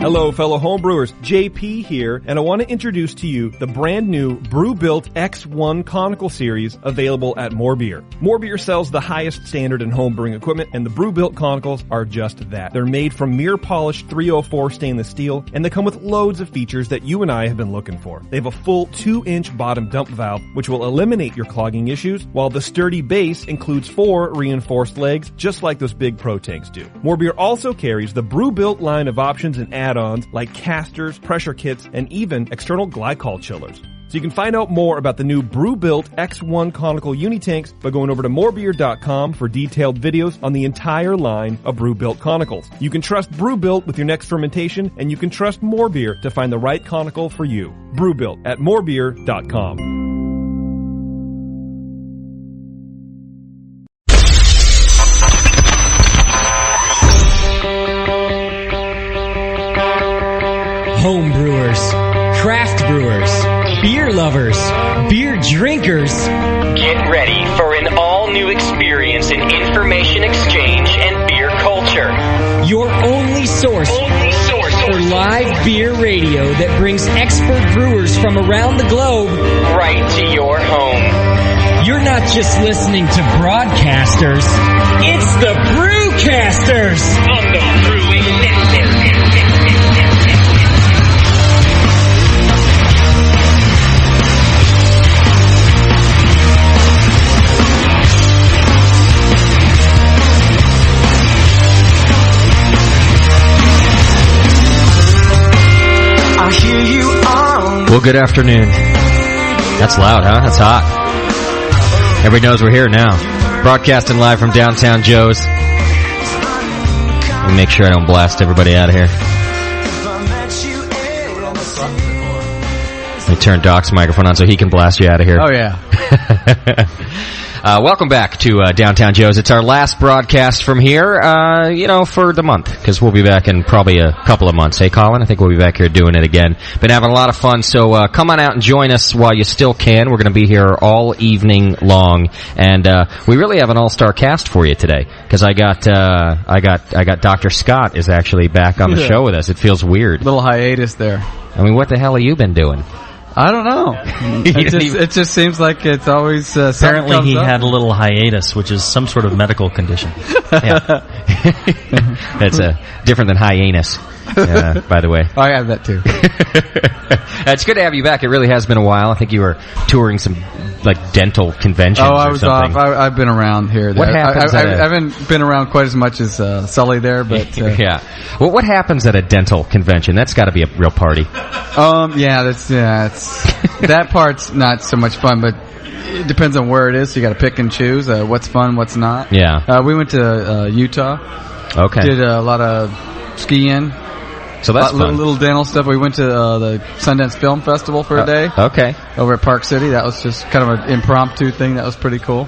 Hello, fellow homebrewers. JP here, and I want to introduce to you the brand new Brew Built X1 Conical Series available at More Beer. More Beer sells the highest standard in homebrewing equipment, and the Brew Built Conicals are just that. They're made from mirror-polished 304 stainless steel, and they come with loads of features that you and I have been looking for. They have a full 2-inch bottom dump valve, which will eliminate your clogging issues, while the sturdy base includes 4 reinforced legs, just like those big Pro tanks do. More Beer also carries the Brew Built line of options and add-ons like casters, pressure kits, and even external glycol chillers. So you can find out more about the new Brew Built X1 Conical Unitanks by going over to morebeer.com for detailed videos on the entire line of Brew Built Conicals. You can trust Brew Built with your next fermentation, and you can trust More Beer to find the right conical for you. Brew Built at morebeer.com. Home brewers, craft brewers, beer lovers, beer drinkers. Get ready for an all-new experience in information exchange and beer culture. Your only source for live beer radio that brings expert brewers from around the globe right to your home. You're not just listening to broadcasters, it's the brewcasters on the Brewing Network. Well, good afternoon. That's loud, huh? That's hot. Everybody knows we're here now. Broadcasting live from downtown Joe's. Let me make sure I don't blast everybody out of here. Let me turn Doc's microphone on so he can blast you out of here. Oh, yeah. Welcome back to Downtown Joe's. It's our last broadcast from here, for the month, because we'll be back in probably a couple of months. Hey, Colin? I think we'll be back here doing it again. Been having a lot of fun, so come on out and join us while you still can. We're going to be here all evening long, and we really have an all-star cast for you today, because I got Dr. Scott is actually back on the show with us. It feels weird. Little hiatus there. I mean, what the hell have you been doing? I don't know. It just seems like it's always apparently he had a little hiatus, which is some sort of medical condition. Yeah. That's different than hyenas, by the way. I have that too. It's good to have you back. It really has been a while. I think you were touring some dental conventions. Oh, I was off. I've been around here. What happens? I haven't been around quite as much as Sully there, but yeah. Well, what happens at a dental convention? That's got to be a real party. It's that part's not so much fun, but it depends on where it is. So you got to pick and choose what's fun, what's not. Yeah. We went to Utah. Okay. Did a lot of skiing. So that's fun. Little dental stuff. We went to the Sundance Film Festival for a day. Okay. Over at Park City. That was just kind of an impromptu thing. That was pretty cool.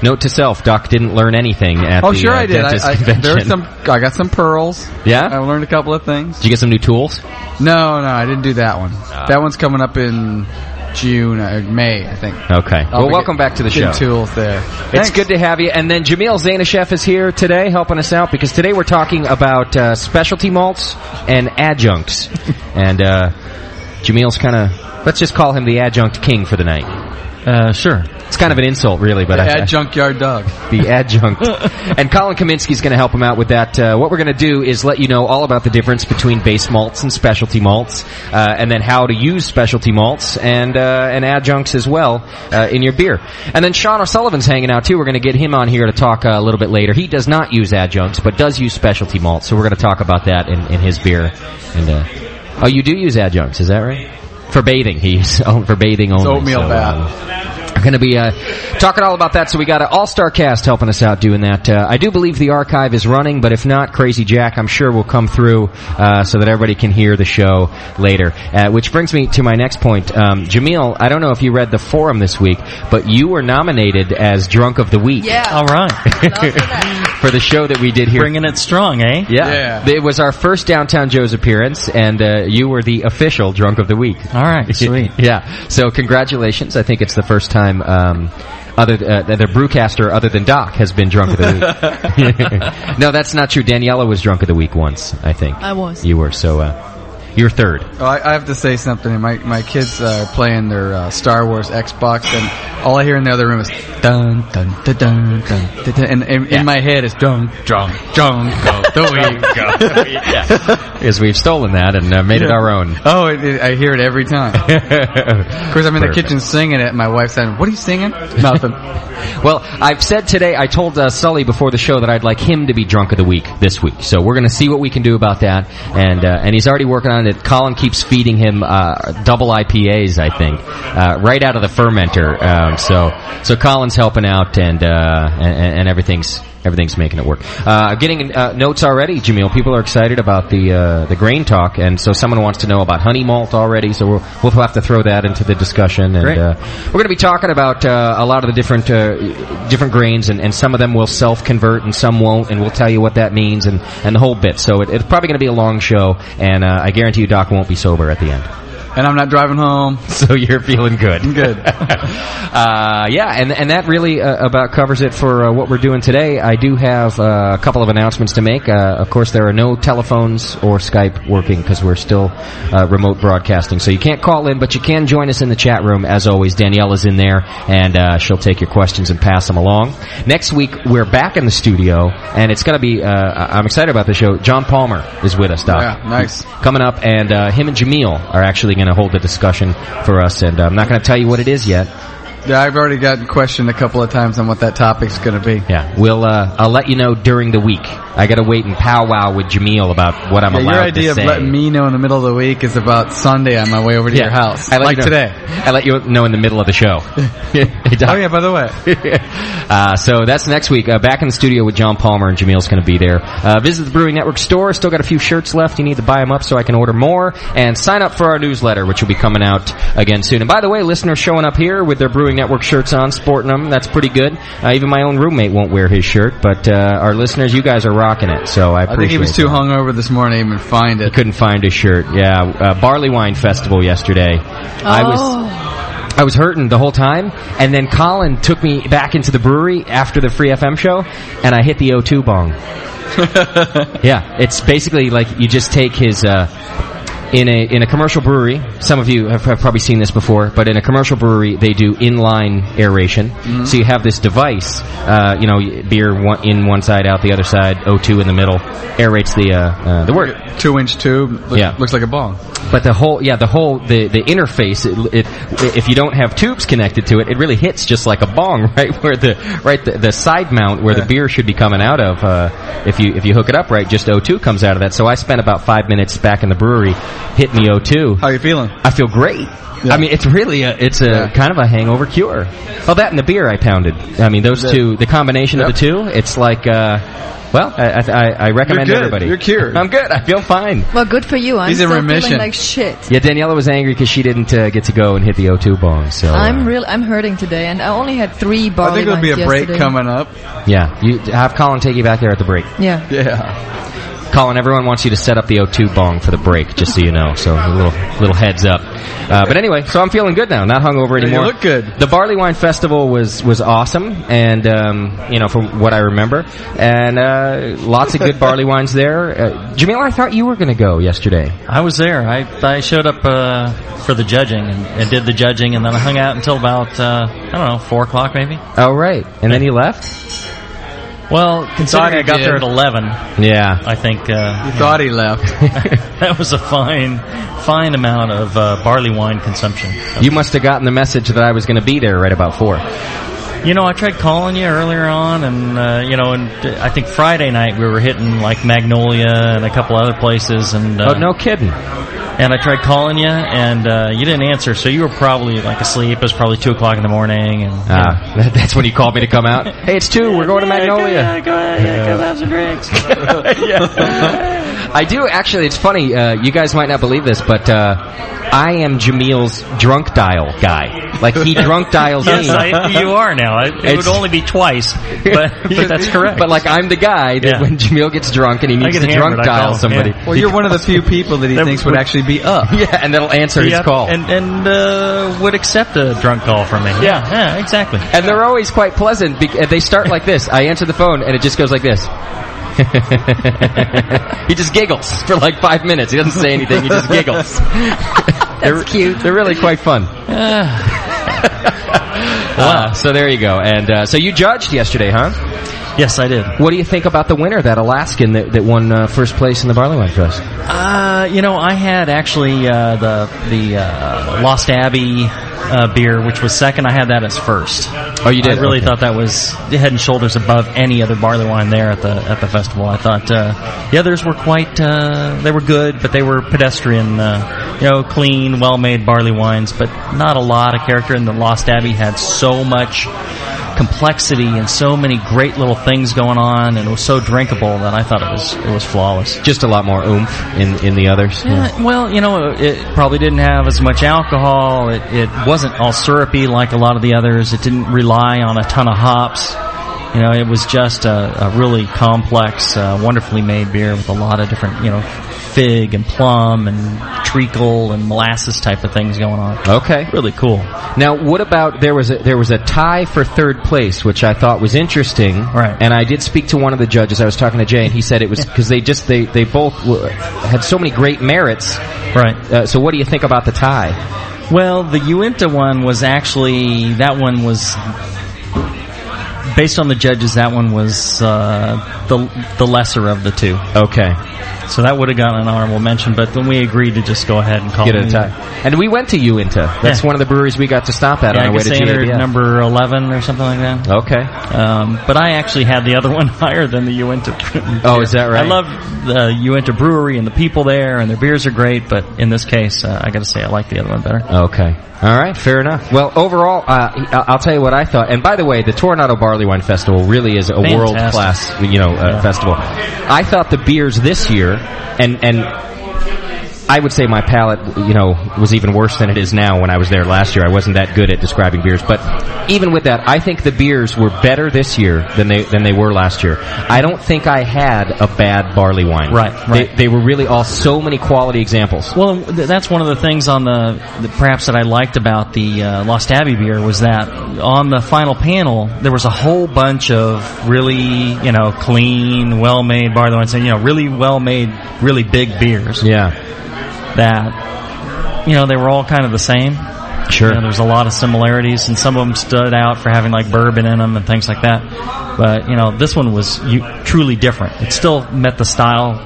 Note to self, Doc didn't learn anything at the sure I did. convention. I got some pearls. Yeah? I learned a couple of things. Did you get some new tools? No, I didn't do that one. That one's coming up in June or May, I think. Okay. Well, welcome back to the show. Tools there. It's good to have you. And then Jamil Zainasheff is here today helping us out because today we're talking about specialty malts and adjuncts. And Jamil's kind of, let's just call him the adjunct king for the night. Sure. It's kind of an insult, really, but the adjunct yard dog. The adjunct. And Colin Kaminsky's going to help him out with that. What we're going to do is let you know all about the difference between base malts and specialty malts, and then how to use specialty malts and adjuncts as well in your beer. And then Sean O'Sullivan's hanging out too. We're going to get him on here to talk a little bit later. He does not use adjuncts, but does use specialty malts. So we're going to talk about that in his beer. And you do use adjuncts, is that right? For bathing, for bathing only. It's oatmeal bath. We're going to be talking all about that, so we got an all-star cast helping us out doing that. I do believe the archive is running, but if not, Crazy Jack, I'm sure will come through so that everybody can hear the show later. Which brings me to my next point. Jamil, I don't know if you read the forum this week, but you were nominated as Drunk of the Week. Yeah. All right. For the show that we did here. Bringing it strong, eh? Yeah. It was our first Downtown Joe's appearance, and you were the official Drunk of the Week. All right, sweet. Yeah. So congratulations. I think it's the first time the brewcaster other than Doc has been Drunk of the Week. No, that's not true. Daniela was Drunk of the Week once, I think. I was. You were, so You're third. Oh, I have to say something. My kids are playing their Star Wars Xbox, and all I hear in the other room is dun dun dun dun dun, dun, dun, and in my head is dun dun dun go the week go. Because we've stolen that and made it our own. Oh, I hear it every time. Of course, I'm in the kitchen singing it, and my wife's saying, "What are you singing?" Nothing. Well, I've said today, I told Sully before the show that I'd like him to be drunk of the week this week. So we're going to see what we can do about that. And he's already working on it. Colin keeps feeding him double IPAs, I think, right out of the fermenter. So Colin's helping out, and everything's making it work. Getting notes already, Jamil. People are excited about the grain talk, and so someone wants to know about honey malt already. So we'll have to throw that into the discussion. And we're going to be talking about a lot of the different grains, and some of them will self-convert and some won't, and we'll tell you what that means and the whole bit. So it's probably going to be a long show, and I guarantee you Doc won't be sober at the end. And I'm not driving home. So you're feeling good. Good. And that really about covers it for what we're doing today. I do have a couple of announcements to make. Of course, there are no telephones or Skype working because we're still remote broadcasting. So you can't call in, but you can join us in the chat room. As always, Danielle is in there, and she'll take your questions and pass them along. Next week, we're back in the studio, and it's going to be, I'm excited about the show. John Palmer is with us, Doc. Yeah, nice. Coming up, and him and Jamil are actually going to hold the discussion for us, and I'm not going to tell you what it is yet. Yeah, I've already gotten questioned a couple of times on what that topic's going to be. Yeah, I'll let you know during the week. I got to wait and powwow with Jamil about what I'm allowed to say. Your idea of letting me know in the middle of the week is about Sunday on my way over to your house. Like today. I let you know in the middle of the show. Oh, yeah, by the way. So that's next week. Back in the studio with John Palmer, and Jamil's going to be there. Visit the Brewing Network store. Still got a few shirts left. You need to buy them up so I can order more. And sign up for our newsletter, which will be coming out again soon. And by the way, listeners showing up here with their Brewing Network shirts on, sporting them. That's pretty good. Even my own roommate won't wear his shirt, but our listeners, you guys are rocking it. So I appreciate it. I think he was too hungover this morning to even find it. He couldn't find his shirt. Yeah, Barley Wine Festival yesterday. I was hurting the whole time, and then Colin took me back into the brewery after the Free FM show, and I hit the O2 bong. Yeah, it's basically like you just take his... In a commercial brewery, some of you have probably seen this before, but in a commercial brewery, they do inline aeration. Mm-hmm. So you have this device, beer in one side, out the other side, O2 in the middle, aerates the wort. 2-inch tube, looks like a bong. But the interface, if you don't have tubes connected to it, it really hits just like a bong, right where the side mount where the beer should be coming out of. If you hook it up right, just O2 comes out of that. So I spent about 5 minutes back in the brewery hitting the O2. How are you feeling? I feel great. Yeah. I mean, it's really kind of a hangover cure. Well, that and the beer I pounded. I mean, those two, the combination of the two, it's like. I recommend everybody. You're cured. I'm good. I feel fine. Well, good for you. I'm He's in still remission. feeling like shit. Yeah, Daniela was angry because she didn't get to go and hit the O2 bong. So I'm hurting today, and I only had 3 barley I think there'll be a break yesterday. coming up. Yeah, you have Colin take you back there at the break. Yeah. Colin, everyone wants you to set up the O2 bong for the break, just so you know. So a little heads up. But anyway, so I'm feeling good now, not hungover anymore. You look good. The Barley Wine Festival was awesome, and from what I remember, and lots of good barley wines there. Jamil, I thought you were going to go yesterday. I was there. I showed up for the judging and did the judging, and then I hung out until about 4 o'clock maybe. Oh right, and then you left. Well, considering I got there at 11, yeah, I think you thought he left. That was a fine amount of barley wine consumption. You must have gotten the message that I was going to be there right about 4. I tried calling you earlier on, and and I think Friday night we were hitting like Magnolia and a couple other places, and oh, no kidding. And I tried calling you, and you didn't answer, so you were probably like asleep. It was probably 2 o'clock in the morning, and that's when you called me to come out. Hey, it's 2. We're going to Magnolia. Go ahead, go have some drinks. I do actually. It's funny. You guys might not believe this, but I am Jamil's drunk dial guy. Like he drunk dials me. Yes, you are now. It would only be twice, but that's correct. But like I'm the guy that when Jamil gets drunk and he needs to drunk dial somebody. Yeah. Well, you're one of the few people that he thinks would actually be up. Yeah, and that'll answer his call. And would accept a drunk call from me. Yeah, exactly. And they're always quite pleasant. They start like this. I answer the phone, and it just goes like this. He just giggles for like 5 minutes. He doesn't say anything. He just giggles. That's cute. They're really quite fun. So there you go. And so you judged yesterday, huh? Yes, I did. What do you think about the winner, that Alaskan that won first place in the Barley Wine Fest? I had actually the Lost Abbey beer, which was second. I had that as first. Oh, you did? I really thought that was head and shoulders above any other barley wine there at the festival. I thought the others were quite they were good, but they were pedestrian, clean, well-made barley wines, but not a lot of character. And the Lost Abbey had so much complexity and so many great little things going on, and it was so drinkable that I thought it was flawless. Just a lot more oomph in the others. Yeah. Well, it probably didn't have as much alcohol. It wasn't all syrupy like a lot of the others. It didn't rely on a ton of hops. It was just a really complex, wonderfully made beer with a lot of different, fig and plum and treacle and molasses type of things going on. Okay. Really cool. Now, what about, there was a tie for third place, which I thought was interesting. Right. And I did speak to one of the judges. I was talking to Jay, and he said it was because they both had so many great merits. Right. So what do you think about the tie? Well, the Uinta one was actually, that one was, based on the judges, that one was the lesser of the two. Okay. So that would have gotten an honorable mention, but then we agreed to just go ahead and call it a tie. And we went to Uinta. That's one of the breweries we got to stop at on our way to GABF. Number 11 or something like that. Okay. But I actually had the other one higher than the Uinta. Oh, is that right? I love the Uinta brewery and the people there, and their beers are great, but in this case, I got to say I like the other one better. Okay. All right, fair enough. Well, overall, I'll tell you what I thought. And by the way, the Toronado Barley Wine Festival really is a world-class, festival. I thought the beers this year, and I would say my palate, was even worse than it is now when I was there last year. I wasn't that good at describing beers. But even with that, I think the beers were better this year than they were last year. I don't think I had a bad barley wine. Right. They were really all so many quality examples. Well, that's one of the things on the perhaps that I liked about the Lost Abbey beer was that on the final panel, there was a whole bunch of really, clean, well-made barley wines and, really well-made, really big beers. Yeah. That, they were all kind of the same. Sure. There's a lot of similarities, and some of them stood out for having like bourbon in them and things like that. But, this one was truly different. It still met the style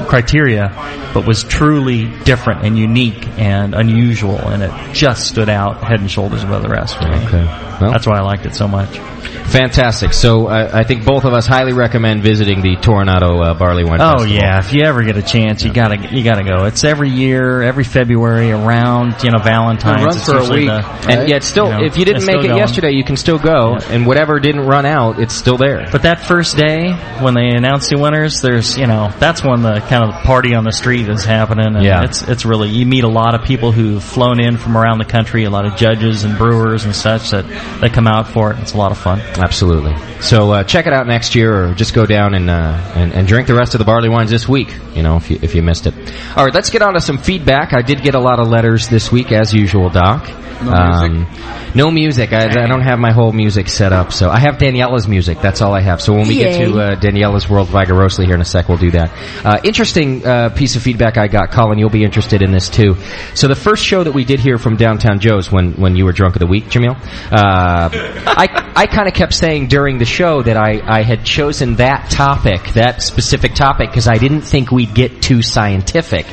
criteria, but was truly different and unique and unusual, and it just stood out head and shoulders above the rest for me. Okay. Well, that's why I liked it so much. Fantastic. So I think both of us highly recommend visiting the Toronado Barley Wine Festival. Oh yeah, if you ever get a chance, you gotta go. It's every year, every February around Valentine's. It runs for a week, and yet still, if you didn't make it yesterday, you can still go, and whatever didn't run out, it's still there. But that first day when they announce the winners, there's that's when the kind of party on the street is happening, and it's really, you meet a lot of people who've flown in from around the country, a lot of judges and brewers and such that come out for it. It's a lot of fun. Absolutely. So check it out next year, or just go down and drink the rest of the barley wines this week, if you missed it. All right, let's get on to some feedback. I did get a lot of letters this week, as usual, Doc. No music. I don't have my whole music set up, so I have Daniela's music. That's all I have. So when we get to Daniela's World Vigorously here in a sec, we'll do that. Interesting piece of feedback I got, Colin. You'll be interested in this too. So the first show that we did here from Downtown Joe's, when you were drunk of the week, Jamil, I kind of kept saying during the show that I had chosen that specific topic, because I didn't think we'd get too scientific.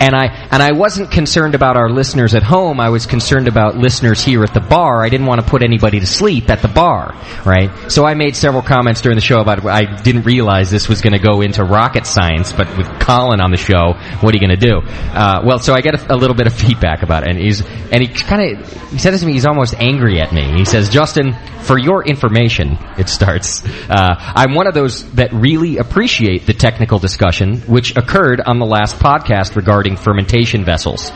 And I wasn't concerned about our listeners at home. I was concerned about listeners here at the bar. I didn't want to put anybody to sleep at the bar, right? So I made several comments during the show about I didn't realize this was going to go into rocket science, but with Colin on the show, what are you going to do? So I get a little bit of feedback about it, and he said this to me, he's almost angry at me. He says, Justin, for your information, it starts, I'm one of those that really appreciate the technical discussion which occurred on the last podcast regarding fermentation vessels.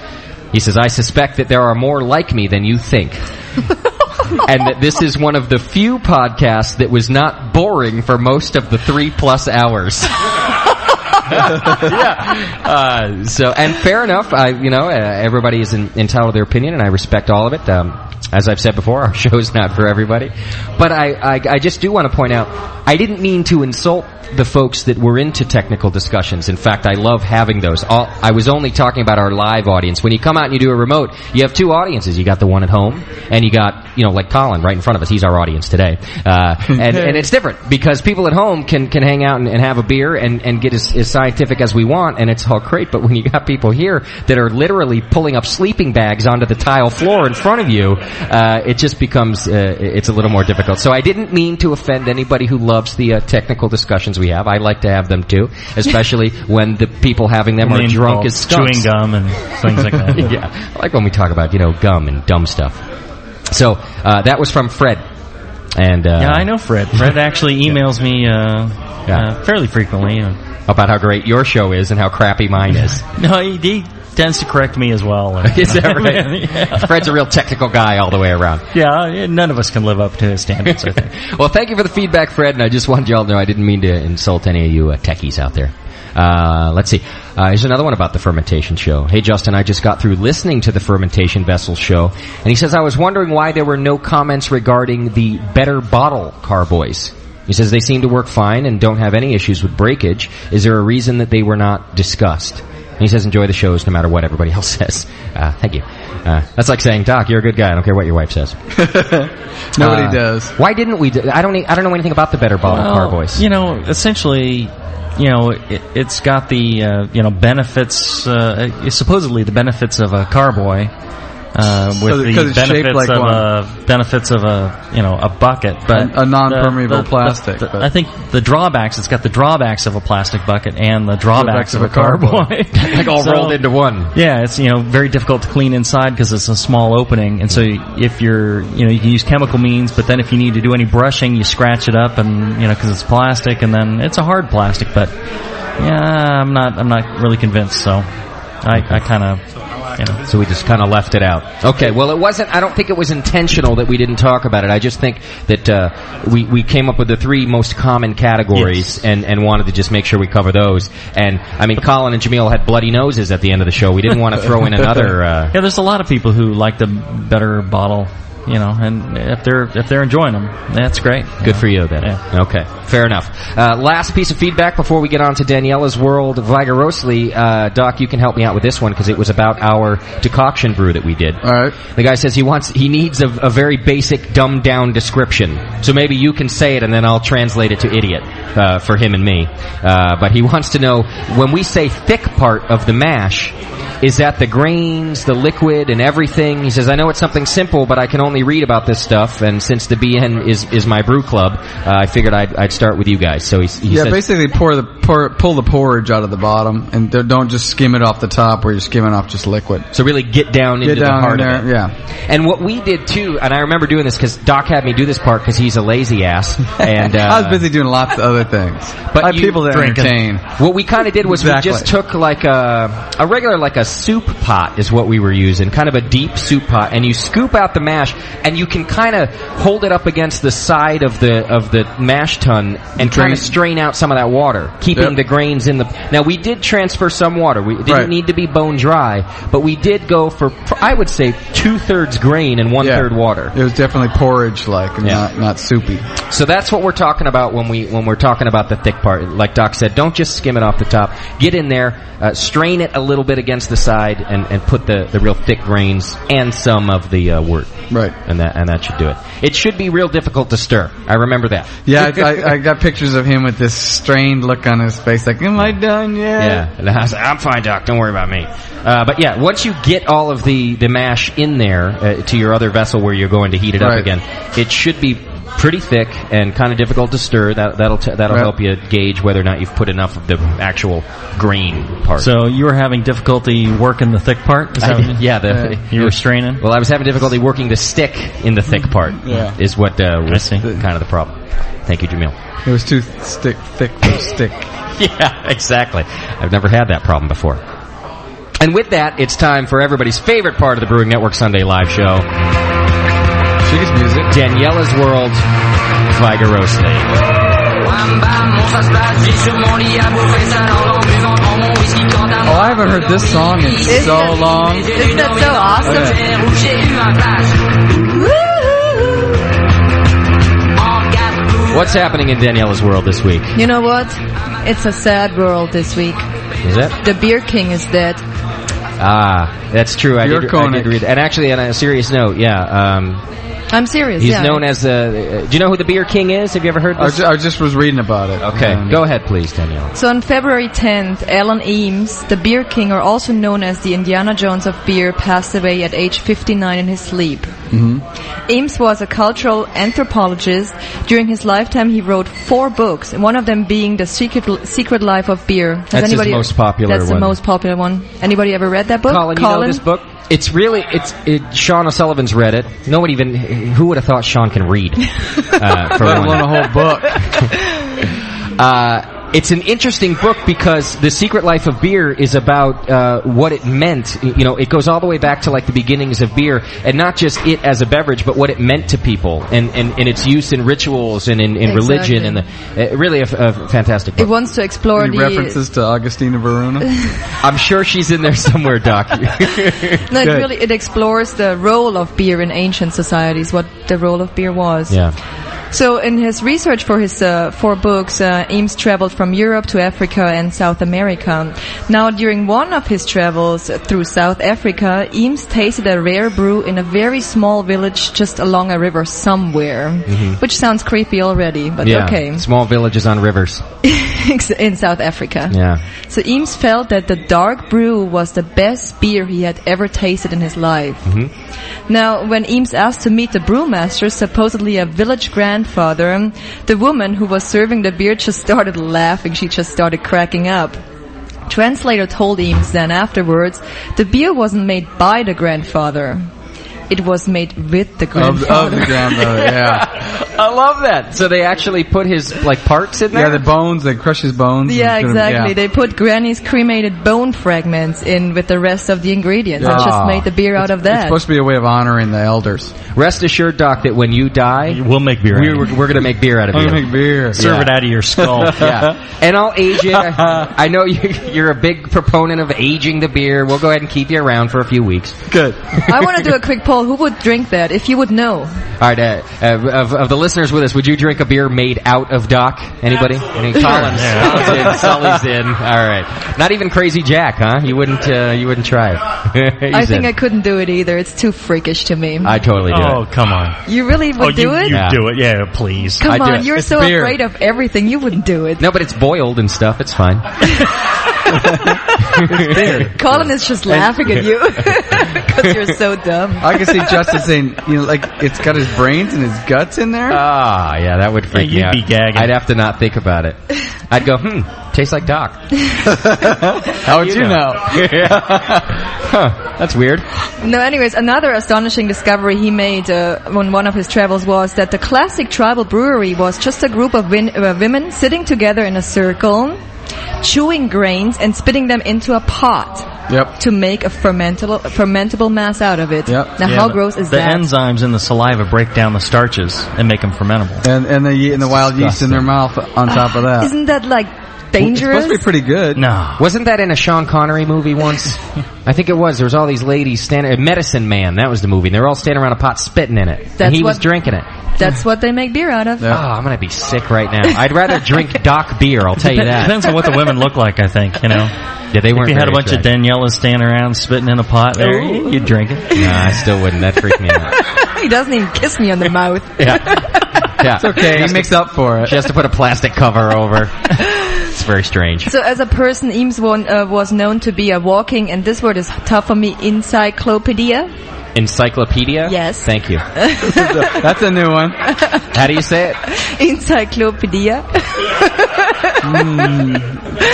He says, I suspect that there are more like me than you think. And that this is one of the few podcasts that was not boring for most of the 3+ hours. So, and fair enough. Everybody is entitled to their opinion, and I respect all of it. As I've said before, our show's not for everybody. But I just do want to point out, I didn't mean to insult the folks that were into technical discussions. In fact, I love having those. I was only talking about our live audience. When you come out and you do a remote, you have two audiences. You got the one at home, and you got, like Colin right in front of us. He's our audience today. And it's different, because people at home can hang out and have a beer and get as scientific as we want, and it's all great. But when you got people here that are literally pulling up sleeping bags onto the tile floor in front of you, it just becomes, it's a little more difficult. So I didn't mean to offend anybody who loves the technical discussions we have. I like to have them too, especially when the people having them are drunk as skunks. Chewing gum and things like that. Yeah, I like when we talk about, gum and dumb stuff. So that was from Fred. And yeah, I know Fred. Fred actually emails me fairly frequently. About how great your show is and how crappy mine is. No, he tends to correct me as well. Is that right? Yeah. Fred's a real technical guy all the way around. Yeah, none of us can live up to his standards, I think. Well, thank you for the feedback, Fred, and I just wanted you all to know I didn't mean to insult any of you techies out there. Let's see. Here's another one about the fermentation show. Hey, Justin, I just got through listening to the fermentation vessels show, and he says, I was wondering why there were no comments regarding the Better Bottle carboys. He says they seem to work fine and don't have any issues with breakage. Is there a reason that they were not discussed? And he says, enjoy the shows no matter what everybody else says. Thank you. That's like saying, Doc, you're a good guy. I don't care what your wife says. Nobody does. Why didn't we? I don't know anything about the Better Bottle carboys. Essentially, it's got the, benefits, supposedly the benefits of a carboy. With the benefits of a bucket, but a non-permeable plastic. I think the drawbacks. It's got the drawbacks of a plastic bucket and the drawbacks of a carboy, like all rolled into one. Yeah, it's very difficult to clean inside because it's a small opening, and so if you can use chemical means, but then if you need to do any brushing, you scratch it up, and because it's plastic, and then it's a hard plastic. But yeah, I'm not really convinced. So I kind of. So we just kind of left it out. Okay, well, I don't think it was intentional that we didn't talk about it. I just think that we came up with the three most common categories, yes, and wanted to just make sure we cover those. And, Colin and Jamil had bloody noses at the end of the show. We didn't want to throw in another... Yeah, there's a lot of people who like the Better Bottle, and if they're enjoying them, that's great. Good for you, then. Yeah. Okay, fair enough. Last piece of feedback before we get on to Daniela's World Vigorously. Doc, you can help me out with this one because it was about our decoction brew that we did. All right. The guy says he needs a very basic, dumbed-down description. So maybe you can say it and then I'll translate it to idiot for him and me. But he wants to know, when we say thick part of the mash, is that the grains, the liquid, and everything? He says, I know it's something simple, but I can only read about this stuff, and since the BN is my brew club, I figured I'd start with you guys. So he says, basically pull the porridge out of the bottom, and don't just skim it off the top where you're skimming off just liquid. So really get down into the heart of it. Yeah. And what we did too, and I remember doing this because Doc had me do this part because he's a lazy ass, and I was busy doing lots of other things. But I had people to entertain. What we kind of did was we just took like a regular, like a soup pot is what we were using, kind of a deep soup pot, and you scoop out the mash, and you can kind of hold it up against the side of the mash tun and kind of strain out some of that water, keeping the grains in the... Now, we did transfer some water. We didn't need to be bone dry, but we did go for I would say 2/3 grain and 1/3 water. It was definitely porridge-like, and not soupy. So that's what we're talking about when we're talking about the thick part. Like Doc said, don't just skim it off the top. Get in there, strain it a little bit against the side, and put the real thick grains and some of the wort. Right. And that should do it. It should be real difficult to stir. I remember that. Yeah, I got pictures of him with this strained look on his face, like, am I done yet? Yeah. And I was like, I'm fine, Doc. Don't worry about me. But yeah, once you get all of the mash in there to your other vessel where you're going to heat it up again, it should be pretty thick and kind of difficult to stir. That'll help you gauge whether or not you've put enough of the actual grain part. So you were having difficulty working the thick part? You were straining? Well, I was having difficulty working the stick in the thick part. Is what was kind of the problem. Thank you, Jamil. It was too thick for stick. Yeah, exactly. I've never had that problem before. And with that, it's time for everybody's favorite part of the Brewing Network Sunday Live Show. She's music. Daniela's World Vigorously. I haven't heard this song in so long. Isn't that so awesome? What's happening in Daniela's world this week? You know what? It's a sad world this week. Is it? The beer king is dead. Ah, that's true. I did read. And actually, on a serious note, I'm serious. He's known as the. Do you know who the beer king is? Have you ever heard this? I just was reading about it. Okay, go ahead, please, Danielle. So on February 10th, Alan Eames, the beer king, or also known as the Indiana Jones of beer, passed away at age 59 in his sleep. Mm-hmm. Eames was a cultural anthropologist. During his lifetime, he wrote 4 books, one of them being The Secret Life of Beer. That's his most popular one. That's the most popular one. Anybody ever read that book? Colin, you know this book? It's really, Sean O'Sullivan's read it. Who would have thought Sean can read? For one. A whole book. It's an interesting book because The Secret Life of Beer is about what it meant. You know, it goes all the way back to like the beginnings of beer, and not just it as a beverage, but what it meant to people and its use in rituals and in religion. And really a fantastic book. It wants to explore Any references to Augustina Verona? I'm sure she's in there somewhere, Doc. No, it explores the role of beer in ancient societies, what the role of beer was. Yeah. So in his research for his 4 books, Eames traveled from Europe to Africa and South America. Now, during one of his travels through South Africa, Eames tasted a rare brew in a very small village just along a river somewhere, which sounds creepy already, but okay. Small villages on rivers. In South Africa. Yeah. So Eames felt that the dark brew was the best beer he had ever tasted in his life. Mm-hmm. Now, when Eames asked to meet the brewmaster, supposedly a village grandfather, the woman who was serving the beer just started laughing. She just started cracking up. Translator told Eames then afterwards, the beer wasn't made by the grandfather. It was made with the grandfather. Of the grandfather, yeah. I love that. So they actually put his parts in there? Yeah, the bones. They crush his bones. Yeah, exactly. They put Granny's cremated bone fragments in with the rest of the ingredients and just made the beer out of that. It's supposed to be a way of honoring the elders. Rest assured, Doc, that when you die, we'll make beer. We're going to make beer out of you. We'll make beer. Serve it out of your skull. Yeah. And I'll age it. I know you're a big proponent of aging the beer. We'll go ahead and keep you around for a few weeks. Good. I want to do a quick poll. Who would drink that if you would know? All right, of the listeners with us, would you drink a beer made out of Doc? Anybody? Colin's in, Sully's in. All right. Not even Crazy Jack, huh? You wouldn't try it. I think I couldn't do it either. It's too freakish to me. I totally do it. Oh, come on. You really would do it? You do it. Yeah, please. Come on, you're it's so beer. afraid of everything. You wouldn't do it. No, but it's boiled and stuff. It's fine. Colin is just laughing at you because you're so dumb. I can see Justin saying, like it's got his brains and his guts in there. Ah, yeah, that would freak me out. You'd be gagging. I'd have to not think about it. I'd go, tastes like Doc. How would you know? Huh, that's weird. No, anyways, another astonishing discovery he made on one of his travels was that the classic tribal brewery was just a group of women sitting together in a circle, chewing grains and spitting them into a pot. Yep. To make a fermentable mass out of it. Yep. Now, how gross is the that? The enzymes in the saliva break down the starches and make them fermentable. And the wild yeast in their mouth on top of that. Isn't that like dangerous? It's supposed to be pretty good. No. Wasn't that in a Sean Connery movie once? I think it was. There was all these ladies standing... Medicine Man, that was the movie. And they were all standing around a pot spitting in it. And he was drinking it. That's what they make beer out of. Yeah. Oh, I'm going to be sick right now. I'd rather drink Doc beer, I'll tell you that. Depends on what the women look like, I think, you know. Yeah, they weren't. If you had a bunch of Daniellas standing around spitting in a pot there, you'd drink it. No, I still wouldn't. That freaked me out. He doesn't even kiss me on the mouth. Yeah. It's okay. He makes up for it. She has to put a plastic cover over. It's very strange. So as a person, Eames was known to be a walking, and this word is tough for me, encyclopedia. Encyclopedia? Yes. Thank you. That's a new one. How do you say it? Encyclopedia.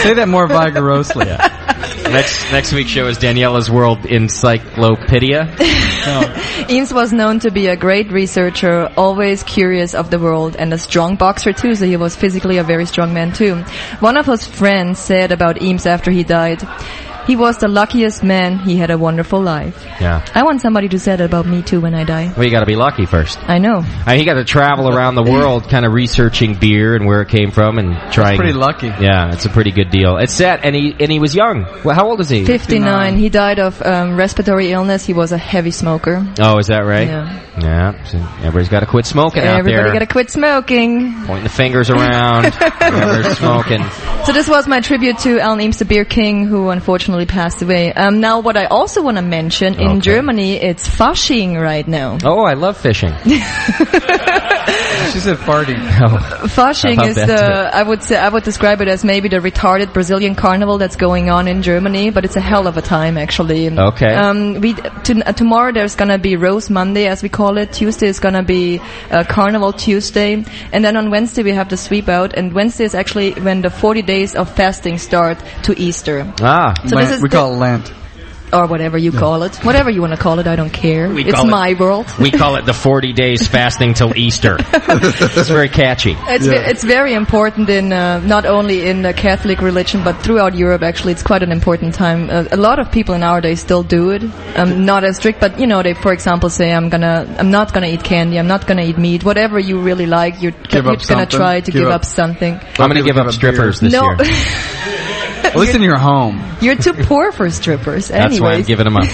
Say that more vigorously. Yeah. Next week's show is Daniela's World Encyclopedia. Eames was known to be a great researcher, always curious of the world, and a strong boxer too, so he was physically a very strong man too. One of his friends said about Eames after he died, He was the luckiest man. He had a wonderful life. Yeah. I want somebody to say that about me too when I die. Well, you got to be lucky first. I know. He got to travel around the world, kind of researching beer and where it came from, and trying. That's pretty lucky. Yeah, it's a pretty good deal. It's sad, and he was young. Well, how old is he? 59. He died of respiratory illness. He was a heavy smoker. Oh, is that right? Yeah. Yeah. So everybody's got to quit smoking out there. Everybody got to quit smoking. Pointing the fingers around. Whoever's smoking. So this was my tribute to Alan Eames, the beer king, who unfortunately passed away. Now, what I also want to mention, in Germany, it's Fasching right now. Oh, I love fishing. She said farting. Oh, Fasching is I would describe it as maybe the retarded Brazilian carnival that's going on in Germany, but it's a hell of a time actually. Okay. Tomorrow there's gonna be Rose Monday, as we call it. Tuesday is gonna be Carnival Tuesday, and then on Wednesday we have the sweep out. And Wednesday is actually when the 40 days of fasting start to Easter. So we call it Lent. Or whatever you call it. Whatever you want to call it, I don't care. It's my world. We call it the 40 days fasting till Easter. It's very catchy. It's very important in not only in the Catholic religion, but throughout Europe, actually. It's quite an important time. A lot of people nowadays still do it. Not as strict, but, they, for example, say, I'm not gonna eat candy, I'm not gonna eat meat. Whatever you really like, you're gonna try to give up something. I'm gonna give up strippers this year. At least in your home. You're too poor for strippers. That's why I'm giving them up.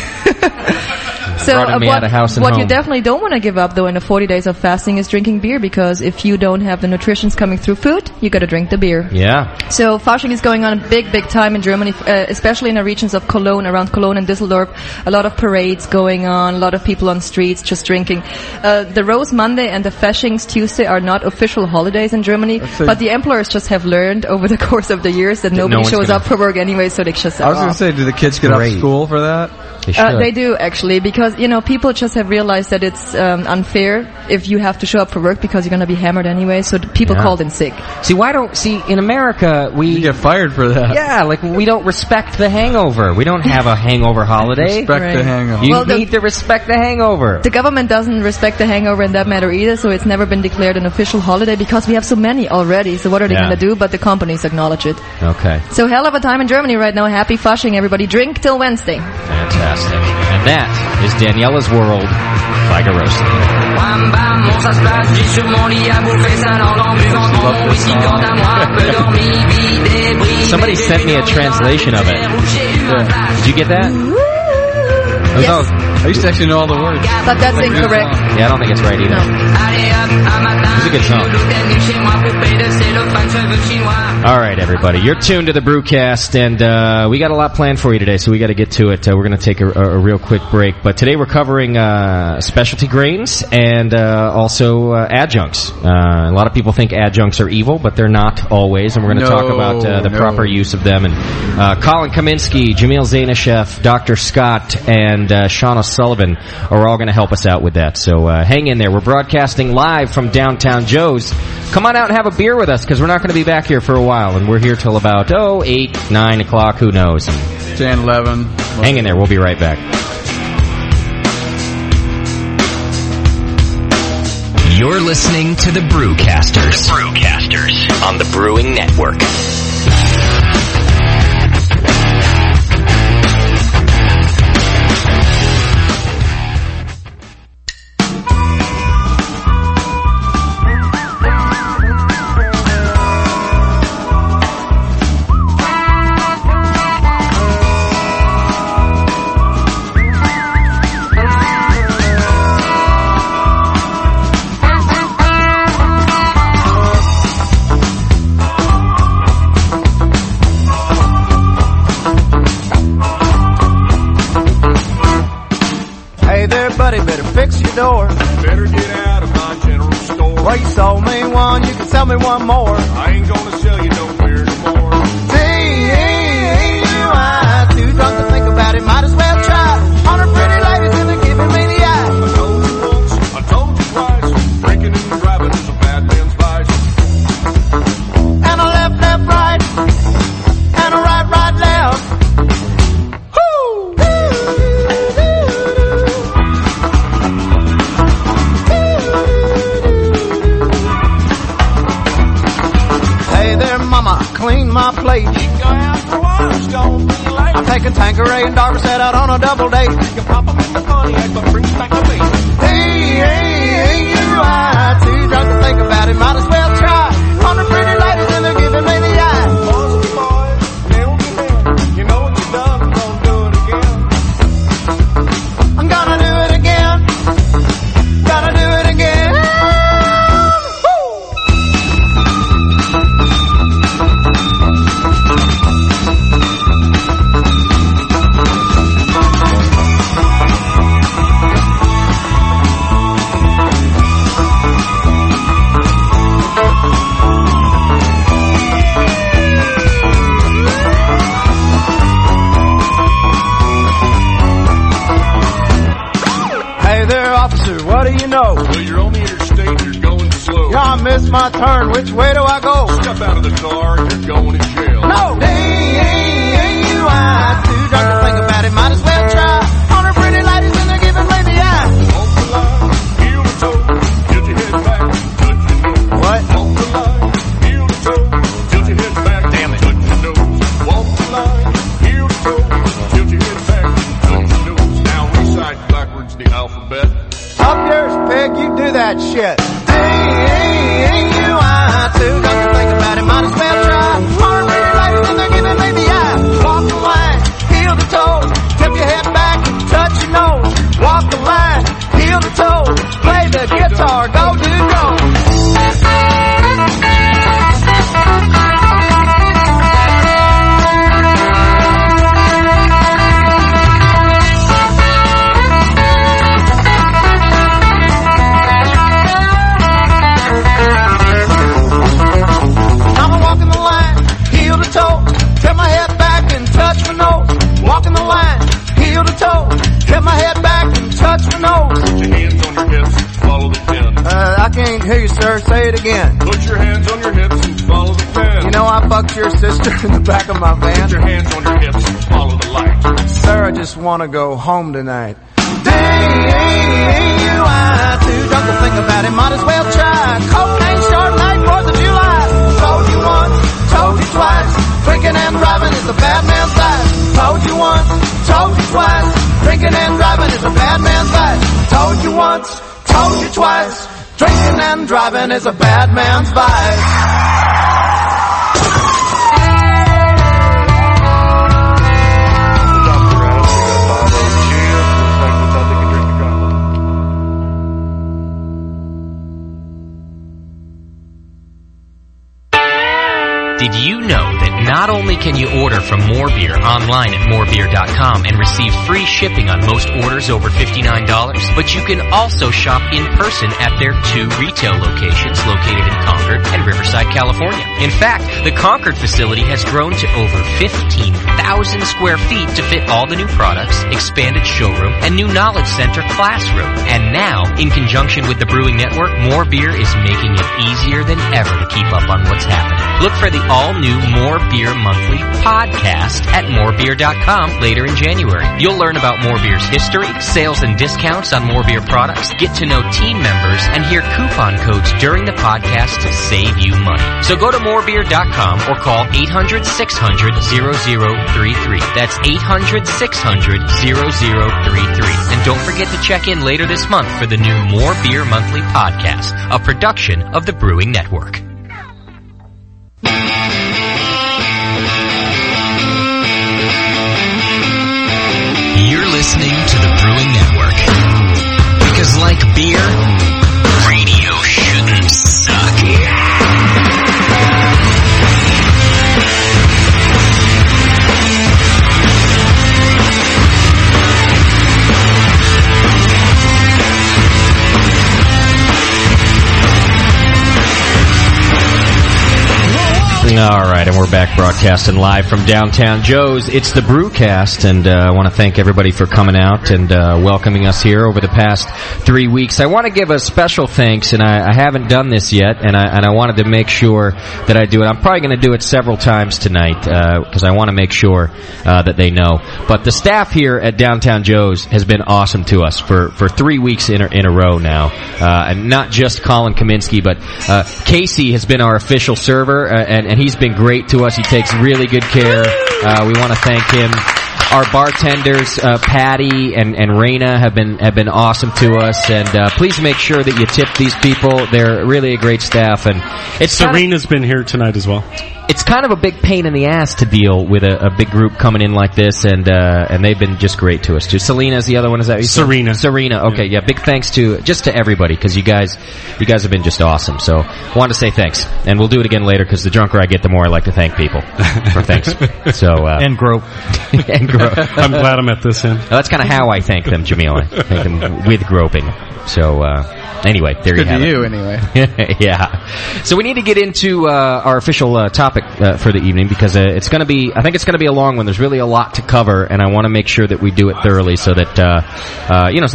So what you definitely don't want to give up, though, in the 40 days of fasting is drinking beer, because if you don't have the nutritions coming through food, you got to drink the beer. Yeah. So Fasching is going on a big time in Germany, especially in the regions of Cologne, around Cologne and Düsseldorf. A lot of parades going on, a lot of people on streets just drinking. The Rose Monday and the Faschings Tuesday are not official holidays in Germany, but the employers just have learned over the course of the years that nobody shows up for work anyway, so they just say, I was going to say, do the kids get off school for that? They do, actually, because, people just have realized that it's unfair if you have to show up for work because you're going to be hammered anyway, so people called in sick. In America, you get fired for that. Yeah, we don't respect the hangover. We don't have a hangover holiday. Respect the hangover. You need to respect the hangover. The government doesn't respect the hangover in that matter either, so it's never been declared an official holiday because we have so many already, so what are they going to do? But the companies acknowledge it. Okay. So hell of a time in Germany right now. Happy Fasching, everybody. Drink till Wednesday. Fantastic. And that is Daniela's World by Garosi. Somebody sent me a translation of it. Yeah. Did you get that? Yes. I used to actually know all the words. But that's incorrect. Yeah, I don't think it's right either. It's a good song. All right, everybody. You're tuned to the Brewcast, and we got a lot planned for you today, so we got to get to it. We're going to take a real quick break. But today we're covering specialty grains and also adjuncts. A lot of people think adjuncts are evil, but they're not always, and we're going to talk about the proper use of them. And Colin Kaminsky, Jamil Zainashev, Dr. Scott, and Sean O'Sullivan are all going to help us out with that. So hang in there. We're broadcasting live from downtown Joe's. Come on out and have a beer with us, because we're not going to be back here for a while, and we're here till about 8, 9 o'clock, who knows. 10, 11. Hang in there. We'll be right back. You're listening to the Brewcasters. The Brewcasters on the Brewing Network. Fix your door. Better get out of my general store. Well, you sold me one, you can sell me one more. I ain't gonna sell you no beer anymore. See, I'm too drunk to think about it. Might as well try. 100 pretty ladies and they're giving me the eye. I told you once, I told you twice. Drinking and driving is a bad man's vice. And I left, right. And I right, left. Mama, dog set out on a double date. You can pop 'em in the Pontiac, but bring back the bait. Hey, you are too drunk to think about it. Might as well try. 100 pretty ladies and they're giving me the eye. Boys, nail me down. You know what you've done. I'm gonna do it again. I'm gonna do it again. Gonna do it again. What do you know? Well, you're on the interstate and you're going slow. Yeah, I missed my turn. Which way do I go? Step out of the car and you're going to jail. No! Hey, you are too drunk to think about it. Might as well try. 100 pretty ladies and they're giving me the eye. Walk the line, heel to toe, tilt your head back, touch your nose. What? Walk the line, heel to toe, tilt your head back, damn it, touch your nose. Walk the line, heel to toe, tilt your head back, touch your nose. Now recite backwards the alphabet. Up yours, pig, you do that shit. Hey, you are too drunk to think about it. Might as well try. 100 pretty ladies and they're giving me the eye. Walk the line, heel to toe, tip your head back, touch your nose. Walk the line, heel to toe, play the guitar, go dude go. Tip my head back and touch my nose. Walking the line, heel to toe. Tip my head back and touch my nose. Put your hands on your hips, follow the pen. I can't hear you, sir. Say it again. Put your hands on your hips and follow the pen. You know I fucked your sister in the back of my van. Put your hands on your hips and follow the light. Sir, I just want to go home tonight. Dang, you are too drunk to think about it. Might as well try. Cocaine short night, 4th of July. Told you once, told you twice. Drinking and driving is a bad man's vice. Told you once, told you twice. Drinking and driving is a bad man's vice. Told you once, told you twice. Drinking and driving is a bad man's vice. Did you know that not only can you order from More Beer online at morebeer.com and receive free shipping on most orders over $59, but you can also shop in person at their 2 retail locations located in Concord and Riverside, California. In fact, the Concord facility has grown to over 15,000 square feet to fit all the new products, expanded showroom, and new knowledge center classroom. And now, in conjunction with the Brewing Network, More Beer is making it easier than ever to keep up on what's happening. Look for the all-new More Beer Monthly podcast at morebeer.com later in January. You'll learn about More Beer's history, sales and discounts on More Beer products, get to know team members, and hear coupon codes during the podcast to save you money. So go to morebeer.com or call 800-600-0033. That's 800-600-0033. And don't forget to check in later this month for the new More Beer Monthly podcast, a production of the Brewing Network. You're listening to the Brewing Network. Because like beer, radio shouldn't suck. All right, and we're back broadcasting live from Downtown Joe's. It's the Brewcast, and I want to thank everybody for coming out and welcoming us here over the past 3 weeks. I want to give a special thanks, and I haven't done this yet, and I wanted to make sure that I do it. I'm probably going to do it several times tonight because I want to make sure that they know. But the staff here at Downtown Joe's has been awesome to us for 3 weeks in a row now, and not just Colin Kaminsky, but Casey has been our official server, and he's been great to us. He takes really good care. We want to thank him Our bartenders, Patty and Raina, have been awesome to us, and please make sure that you tip these people. They're really a great staff, and Serena's been here tonight as well. It's kind of a big pain in the ass to deal with a big group coming in like this, and they've been just great to us too. Selena's the other one, is that what you said? Serena. Okay, yeah. Big thanks to everybody, because you guys have been just awesome. So wanted to say thanks, and we'll do it again later, because the drunker I get, the more I like to thank people for thanks. So and grope. And grope. I'm glad I'm at this end. Well, that's kind of how I thank them, Jamil. I thank them with groping. So anyway, there you have it. Good to you, anyway. Yeah. So we need to get into our official topic for the evening, because I think it's going to be a long one. There's really a lot to cover, and I want to make sure that we do it thoroughly, so that so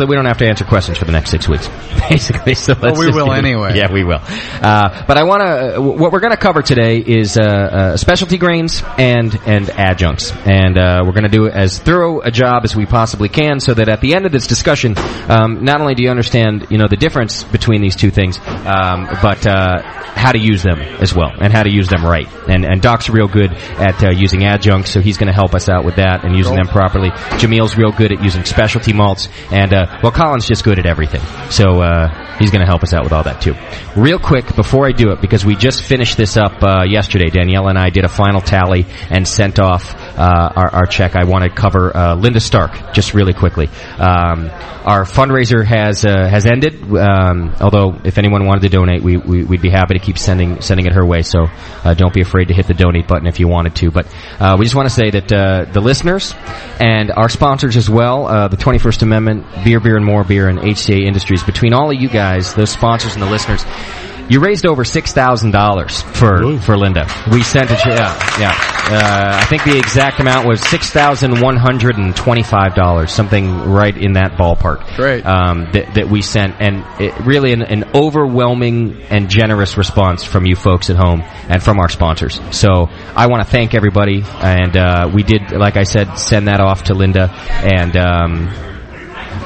that we don't have to answer questions for the next 6 weeks, basically. So we will anyway. Yeah, we will. But I want to. What we're going to cover today is specialty grains and adjuncts, and we're going to do as thorough a job as we possibly can, so that at the end of this discussion, not only do you understand the difference between these two things, but how to use them as well, and how to use them right. And Doc's real good at using adjuncts, so he's going to help us out with that and using them properly. Jamil's real good at using specialty malts, and Colin's just good at everything. So he's going to help us out with all that too. Real quick, before I do it, because we just finished this up yesterday, Danielle and I did a final tally and sent off our check. I want to cover Linda Stark just really quickly. Our fundraiser has ended. Although if anyone wanted to donate, we'd be happy to keep sending it her way. So don't be afraid to hit the donate button if you wanted to. But we just want to say that the listeners and our sponsors as well, the 21st Amendment, Beer, and More Beer, and HCA Industries, between all of you guys, those sponsors and the listeners, you raised over $6,000 for Linda. We sent it. I think the exact amount was $6,125, something right in that ballpark. Great. That we sent, and it really an overwhelming and generous response from you folks at home and from our sponsors. So I want to thank everybody, and we did, like I said, send that off to Linda, and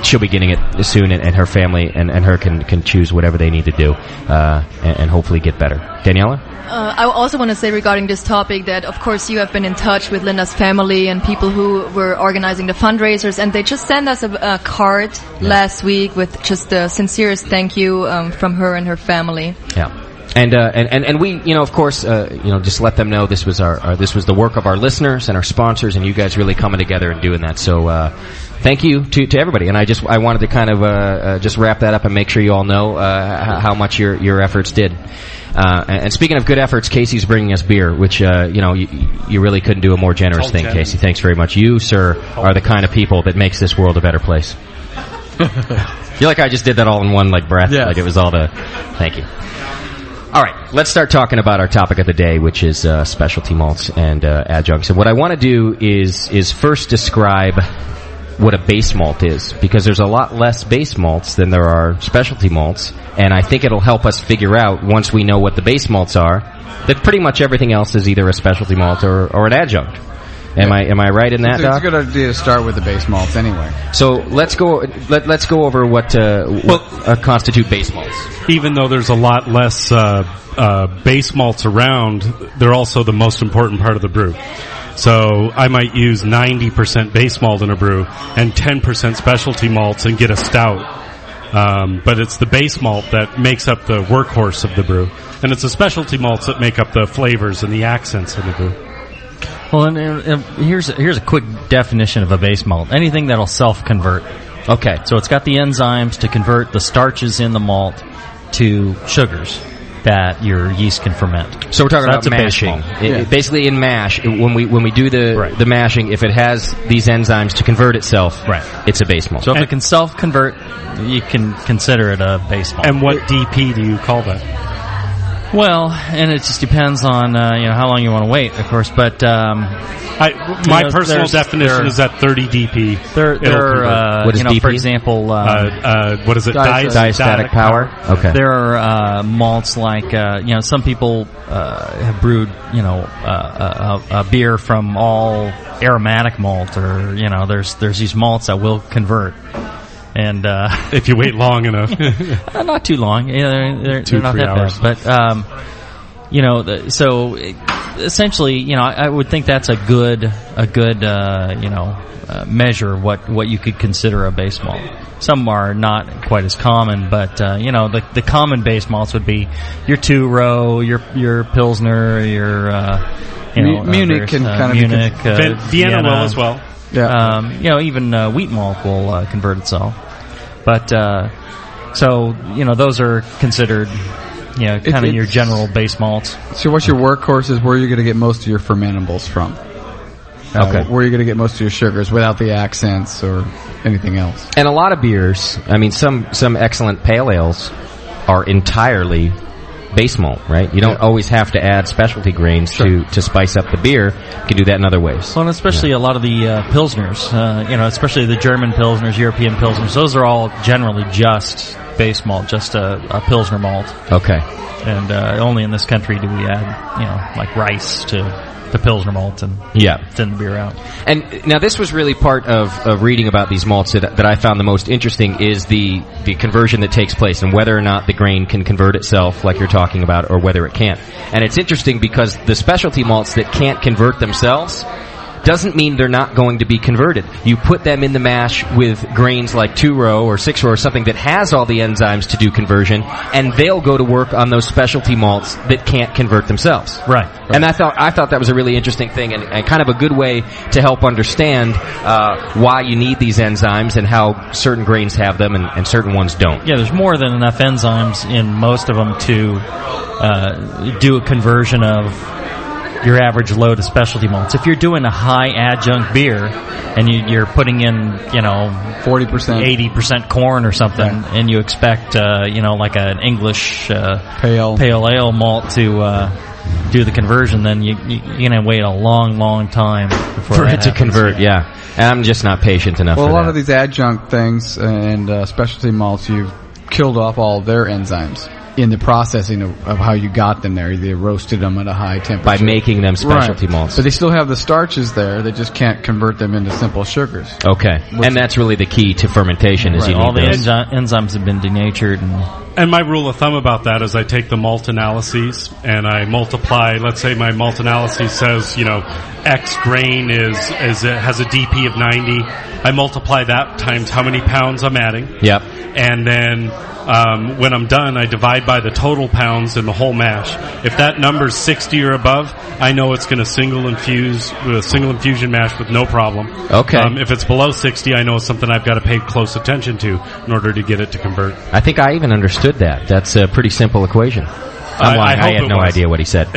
she'll be getting it soon, and her family and her can choose whatever they need to do, and hopefully get better. Daniela? I also want to say regarding this topic that, of course, you have been in touch with Linda's family and people who were organizing the fundraisers, and they just sent us a card last week with just the sincerest thank you from her and her family. Yeah. And we, of course, just let them know this was this was the work of our listeners and our sponsors, and you guys really coming together and doing that. So, thank you to everybody. And I wanted to kind of just wrap that up and make sure you all know how much your efforts did. And speaking of good efforts, Casey's bringing us beer, which you really couldn't do a more generous thing, Casey. Thanks very much. You, sir, are the kind of people that makes this world a better place. You're like I just did that all in one breath, like it was all the. Thank you. All right, let's start talking about our topic of the day, which is specialty malts and adjuncts. And what I want to do is first describe what a base malt is, because there's a lot less base malts than there are specialty malts, and I think it'll help us figure out, once we know what the base malts are, that pretty much everything else is either a specialty malt or an adjunct. Am I right in that, Doc? It's a good idea to start with the base malts anyway. So let's go over what constitute base malts. Even though there's a lot less base malts around, they're also the most important part of the brew. So I might use 90% base malt in a brew and 10% specialty malts and get a stout. But it's the base malt that makes up the workhorse of the brew, and it's the specialty malts that make up the flavors and the accents of the brew. Well, and here's a quick definition of a base malt. Anything that'll self-convert. Okay. So it's got the enzymes to convert the starches in the malt to sugars that your yeast can ferment. So we're talking about mashing. Basically, in mash, when we do the mashing, if it has these enzymes to convert itself, it's a base malt. So if it can self-convert, you can consider it a base malt. And what DP do you call that? Well, and it just depends on how long you want to wait, of course. But my personal definition is at 30 DP. What is DP? For example, what is it? Diastatic power. Okay. There are malts like some people have brewed a beer from all aromatic malt, or there's these malts that will convert. And if you wait long enough, not too long, they're not 2-3 that hours. bad. But so essentially, I would think that's a good measure of what you could consider a base malt. Some are not quite as common, but the common base malts would be your 2-row, your Pilsner, your Munich can kind of Munich, Vienna will as well. Yeah. Even wheat malt will convert itself. But so those are considered kind of your general base malts. So what's your workhorse is where you're going to get most of your fermentables from. Okay. Where you're going to get most of your sugars without the accents or anything else. And a lot of beers, some excellent pale ales are entirely base malt, right? You don't always have to add specialty grains to spice up the beer. You can do that in other ways. Well, and especially a lot of the Pilsners, especially the German Pilsners, European Pilsners, those are all generally just base malt, just a Pilsner malt. Okay. And only in this country do we add, like rice to the Pilsner malt and thin the beer out. And now this was really part of reading about these malts that I found the most interesting is the conversion that takes place and whether or not the grain can convert itself like you're talking about or whether it can't. And it's interesting because the specialty malts that can't convert themselves doesn't mean they're not going to be converted. You put them in the mash with grains like 2-row or 6-row or something that has all the enzymes to do conversion, and they'll go to work on those specialty malts that can't convert themselves. Right. And I thought that was a really interesting thing and kind of a good way to help understand why you need these enzymes and how certain grains have them and certain ones don't. Yeah, there's more than enough enzymes in most of them to do a conversion of your average load of specialty malts. If you're doing a high adjunct beer and you're putting in 40%, 80% corn or something, and you expect like an English pale ale malt to do the conversion, then you're gonna wait a long time for it to convert. Yeah, and I'm just not patient enough. Well, for a lot that. of these adjunct things and specialty malts, you've killed off all their enzymes in the processing of how you got them there. They roasted them at a high temperature. By making them specialty malts. But they still have the starches there. They just can't convert them into simple sugars. Okay. And that's really the key to fermentation is you need all the those. enzymes have been denatured. And my rule of thumb about that is I take the malt analyses and I multiply. Let's say my malt analysis says, X grain has a DP of 90. I multiply that times how many pounds I'm adding. Yep. And then when I'm done, I divide by the total pounds in the whole mash. If that number's 60 or above, I know it's going to single infuse with a single infusion mash with no problem. Okay. If it's below 60, I know it's something I've got to pay close attention to in order to get it to convert. I think I even understood that. That's a pretty simple equation. I'm lying. I had no idea what he said.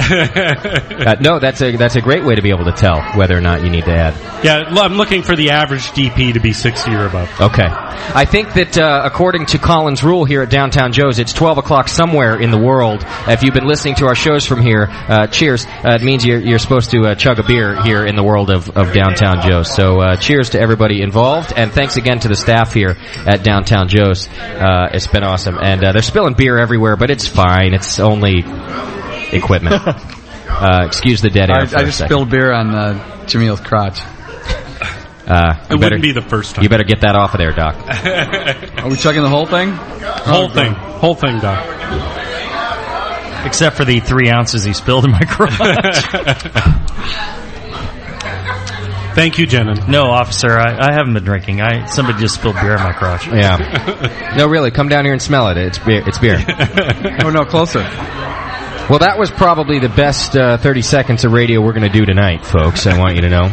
No, that's a great way to be able to tell whether or not you need to add. Yeah, I'm looking for the average DP to be 60 or above. Okay. I think that according to Colin's rule here at Downtown Joe's, it's 12 o'clock somewhere in the world. If you've been listening to our shows from here, cheers. It means you're supposed to chug a beer here in the world of Downtown Joe's. So cheers to everybody involved, and thanks again to the staff here at Downtown Joe's. It's been awesome. And they're spilling beer everywhere, but it's fine. It's only equipment. Excuse the dead air. I just spilled beer on Jamil's crotch. It wouldn't be the first time. You better get that off of there, Doc. Are we chugging the whole thing? Whole thing, Doc. Except for the 3 ounces he spilled in my crotch. Thank you, Jenin. No, officer, I haven't been drinking. Somebody just spilled beer in my crotch. Yeah. No, really, come down here and smell it. It's beer. It's beer. Oh, no, closer. Well, that was probably the best 30 seconds of radio we're going to do tonight, folks. I want you to know.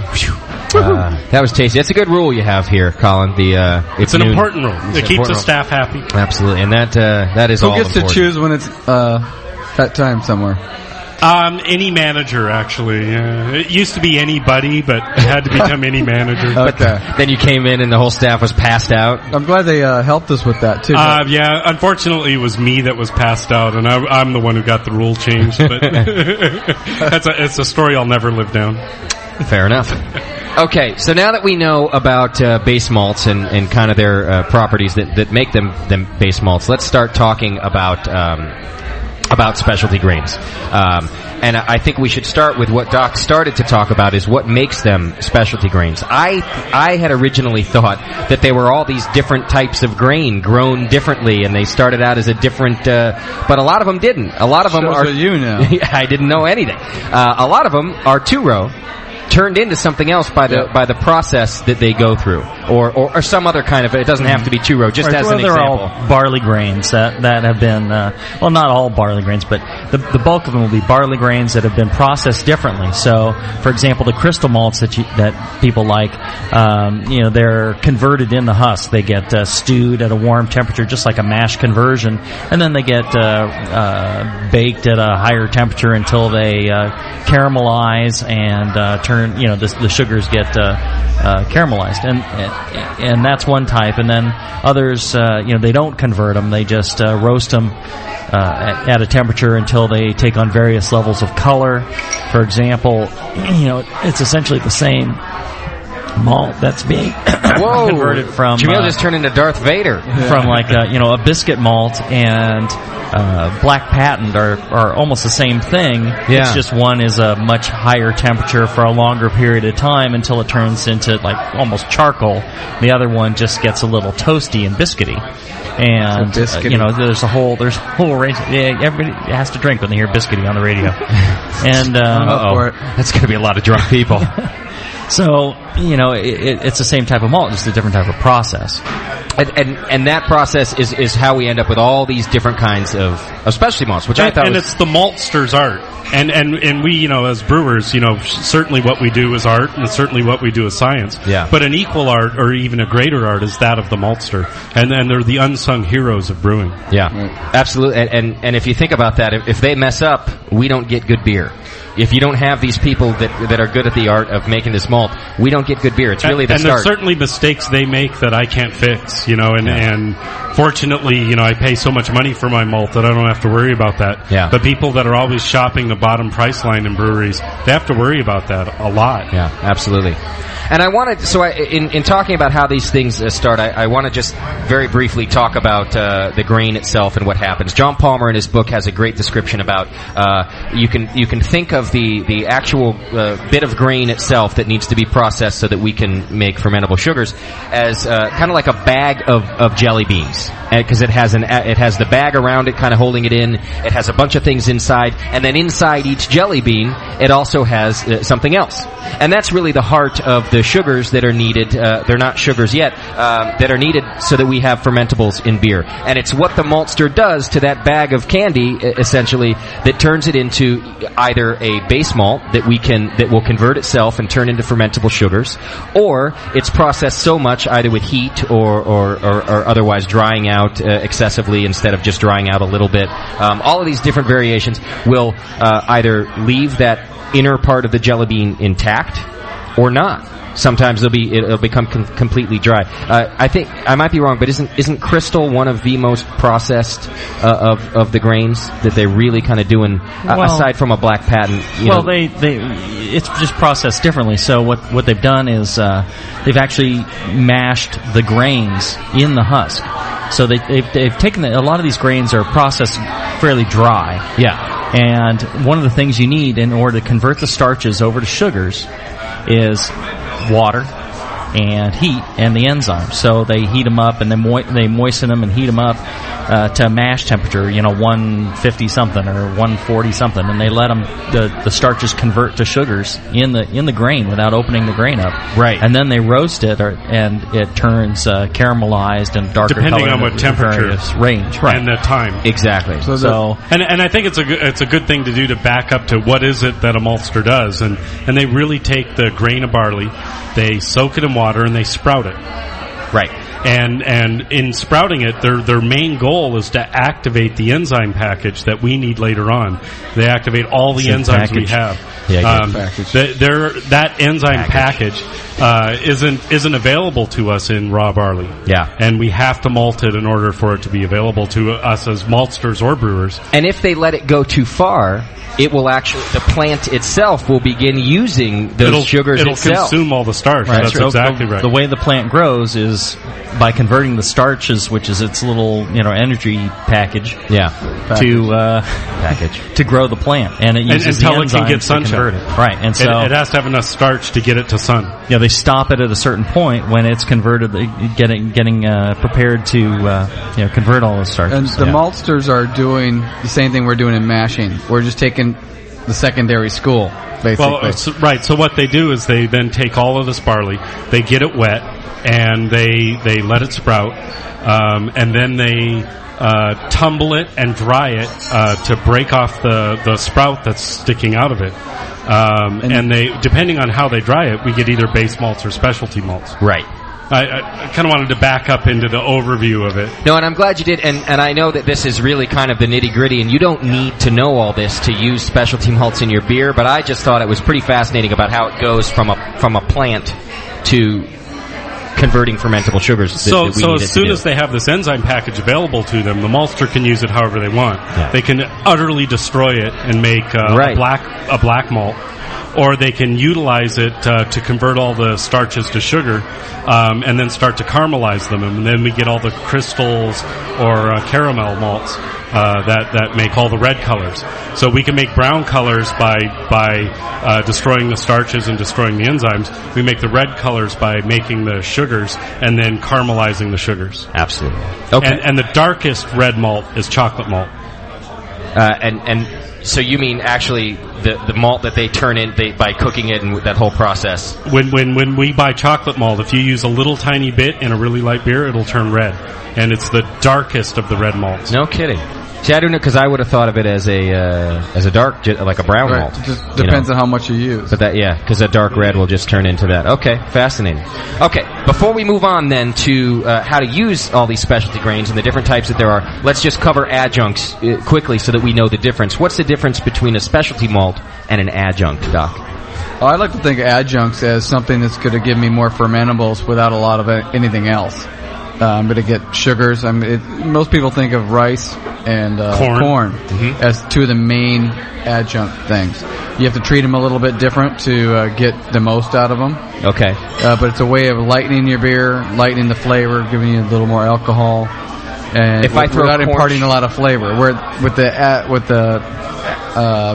That was tasty. That's a good rule you have here, Colin. It's an important rule. It keeps the staff happy. Absolutely, and that is all important. Who gets to choose when it's that time somewhere? Any manager, actually. It used to be anybody, but it had to become any manager. Okay. Then you came in and the whole staff was passed out. I'm glad they helped us with that, too. Yeah, unfortunately, it was me that was passed out, and I'm the one who got the rule changed. But it's a story I'll never live down. Fair enough. Okay, so now that we know about base malts and kind of their properties that make them base malts, let's start talking about about specialty grains. And I think we should start with what Doc started to talk about, is what makes them specialty grains. I had originally thought that they were all these different types of grain grown differently, and they started out as a different, but a lot of them didn't. A lot of them are... you know. I didn't know anything. A lot of them are two-row, turned into something else by the process that they go through, or some other kind of. It doesn't have to be two-row. Just as an they're example, all barley grains that have been well, not all barley grains, but the bulk of them will be barley grains that have been processed differently. So, for example, the crystal malts that people like, they're converted in the husk. They get stewed at a warm temperature, just like a mash conversion, and then they get baked at a higher temperature until they caramelize and turn. The sugars get caramelized, and that's one type. And then others, they don't convert them; they just roast them at a temperature until they take on various levels of color. For example, it's essentially the same malt that's being converted from. Jamil just turned into Darth Vader. From a biscuit malt and black patent are almost the same thing. Yeah. It's just one is a much higher temperature for a longer period of time until it turns into like almost charcoal. The other one just gets a little toasty and biscuity. And there's a whole range. Everybody has to drink when they hear biscuity on the radio. And that's going to be a lot of drunk people. So, it's the same type of malt, just a different type of process. And that process is how we end up with all these different kinds of specialty malts, which I thought and it's the maltster's art. And we, as brewers, certainly what we do is art, and certainly what we do is science. Yeah. But an equal art, or even a greater art, is that of the maltster. And they're the unsung heroes of brewing. Yeah, absolutely. And if you think about that, if they mess up, we don't get good beer. If you don't have these people that are good at the art of making this malt, we don't get good beer. It's really the start. And there's certainly mistakes they make that I can't fix, and fortunately, I pay so much money for my malt that I don't have to worry about that. Yeah. But people that are always shopping the bottom price line in breweries, they have to worry about that a lot. Yeah, absolutely. And I wanted, in talking about how these things start, I want to just very briefly talk about the grain itself and what happens. John Palmer in his book has a great description about you can think of the actual bit of grain itself that needs to be processed so that we can make fermentable sugars as kind of like a bag of jelly beans, because it has the bag around it, kind of holding it in. It has a bunch of things inside, and then inside each jelly bean, it also has something else, and that's really the heart of the sugars that are needed. They're not sugars yet, that are needed so that we have fermentables in beer. And it's what the maltster does to that bag of candy, essentially, that turns it into either a base malt that will convert itself and turn into fermentable sugars, or it's processed so much either with heat or otherwise drying out excessively instead of just drying out a little bit. All of these different variations will either leave that inner part of the jelly bean intact or not. Sometimes it'll become completely dry. I think I might be wrong, but isn't crystal one of the most processed of the grains that they're really kind of doing aside from a black patent? It's just processed differently. So what they've done is they've actually mashed the grains in the husk. So they've taken a lot of these grains are processed fairly dry. Yeah. And one of the things you need in order to convert the starches over to sugars is water and heat and the enzymes. So they heat them up and then they moisten them and heat them up to mash temperature, 150 something or 140 something, and they let them the starches convert to sugars in the grain without opening the grain up. Right. And then they roast it and it turns caramelized and darker depending color on what temperature range, right? And the time. Exactly. So and I think it's a good thing to do to back up to what is it that a maltster does, and they really take the grain of barley, they soak it in water, and they sprout it. Right. And in sprouting it, their main goal is to activate the enzyme package that we need later on. They activate all the enzymes we have. Yeah, that enzyme package isn't available to us in raw barley. Yeah. And we have to malt it in order for it to be available to us as maltsters or brewers. And if they let it go too far, it will the plant itself will begin using those sugars itself. It'll consume all the starch. Right. That's exactly right. The way the plant grows is by converting the starches, which is its little energy package, to grow the plant, and it uses until the it can enzymes get to sunshine. convert it. Right, and so it has to have enough starch to get it to sun. Yeah, they stop it at a certain point when it's converted, getting prepared to convert all those starches. And the maltsters are doing the same thing we're doing in mashing. We're just taking the secondary school, basically. Well, right. So what they do is they then take all of this barley, they get it wet, and they let it sprout, and then they tumble it and dry it to break off the sprout that's sticking out of it. And they, depending on how they dry it, we get either base malts or specialty malts. Right. I kind of wanted to back up into the overview of it. No, and I'm glad you did, and I know that this is really kind of the nitty-gritty, and you don't need to know all this to use specialty malts in your beer, but I just thought it was pretty fascinating about how it goes from a plant to converting fermentable sugars. So as soon as they have this enzyme package available to them, the maltster can use it however they want. Yeah. They can utterly destroy it and make a black malt, or they can utilize it to convert all the starches to sugar, and then start to caramelize them, and then we get all the crystals or caramel malts that make all the red colors. So we can make brown colors by destroying the starches and destroying the enzymes. We make the red colors by making the sugars and then caramelizing the sugars. Absolutely. Okay. And the darkest red malt is chocolate malt. And so you mean actually the malt that they turn in by cooking it and that whole process? When we buy chocolate malt, if you use a little tiny bit in a really light beer, it'll turn red, and it's the darkest of the red malts. No kidding. See, I don't know, because I would have thought of it as a dark, like a brown malt. It just depends on how much you use. But because a dark red will just turn into that. Okay, fascinating. Okay, before we move on then to how to use all these specialty grains and the different types that there are, let's just cover adjuncts quickly so that we know the difference. What's the difference between a specialty malt and an adjunct, Doc? I like to think of adjuncts as something that's going to give me more fermentables without a lot of anything else. I'm going to get sugars. Most people think of rice and corn as two of the main adjunct things. You have to treat them a little bit different to get the most out of them. Okay. But it's a way of lightening your beer, lightening the flavor, giving you a little more alcohol, and without imparting a lot of flavor. Where with the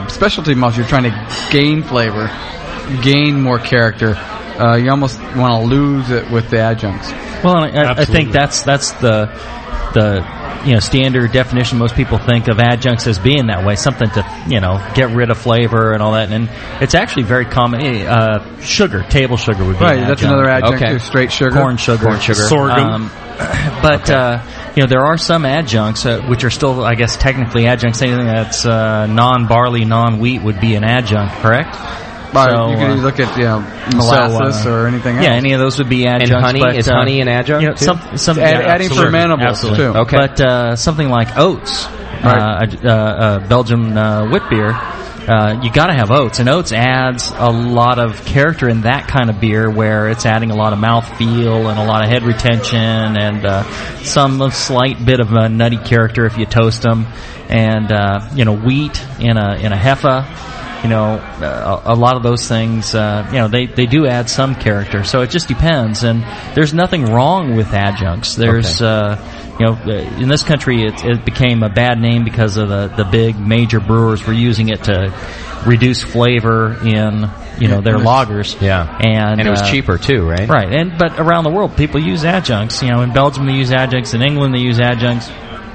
specialty malts, you're trying to gain flavor, gain more character. You almost want to lose it with the adjuncts. Well, I think that's the standard definition. Most people think of adjuncts as being that way, something to get rid of flavor and all that. And it's actually very common. Sugar, table sugar would be right. That's another adjunct too. Straight sugar, corn sugar, sorghum. But there are some adjuncts which are still, I guess, technically adjuncts. Anything that's non-barley, non-wheat would be an adjunct, correct? So, you can look at molasses or anything else. Yeah, any of those would be adjuncts. And honey, is honey an adjunct too? Adding fermentables too. Okay. But something like oats, Belgian wheat beer, you got to have oats, and oats adds a lot of character in that kind of beer, where it's adding a lot of mouthfeel and a lot of head retention and some slight bit of a nutty character if you toast them, and wheat in a Heffa. A lot of those things, they do add some character. So it just depends, and there's nothing wrong with adjuncts. There's, in this country, it became a bad name because of the big major brewers were using it to reduce flavor in, their lagers. Yeah, and it was cheaper too, right? Right, but around the world, people use adjuncts. In Belgium they use adjuncts, in England they use adjuncts.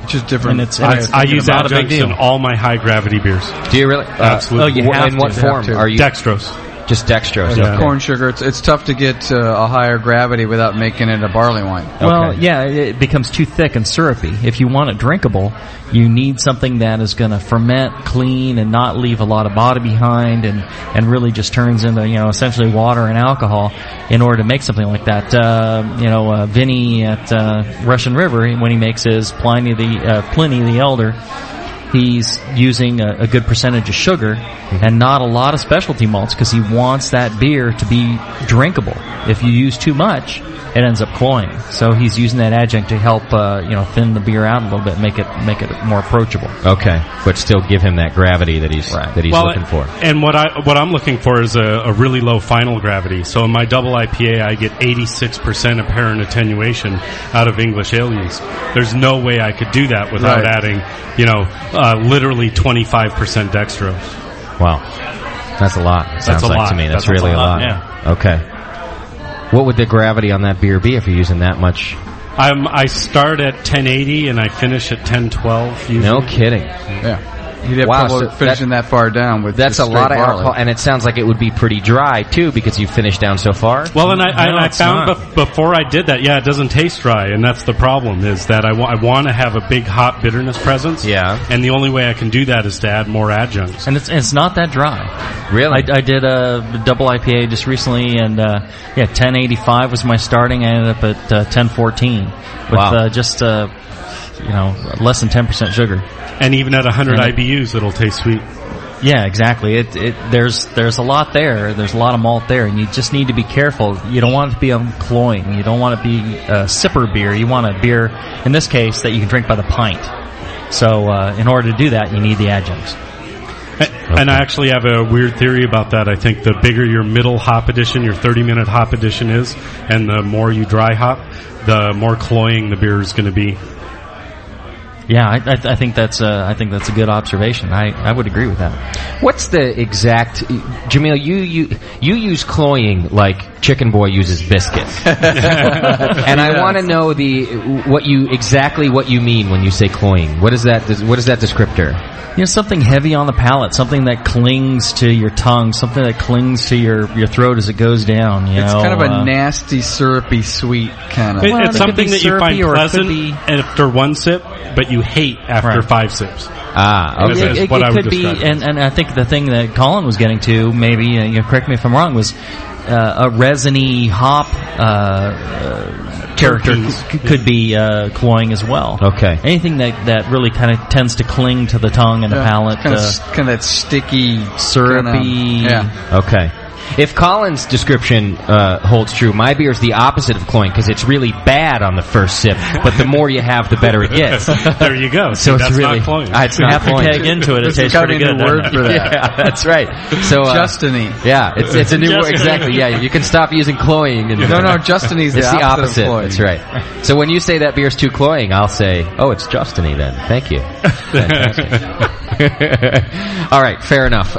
Just different. I use adjuncts in all my high gravity beers. Do you really? Absolutely. In what form are you? Dextrose. Just dextrose. Yeah. Corn sugar. It's tough to get a higher gravity without making it a barley wine. Well, it becomes too thick and syrupy. If you want it drinkable, you need something that is going to ferment clean and not leave a lot of body behind, and really just turns into essentially water and alcohol in order to make something like that. Vinny at Russian River, when he makes his Pliny the Elder, he's using a good percentage of sugar and not a lot of specialty malts because he wants that beer to be drinkable. If you use too much, it ends up cloying. So he's using that adjunct to help thin the beer out a little bit, make it more approachable. Okay, but still give him that gravity that he's looking for. And what I'm looking for is a really low final gravity. So in my double IPA, I get 86% apparent attenuation out of English ale yeast. There's no way I could do that without adding, literally 25% dextrose. Wow, that's a lot. Sounds like to me. That's really a lot. Yeah. Okay. What would the gravity on that beer be if you're using that much? I start at 1080 and I finish at 1012. Usually. No kidding. Yeah. You'd have trouble finishing that far down with that's a lot of barley. alcohol, and it sounds like it would be pretty dry too because you finished down so far. Well, and I found before I did that, it doesn't taste dry, and that's the problem. Is that I want to have a big hop bitterness presence. Yeah, and the only way I can do that is to add more adjuncts. And it's not that dry. Really, I did a double IPA just recently, and 1085 was my starting. I ended up at 1014 with just less than 10% sugar. And even at 100 IBUs, it'll taste sweet. Yeah, exactly. There's a lot there. There's a lot of malt there, and you just need to be careful. You don't want it to be cloying. You don't want it to be a sipper beer. You want a beer, in this case, that you can drink by the pint. So in order to do that, you need the adjuncts. And I actually have a weird theory about that. I think the bigger your middle hop addition, your 30-minute hop addition is, and the more you dry hop, the more cloying the beer is going to be. Yeah, I think that's a good observation. I would agree with that. What's the exact, Jamil? You use cloying like Chicken Boy uses biscuit, and I want to know what you mean when you say cloying. What is that descriptor? Something heavy on the palate, something that clings to your tongue, something that clings to your throat as it goes down. It's kind of a nasty, syrupy, sweet kind of. It's something that you find pleasant after one sip, but you hate after 5 sips. It could be, and I think the thing that Colin was getting to, maybe correct me if I'm wrong, was a resiny hop character could be cloying as well. Okay. Anything that really kind of tends to cling to the tongue and the palate. Kind of that sticky, syrupy. Okay. If Colin's description holds true, my beer is the opposite of cloying because it's really bad on the first sip, but the more you have, the better it gets. There you go. So that's it's really not cloying. It's not cloying. Keg into it. It tastes pretty good. There's a word for that. Yeah, that's right. So Justiny. Yeah, it's a new word. Exactly. Yeah, you can stop using cloying. No, Justiny's it's the opposite. Of cloying. That's right. So when you say that beer's too cloying, I'll say, oh, it's Justiny then. Thank you. Fantastic. All right, fair enough.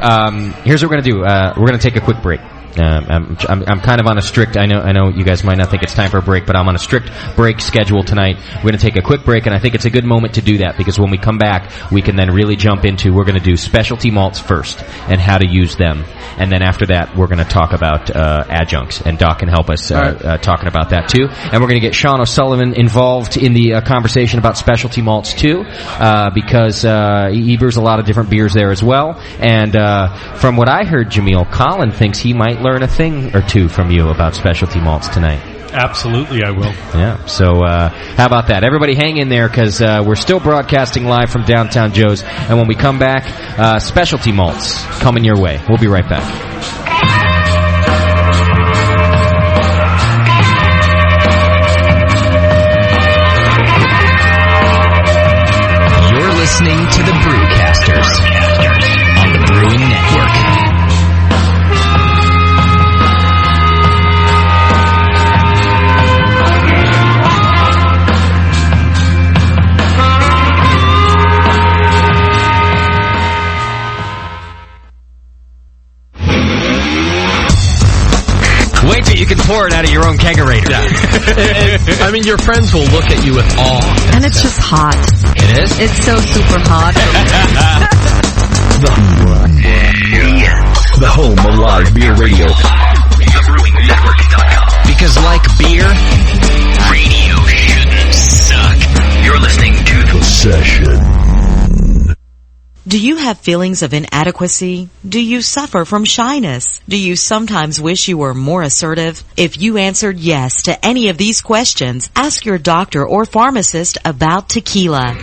Here's what we're going to do. We're going to take a quick break. I'm kind of on a strict, I know you guys might not think it's time for a break, but I'm on a strict break schedule tonight. We're going to take a quick break, and I think it's a good moment to do that because when we come back, we can then really jump into, we're going to do specialty malts first and how to use them. And then after that, we're going to talk about adjuncts, and Doc can help us talking about that too. And we're going to get Sean O'Sullivan involved in the conversation about specialty malts too, because he brews a lot of different beers there as well. And from what I heard, Jamil, Colin thinks he might learn a thing or two from you about specialty malts tonight. Absolutely, I will. Yeah, so how about that? Everybody hang in there because we're still broadcasting live from Downtown Joe's, and when we come back, specialty malts coming your way. We'll be right back. You're listening to the Brewcasters on the Brewing Network. Wait till you can pour it out of your own kegerator. I mean, your friends will look at you with awe. And it's just hot. It is? It's so super hot. The home of live beer radio. TheBrewingNetwork.com. Because like beer, radio shouldn't suck. You're listening to The Session. Do you have feelings of inadequacy? Do you suffer from shyness? Do you sometimes wish you were more assertive? If you answered yes to any of these questions, ask your doctor or pharmacist about tequila.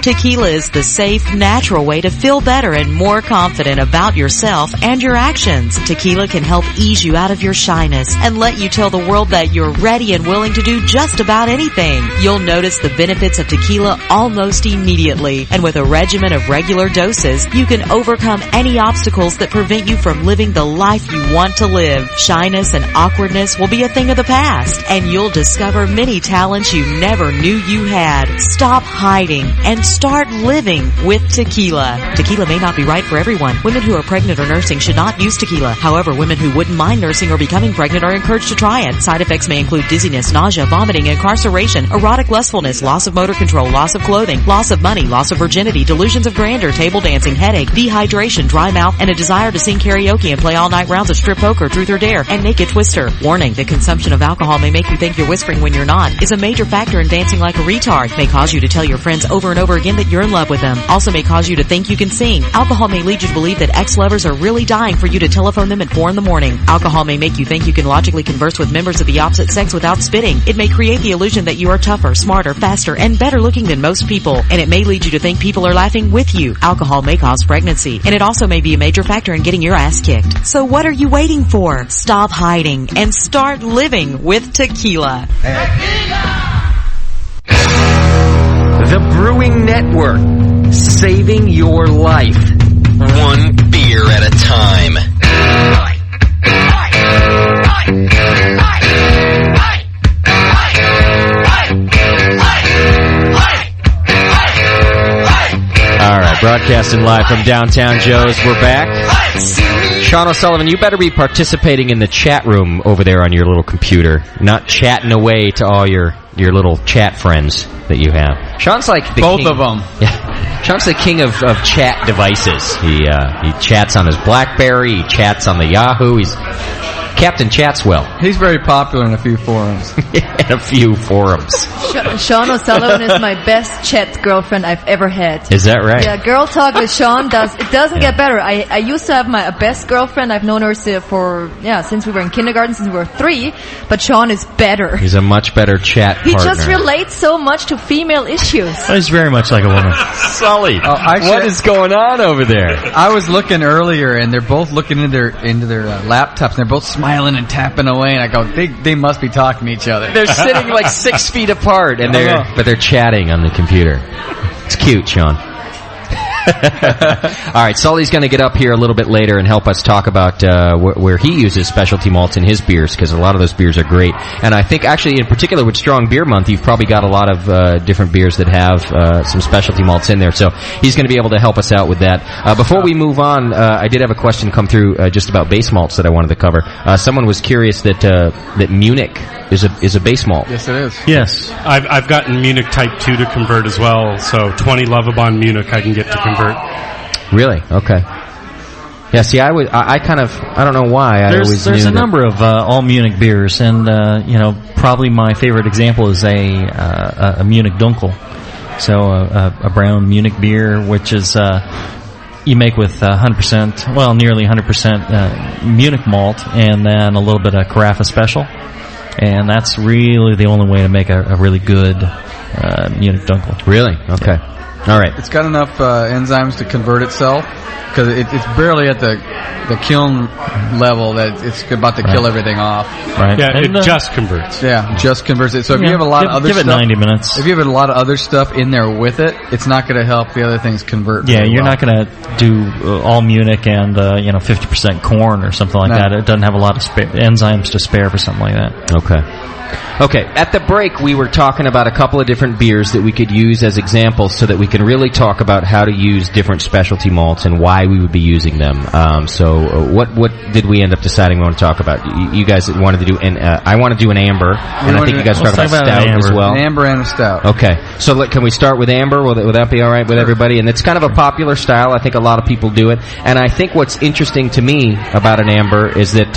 Tequila is the safe, natural way to feel better and more confident about yourself and your actions. Tequila can help ease you out of your shyness and let you tell the world that you're ready and willing to do just about anything. You'll notice the benefits of tequila almost immediately, and with a regimen of regular doses, you can overcome any obstacles that prevent you from living the life you want to live. Shyness and awkwardness will be a thing of the past, and you'll discover many talents you never knew you had. Stop hiding and start living with tequila. Tequila may not be right for everyone. Women who are pregnant or nursing should not use tequila. However, women who wouldn't mind nursing or becoming pregnant are encouraged to try it. Side effects may include dizziness, nausea, vomiting, incarceration, erotic lustfulness, loss of motor control, loss of clothing, loss of money, loss of virginity, delusions of grandeur, table dancing, headache, dehydration, dry mouth, and a desire to sing karaoke and play all-night rounds of strip poker, truth or dare, and naked twister. Warning, the consumption of alcohol may make you think you're whispering when you're not, is a major factor in dancing like a retard, may cause you to tell your friends over and over again that you're in love with them, also may cause you to think you can sing. Alcohol may lead you to believe that ex-lovers are really dying for you to telephone them at 4 in the morning. Alcohol may make you think you can logically converse with members of the opposite sex without spitting. It may create the illusion that you are tougher, smarter, faster, and better looking than most people, and it may lead you to think people are laughing with you. Alcohol may cause pregnancy, and it also may be a major factor in getting your ass kicked. So what are you waiting for? Stop hiding and start living with tequila. The Brewing Network, saving your life. One beer at a time. All right, broadcasting live from Downtown Joe's. We're back. Sean O'Sullivan, you better be participating in the chat room over there on your little computer, not chatting away to all your little chat friends that you have. Sean's like the both king, of them. Yeah, Sean's the king of chat devices. He chats on his BlackBerry. He chats on the Yahoo. He's Captain Chatswell. He's very popular in a few forums. In a few forums. Sean O'Sullivan is my best chat girlfriend I've ever had. Is that right? Yeah, Girl Talk with Sean doesn't get better. I used to have my best girlfriend. I've known her since we were in kindergarten, since we were 3. But Sean is better. He's a much better chat partner. He just relates so much to female issues. He's very much like a woman. Sully, what is going on over there? I was looking earlier, and they're both looking into their laptops, and they're both smiling and tapping away. And I go, they must be talking to each other. They're sitting like 6 feet apart, and they're chatting on the computer. It's cute, Sean. All right, Sully's going to get up here a little bit later and help us talk about where he uses specialty malts in his beers, because a lot of those beers are great. And I think, actually, in particular with Strong Beer Month, you've probably got a lot of different beers that have some specialty malts in there. So he's going to be able to help us out with that. Before we move on, I did have a question come through just about base malts that I wanted to cover. Someone was curious that Munich is a base malt. Yes, it is. Yes. I've gotten Munich Type 2 to convert as well, so 20 Lovabond Munich I can get to convert. Really? Okay. Yeah, see, I don't know why. There's a number of all Munich beers, and probably my favorite example is a Munich Dunkel. So a brown Munich beer, which is you make with 100%, well, nearly 100% Munich malt, and then a little bit of Carafa Special. And that's really the only way to make a really good Munich Dunkel. Really? Okay. All right. It's got enough enzymes to convert itself, because it's barely at the kiln level that it's about to kill everything off. Right. Yeah, it just converts. Yeah, just converts it. So if you have a lot of other stuff, give it 90 minutes. If you have a lot of other stuff in there with it, it's not going to help the other things convert. Yeah, you're not going to do all Munich and 50% corn or something like that. It doesn't have a lot of enzymes to spare for something like that. Okay, at the break we were talking about a couple of different beers that we could use as examples so that we can really talk about how to use different specialty malts and why we would be using them. So what did we end up deciding we want to talk about? You guys wanted to do I want to do an amber, and I think you guys talk about stout as well. An amber and a stout. Okay, so can we start with amber? Will that be all right with everybody? And it's kind of a popular style. I think a lot of people do it. And I think what's interesting to me about an amber is that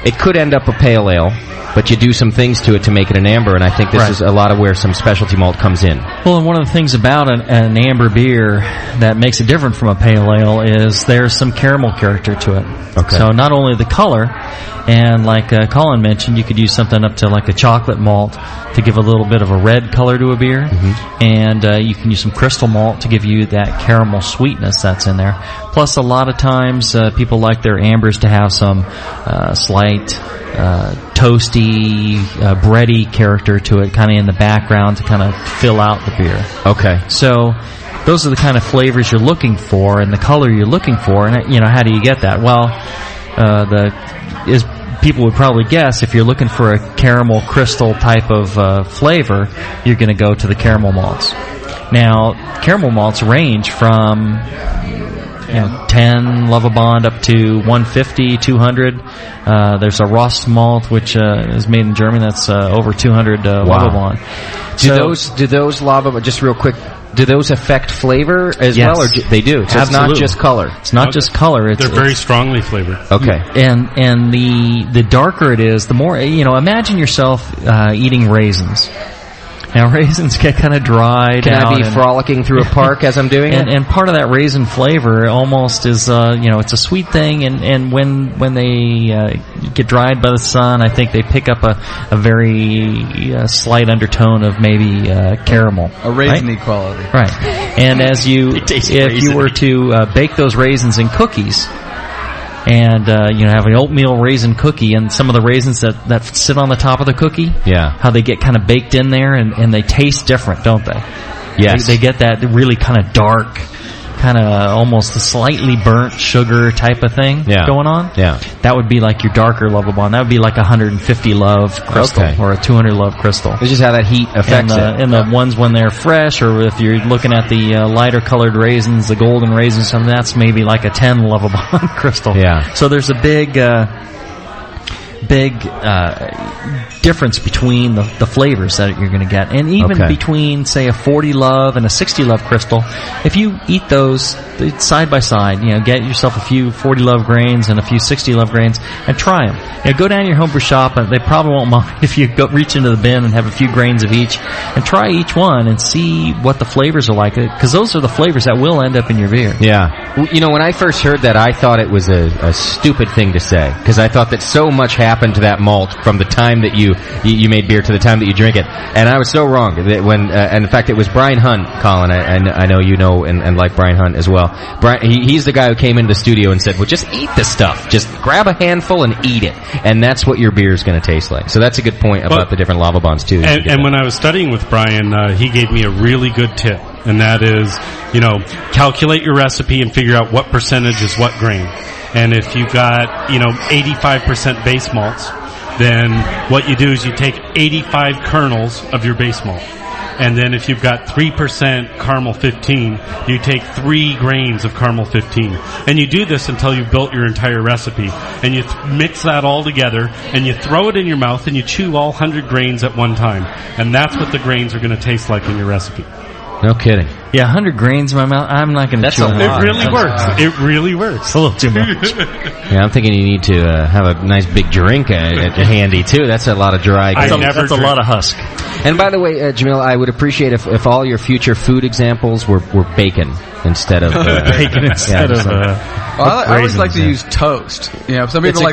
it could end up a pale ale, but you do some things to it to make it an amber, and I think this is a lot of where some specialty malt comes in. Well, and one of the things about an amber beer that makes it different from a pale ale is there's some caramel character to it. Okay. So not only the color, and like Colin mentioned, you could use something up to like a chocolate malt to give a little bit of a red color to a beer, and you can use some crystal malt to give you that caramel sweetness that's in there. Plus, a lot of times people like their ambers to have some slight toasty, bready character to it, kind of in the background to kind of fill out the beer. Okay. So those are the kind of flavors you're looking for and the color you're looking for. And, how do you get that? Well, people would probably guess if you're looking for a caramel crystal type of flavor, you're going to go to the caramel malts. Now, caramel malts range from 10 Lovibond up to 150, 200. There's a Rost malt which is made in Germany that's over 200 Lovibond. Do those Lovibond, just real quick, do those affect flavor as well, or they do? So it's not just color. It's not just color. They're very strongly flavored. Okay. And the darker it is, the more, imagine yourself eating raisins. Now, raisins get kind of dried Can out. I be frolicking through a park as I'm doing it? And part of that raisin flavor almost is, it's a sweet thing, and when they get dried by the sun, I think they pick up a very slight undertone of maybe caramel. A raisiny quality. Right. And if you were to bake those raisins in cookies, and have an oatmeal raisin cookie, and some of the raisins that sit on the top of the cookie, how they get kind of baked in there, and they taste different, don't they? Yes. They get that really kind of dark, kind of almost a slightly burnt sugar type of thing going on. Yeah. That would be like your darker Lovibond. That would be like 150 Love Crystal or a 200 Love Crystal. It's just how that heat affects it. And the ones when they're fresh, or if you're looking at the lighter colored raisins, the golden raisins, something that's maybe like a 10 Lovibond Crystal. Yeah. So there's a big difference between the flavors that you're going to get, and even between, say, a 40 Love and a 60 Love Crystal. If you eat those side by side, get yourself a few 40 Love grains and a few 60 Love grains, and try them. Go down to your homebrew shop, and they probably won't mind if you reach into the bin and have a few grains of each, and try each one and see what the flavors are like, because those are the flavors that will end up in your beer. Yeah. When I first heard that, I thought it was a stupid thing to say, because I thought that so much happened to that malt from the time that you made beer to the time that you drink it, and I was so wrong. That when and in fact, it was Brian Hunt, Colin. I know you know and like Brian Hunt as well. Brian, he's the guy who came into the studio and said, "Well, just eat this stuff. Just grab a handful and eat it, and that's what your beer is going to taste like." So that's a good point about the different Lovibonds too. And when I was studying with Brian, he gave me a really good tip, and that is, calculate your recipe and figure out what percentage is what grain. And if you've got, 85% base malts, then what you do is you take 85 kernels of your base malt. And then if you've got 3% caramel 15, you take 3 grains of caramel 15. And you do this until you've built your entire recipe. And you mix that all together, and you throw it in your mouth, and you chew all 100 grains at one time. And that's what the grains are going to taste like in your recipe. No kidding. Yeah, 100 grains in my mouth, I'm not going to chew them. It really works. It really works. It's a little too much. Yeah, I'm thinking you need to have a nice big drink handy, too. That's a lot of dry grains. That's a lot of husk. And by the way, Jamil, I would appreciate if all your future food examples were bacon instead of... bacon instead of... I always like to use toast. Some people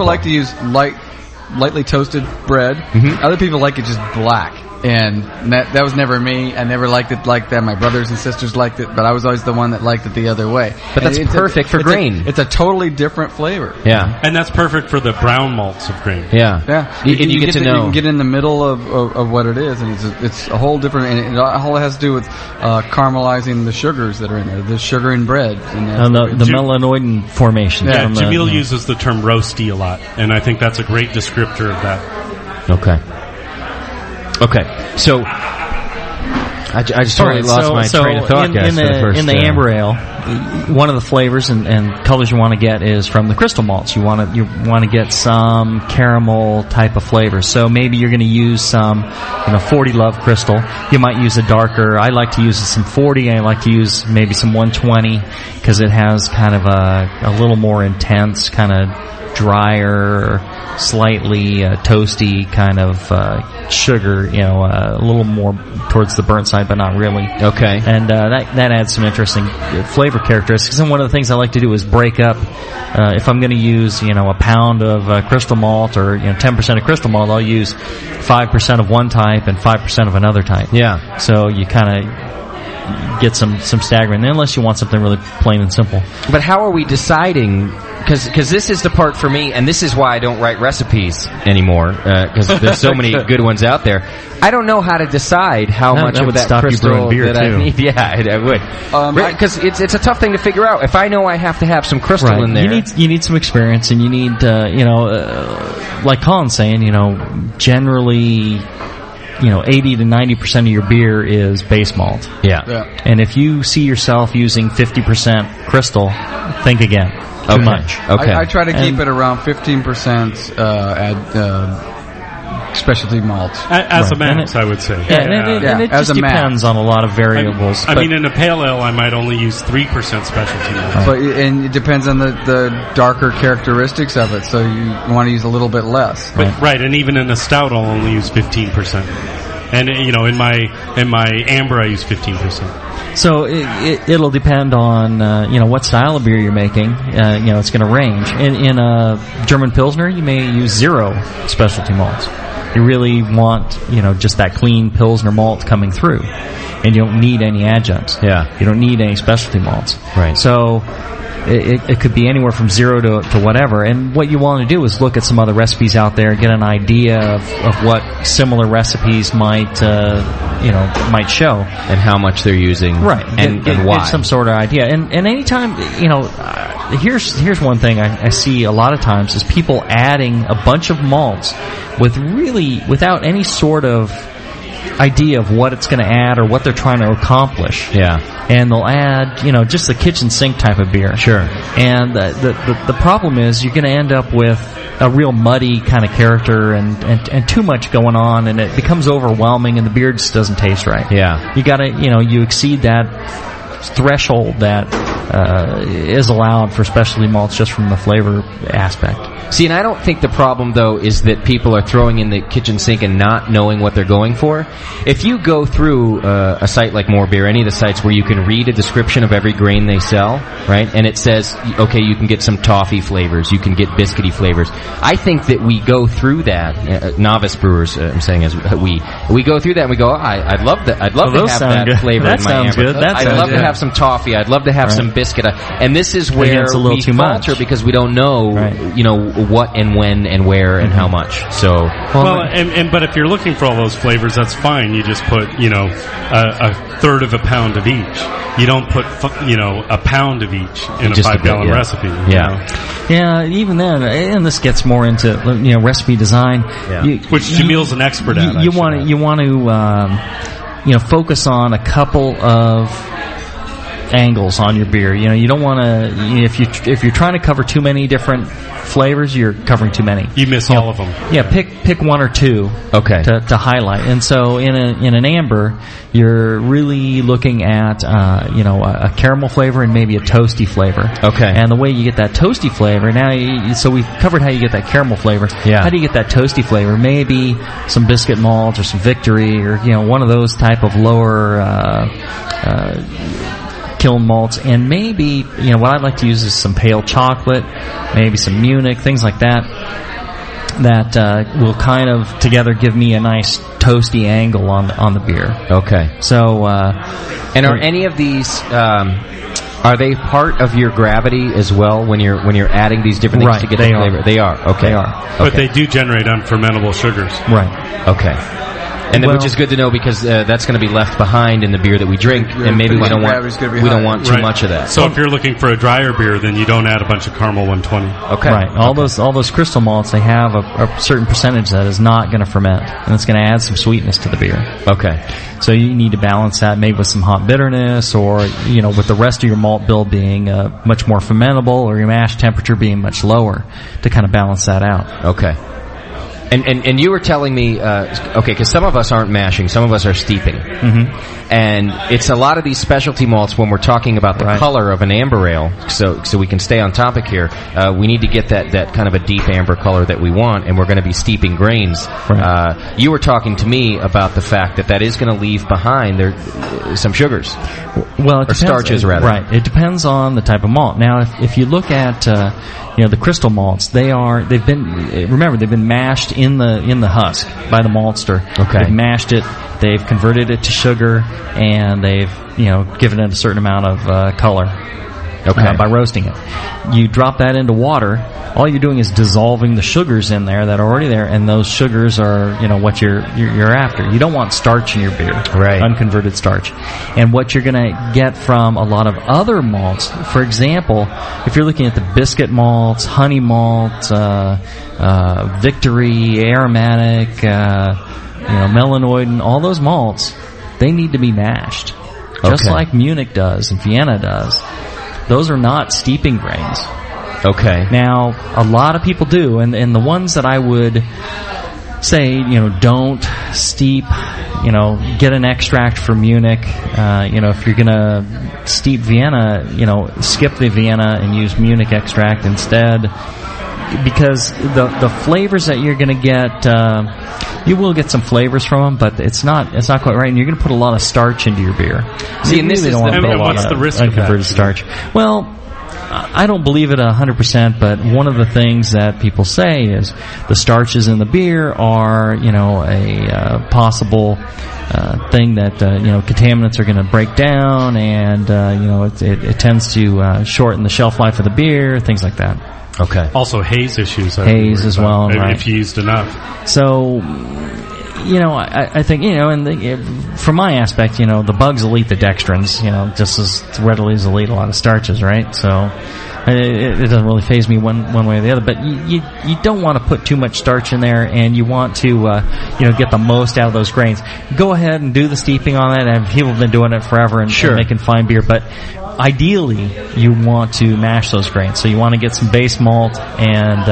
like to use lightly toasted bread. Mm-hmm. Other people like it just black. And that was never me. I never liked it like that. My brothers and sisters liked it, but I was always the one that liked it the other way. But that's perfect for grain. It's a totally different flavor. Yeah. And that's perfect for the brown malts of grain. Yeah. Yeah. And you get to know. You can get in the middle of what it is, and it's a whole different, and all it has to do with caramelizing the sugars that are in there, the sugar in bread. And the melanoidin formation. Yeah, Jamil uses the term roasty a lot, and I think that's a great descriptor of that. Okay, so I just totally lost my train of thought, guys. In the amber ale, one of the flavors and colors you want to get is from the crystal malts. You want to get some caramel type of flavor. So maybe you're going to use some 40 Love Crystal. You might use a darker. I like to use some 40. I like to use maybe some 120 because it has kind of a little more intense kind of drier, slightly toasty kind of sugar, a little more towards the burnt side, but not really. Okay. And that adds some interesting flavor characteristics. And one of the things I like to do is break up. If I'm going to use, a pound of crystal malt or 10% of crystal malt, I'll use 5% of one type and 5% of another type. Yeah. So you kind of get some staggering, unless you want something really plain and simple. But how are we deciding? Because this is the part for me, and this is why I don't write recipes anymore, because there's so many good ones out there. I don't know how to decide how much of that crystal that I need. Yeah, I would. Because it's a tough thing to figure out. If I know I have to have some crystal in there. You need some experience, and you need, like Colin's saying, generally 80 to 90% of your beer is base malt. Yeah. And if you see yourself using 50% crystal, think again. Too much. Okay. I try to keep it around 15% specialty malts. As a max, I would say. And it just depends on a lot of variables. I mean, in a pale ale, I might only use 3% specialty malts. And it depends on the darker characteristics of it, so you want to use a little bit less. Right, and even in a stout, I'll only use 15%. And, in my amber, I use 15%. So it'll depend on what style of beer you're making. It's going to range. In a German Pilsner, you may use 0 specialty malts. You really want just that clean Pilsner malt coming through, and you don't need any adjuncts. Yeah, you don't need any specialty malts. Right. So it could be anywhere from 0 to whatever. And what you want to do is look at some other recipes out there, get an idea of what similar recipes might show, and how much they're using, right? And why. Get some sort of idea. And anytime here's one thing I see a lot of times is people adding a bunch of malts without any sort of idea of what it's going to add or what they're trying to accomplish. Yeah. And they'll add, just the kitchen sink type of beer. Sure. And the problem is you're going to end up with a real muddy kind of character and too much going on, and it becomes overwhelming, and the beer just doesn't taste right. Yeah. You got to, you exceed that threshold that is allowed for specialty malts just from the flavor aspect. See, and I don't think the problem, though, is that people are throwing in the kitchen sink and not knowing what they're going for. If you go through a site like More Beer, any of the sites where you can read a description of every grain they sell, right, and it says, okay, you can get some toffee flavors, you can get biscuity flavors. I think that we go through that, novice brewers, I'm saying as we go through that and we go, I'd love to have that flavor in my amber. I'd love to have some toffee, I'd love to have some biscuit. And this is where we falter because we don't know, what and when and where and how much. So, but if you're looking for all those flavors, that's fine. You just put, a third of a pound of each. You don't put, a pound of each in a 5-gallon recipe. Yeah. Yeah, even then, and this gets more into, recipe design. Yeah. Which Jamil's an expert at. You want to focus on a couple of angles on your beer. You don't want to, if you're trying to cover too many different flavors, you're covering too many. You miss all of them. Yeah, pick one or two. Okay. To highlight. And so in an amber, you're really looking at a caramel flavor and maybe a toasty flavor. Okay. And the way you get that toasty flavor, so we've covered how you get that caramel flavor. Yeah. How do you get that toasty flavor? Maybe some biscuit malt or some Victory or one of those type of lower kiln malts, and maybe what I'd like to use is some pale chocolate, maybe some Munich, things like that will kind of together give me a nice toasty angle on the beer. Okay. So and are any of these are they part of your gravity as well when you're adding these different things to get the flavor? They are. Okay. They are. But they do generate unfermentable sugars. Right. Okay. And which is good to know because that's going to be left behind in the beer that we drink, and maybe we don't want too much of that. So if you're looking for a drier beer, then you don't add a bunch of caramel 120. Okay. Right. All those crystal malts, they have a certain percentage that is not going to ferment, and it's going to add some sweetness to the beer. Okay. So you need to balance that maybe with some hot bitterness, or with the rest of your malt bill being much more fermentable, or your mash temperature being much lower to kind of balance that out. Okay. And you were telling me, okay, because some of us aren't mashing, some of us are steeping. Mm-hmm. And it's a lot of these specialty malts when we're talking about the color of an amber ale, so we can stay on topic here, we need to get that kind of a deep amber color that we want, and we're going to be steeping grains. Right. You were talking to me about the fact that is going to leave behind some sugars. Well, it or starches, rather. Right. It depends on the type of malt. Now, if you look at the crystal malts, they've been mashed in the husk by the maltster. Okay. They've mashed it, they've converted it to sugar, and they've given it a certain amount of color. Okay. By roasting it. You drop that into water, all you're doing is dissolving the sugars in there that are already there, and those sugars are, what you're after. You don't want starch in your beer. Right. Unconverted starch. And what you're going to get from a lot of other malts, for example, if you're looking at the biscuit malts, honey malt, Victory, aromatic, melanoidin, all those malts, they need to be mashed. Just like Munich does and Vienna does. Those are not steeping grains. Okay. Now, a lot of people do, and the ones that I would say, don't steep, get an extract from Munich. If you're going to steep Vienna, skip the Vienna and use Munich extract instead. Because the flavors that you're going to get, you will get some flavors from them, but it's not quite right, and you're going to put a lot of starch into your beer. See, and this is what's the risk of unconverted starch? Well, I don't believe it 100%, but one of the things that people say is the starches in the beer are, a possible thing that contaminants are going to break down, and it tends to shorten the shelf life of the beer, things like that. Okay. Also haze issues. Haze as well, right. If you used enough. So, I think, and from my aspect, the bugs will eat the dextrins, just as readily as they'll eat a lot of starches, right? So, it doesn't really faze me one way or the other. But you don't want to put too much starch in there, and you want to, get the most out of those grains. Go ahead and do the steeping on that, and people have been doing it forever and making fine beer, but ideally, you want to mash those grains. So you want to get some base malt and,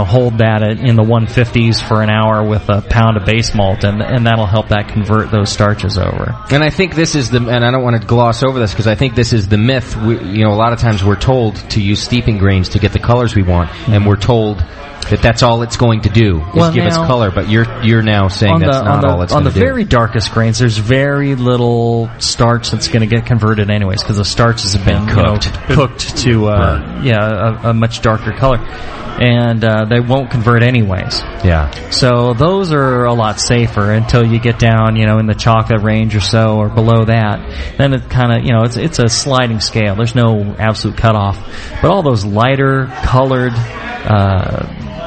hold that in the 150s for an hour with a pound of base malt, and that'll help that convert those starches over. And I think this is and I don't want to gloss over this because I think this is the myth. A lot of times we're told to use steeping grains to get the colors we want, and we're told that's all it's going to do is give us color, but you're now saying that's not all it's going to do. On the very darkest grains, there's very little starch that's going to get converted anyways, because the starches have been cooked to a much darker color, and they won't convert anyways. Yeah. So those are a lot safer until you get down, in the chocolate range or so, or below that. Then it kind of, it's a sliding scale. There's no absolute cutoff. But all those lighter colored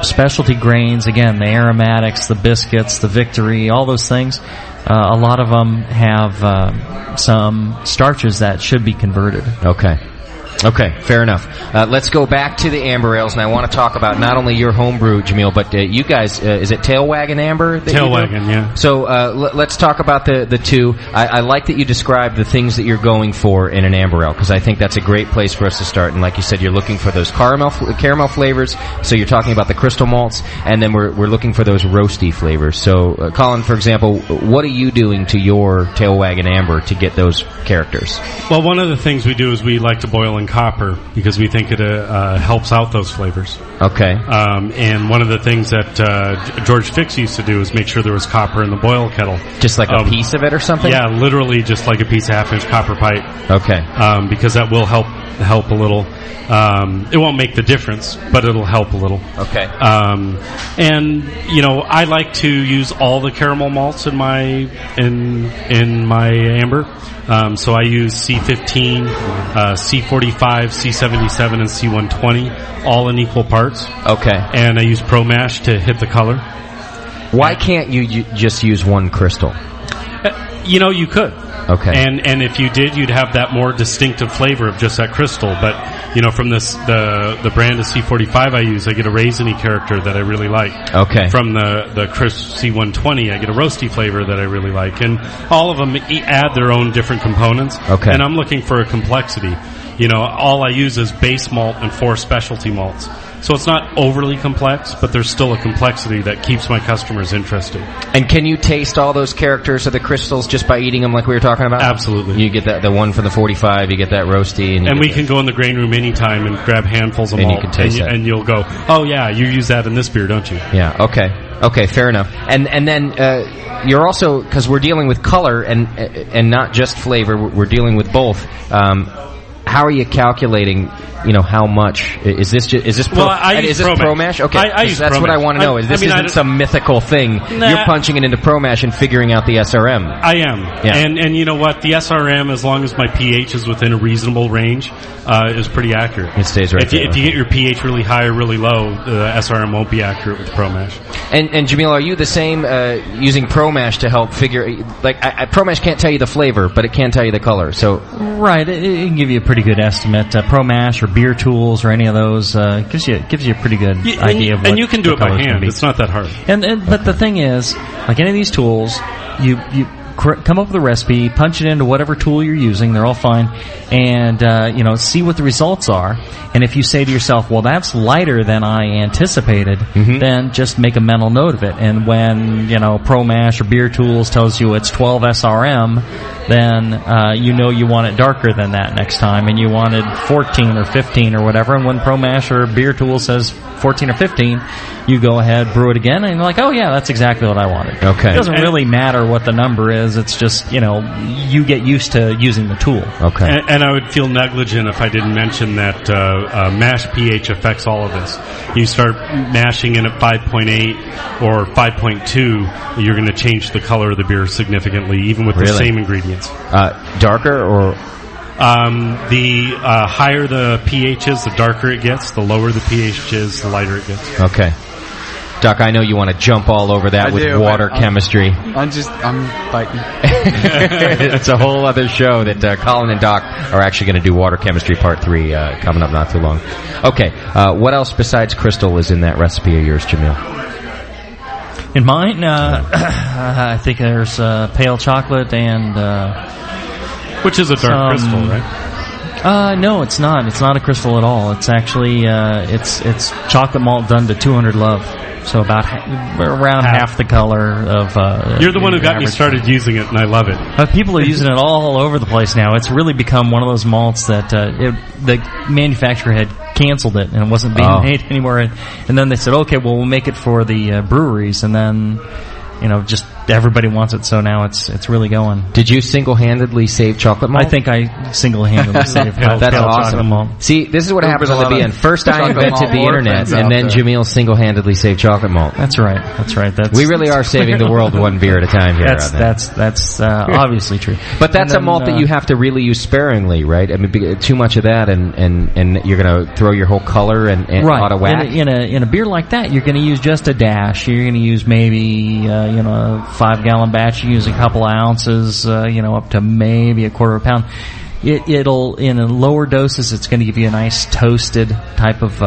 specialty grains, again, the aromatics, the biscuits, the Victory, all those things, a lot of them have some starches that should be converted. Okay, fair enough. Let's go back to the amber ales, and I want to talk about not only your homebrew, Jamil, but you guys, is it Tail Wagon Amber? Tail Wagon, yeah. So let's talk about the two. I like that you described the things that you're going for in an amber ale, because I think that's a great place for us to start. And like you said, you're looking for those caramel flavors, so you're talking about the crystal malts, and then we're looking for those roasty flavors. So, Colin, for example, what are you doing to your Tail Wagon Amber to get those characters? Well, one of the things we do is we like to boil in copper because we think it helps out those flavors. Okay. And one of the things that George Fix used to do is make sure there was copper in the boil kettle. Just like a piece of it or something? Yeah, literally just like a piece of half-inch copper pipe. Okay. Because that will help a little. It won't make the difference, but it'll help a little. Okay. And I like to use all the caramel malts in my amber. So I use C15, C45, C77, and C120, all in equal parts. Okay. And I use Pro Mash to hit the color. Why can't you just use one crystal? You could. Okay. And if you did, you'd have that more distinctive flavor of just that crystal. But from the brand of C45 I use, I get a raisiny character that I really like. Okay. From the crisp C120, I get a roasty flavor that I really like, and all of them add their own different components. Okay. And I'm looking for a complexity. All I use is base malt and 4 specialty malts. So it's not overly complex, but there's still a complexity that keeps my customers interested. And can you taste all those characters of the crystals just by eating them like we were talking about? Absolutely. You get the one for the 45, you get that roasty. And we can go in the grain room anytime and grab handfuls of and malt. You can taste it. And you'll go, oh yeah, you use that in this beer, don't you? Yeah, okay, fair enough. And then you're also, because we're dealing with color and not just flavor, we're dealing with both. How are you calculating, how much? Is this Pro Mash? Okay, I use that's Pro what I Mash. want to know. This isn't some mythical thing. Nah. You're punching it into Pro Mash and figuring out the SRM. I am. Yeah. And you know what? The SRM, as long as my pH is within a reasonable range, is pretty accurate. It stays right if there. If you get your pH really high or really low, the SRM won't be accurate with Pro Mash. And Jamil, are you the same using Pro Mash to help figure? Pro Mash can't tell you the flavor, but it can tell you the color. So right, it can give you a pretty good estimate. Pro Mash or Beer Tools or any of those gives you a pretty good idea of what. And you can do it by color's hand. gonna be. It's not that hard. But the thing is, like any of these tools, you come up with a recipe, punch it into whatever tool you're using, they're all fine, and see what the results are. And if you say to yourself, well, that's lighter than I anticipated, then just make a mental note of it. And when Pro Mash or Beer Tools tells you it's 12 SRM, then you want it darker than that next time, and you wanted 14 or 15 or whatever. And when Pro Mash or Beer Tool says 14 or 15, you go ahead, brew it again, and you're like, oh yeah, that's exactly what I wanted. Okay. It doesn't really matter what the number is. It's just, you get used to using the tool. Okay. And I would feel negligent if I didn't mention that mash pH affects all of this. You start mashing in at 5.8 or 5.2, you're going to change the color of the beer significantly, even with the same ingredients. Darker or? The higher the pH is, the darker it gets. The lower the pH is, the lighter it gets. Okay. Doc, I know you want to jump all over that with water chemistry. I'm fighting. It's a whole other show that Colin and Doc are actually going to do water chemistry part 3 coming up not too long. Okay, what else besides crystal is in that recipe of yours, Jamil? In mine, I think there's pale chocolate and... which is a dark crystal, right? No, it's not. It's not a crystal at all. It's actually it's chocolate malt done to 200 love. So around half the color of... You're the one who got me started using it, and I love it. People are using it all over the place now. It's really become one of those malts that the manufacturer had canceled it, and it wasn't being made anymore. And then they said, okay, well, we'll make it for the breweries, and then... just everybody wants it, so now it's really going. Did you single-handedly save chocolate malt? I think I single-handedly saved That's awesome. malt. See, this is what happens on the BN. First I invented the internet, and then Jamil single-handedly saved chocolate malt. That's right. We really are saving the world one beer at a time here. That's obviously true. But that's a malt that you have to really use sparingly, right? I mean, too much of that, and you're going to throw your whole color and out of whack. In a beer like that, you're going to use just a dash. You're going to use maybe a 5-gallon batch. You use a couple of ounces, up to maybe a quarter of a pound. It'll in lower doses, it's going to give you a nice toasted type of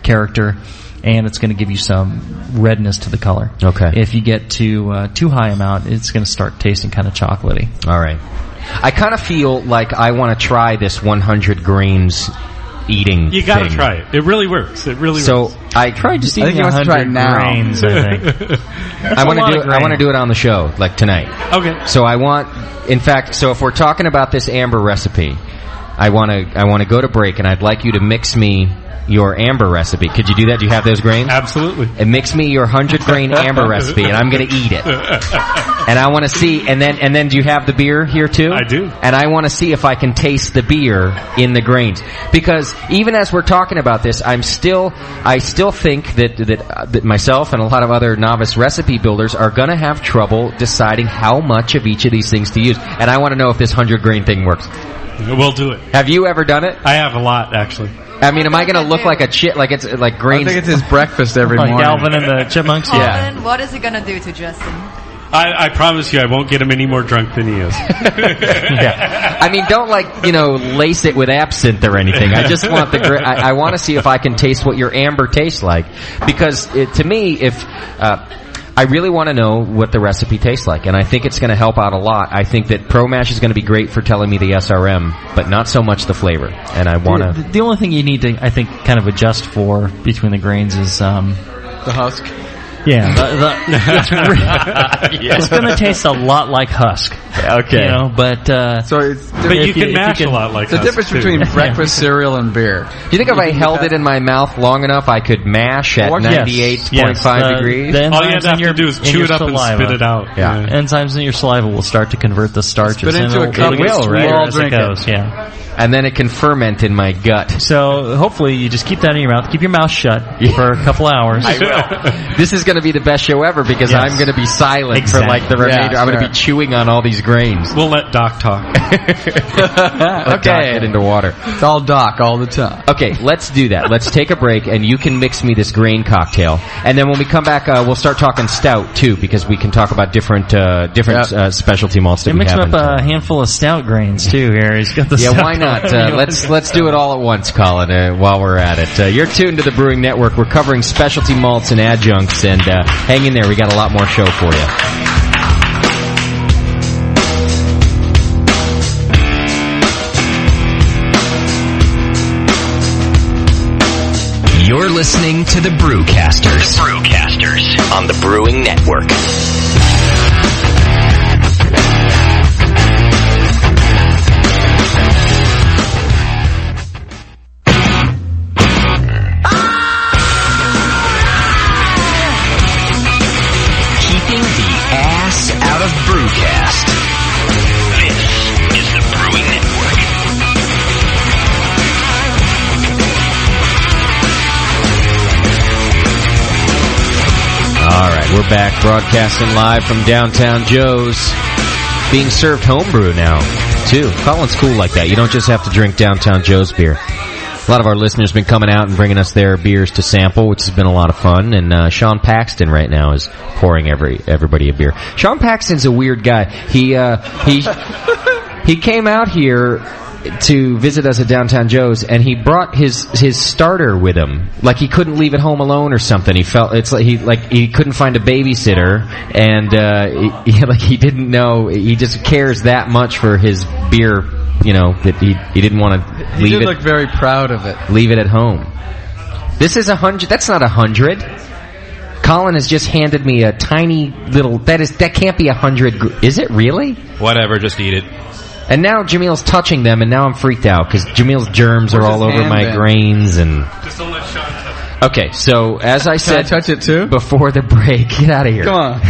character, and it's going to give you some redness to the color. Okay. If you get to too high amount, it's going to start tasting kind of chocolatey. All right. I kind of feel like I want to try this 100 grains eating. You got to thing. try it. It really works. It really works. I tried just eating 100 grains. I think. I want to do it on the show, like tonight. Okay. So if we're talking about this amber recipe, I want to go to break, and I'd like you to mix me your amber recipe. Could you do that? Do you have those grains? Absolutely. And mix me your 100-grain amber recipe, and I'm going to eat it. And I want to see, and then do you have the beer here too? I do. And I want to see if I can taste the beer in the grains. Because even as we're talking about this, I still think that myself and a lot of other novice recipe builders are going to have trouble deciding how much of each of these things to use. And I want to know if this 100-grain thing works. We'll do it. Have you ever done it? I have a lot, actually. I mean, am I going to look like a like it's like grains? I think it's his breakfast every morning. Galvin and the Chipmunks. Colin, what is it going to do to Justin? I promise you, I won't get him any more drunk than he is. Yeah. I mean, don't lace it with absinthe or anything. I just want I want to see if I can taste what your amber tastes like, because to me, if I really want to know what the recipe tastes like, and I think it's going to help out a lot. I think that Pro Mash is going to be great for telling me the SRM, but not so much the flavor. And I want to... The only thing you need to, I think, kind of adjust for between the grains is... the husk? Yeah, it's going to taste a lot like husk. Okay, but so it's you can mash a lot like the difference between breakfast cereal and beer. Do you think if I held it in my mouth long enough, I could mash at 98.5 degrees? All you have to do is chew it up and spit it out. Yeah, enzymes in your saliva will start to convert the starches. Spit into a cup. Right? As it goes. Yeah. And then it can ferment in my gut. So hopefully you just keep that in your mouth. Keep your mouth shut for a couple hours. I will. This is going to be the best show ever because I'm going to be silent for like the remainder. I'm going to be chewing on all these grains. We'll let Doc talk. Let Doc get into water. It's all Doc all the time. Okay, let's do that. Let's take a break, and you can mix me this grain cocktail. And then when we come back, we'll start talking stout too, because we can talk about different specialty malts that we have. Mix up a handful of stout grains too. Here, he's got the why not? Let's do it all at once, Colin. While we're at it, you're tuned to the Brewing Network. We're covering specialty malts and adjuncts, and hang in there. We got a lot more show for you. You're listening to the Brewcasters. On the Brewing Network. Keeping the ass out of Brewcast. This is the Brewing Network. All right, we're back broadcasting live from Downtown Joe's. Being served homebrew now, too. Colin's cool like that. You don't just have to drink Downtown Joe's beer. A lot of our listeners have been coming out and bringing us their beers to sample, which has been a lot of fun. And Sean Paxton right now is pouring everybody a beer. Sean Paxton's a weird guy. He came out here to visit us at Downtown Joe's, and he brought his starter with him. Like he couldn't leave it home alone or something. He felt it's like he couldn't find a babysitter, and he didn't know. He just cares that much for his beer. That he didn't want to leave it. He did look very proud of it. Leave it at home. This is 100. That's not 100. Colin has just handed me a tiny little. That can't be 100. Is it really? Whatever, just eat it. And now Jamil's touching them, and now I'm freaked out because Jamil's germs are all over my grains. And just don't let Sean touch it. Okay, so as I said, can I touch it too? Before the break, get out of here. Come on.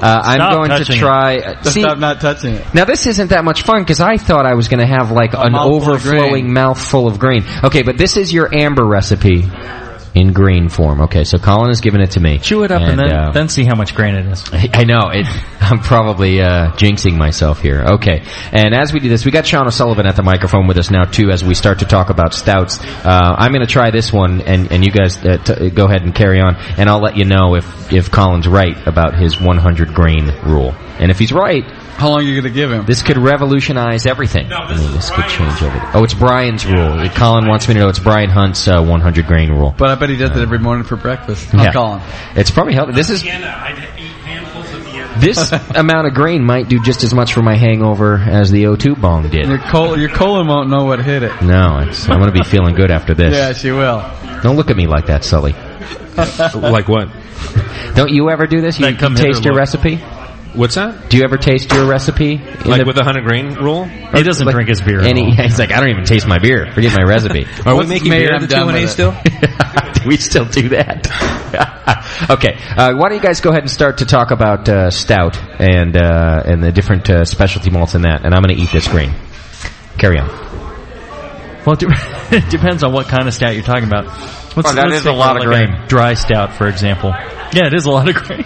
I'm going to try. Stop not touching it. Now this isn't that much fun because I thought I was going to have like an overflowing mouthful of grain. Okay, but this is your amber recipe. In grain form. Okay, so Colin has given it to me. Chew it up and then see how much grain it is. I know. I'm probably jinxing myself here. Okay, and as we do this, we got Sean O'Sullivan at the microphone with us now, too, as we start to talk about stouts. I'm going to try this one, and you guys go ahead and carry on, and I'll let you know if Colin's right about his 100 grain rule. And if he's right... How long are you going to give him? This could revolutionize everything. This could change everything. Oh, it's Brian's rule. Colin wants me to know it's Brian Hunt's 100 grain rule. But I bet he does it every morning for breakfast. Yeah. Colin. It's probably healthy. This is... This amount of grain might do just as much for my hangover as the O2 bong did. Your colon won't know what hit it. No, I'm going to be feeling good after this. Yeah, she will. Don't look at me like that, Sully. Like what? Don't you ever do this? You taste your recipe? What's that? Do you ever taste your recipe? Like with the 100 grain rule? He doesn't drink his beer. He's like, I don't even taste my beer. Forget my recipe. Are we making beer at the Q&A still? Do we still do that? Okay. Why don't you guys go ahead and start to talk about stout and the different specialty malts in that, and I'm going to eat this grain. Carry on. Well, it depends on what kind of stout you're talking about. That is a lot of grain. A dry stout, for example. Yeah, it is a lot of grain.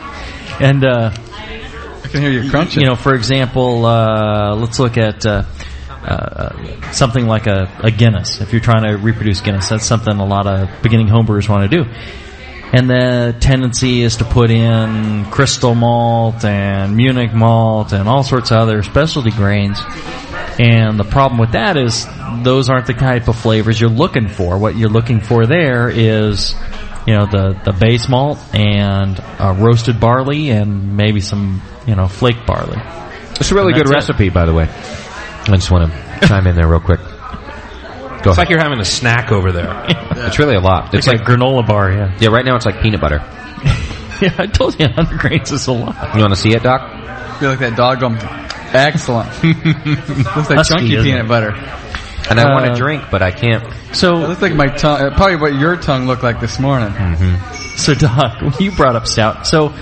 And I can hear you crunching. For example, let's look at something like a Guinness. If you're trying to reproduce Guinness, that's something a lot of beginning homebrewers want to do. And the tendency is to put in crystal malt and Munich malt and all sorts of other specialty grains. And the problem with that is those aren't the type of flavors you're looking for. What you're looking for there is the base malt and roasted barley and maybe some flake barley. It's a really good recipe, by the way. I just want to chime in there real quick. Go It's ahead. like you're having a snack over there. It's really a lot. It's like a granola bar, yeah. Yeah, right now it's like peanut butter. Yeah, I told you 100 grains is a lot. You want to see it, Doc? I feel like that dog going, excellent. Looks like Husky, chunky isn't peanut it? butter. And I want to drink, but I can't. So It looks like my tongue, probably what your tongue looked like this morning. So, Doc, when you brought up stout, so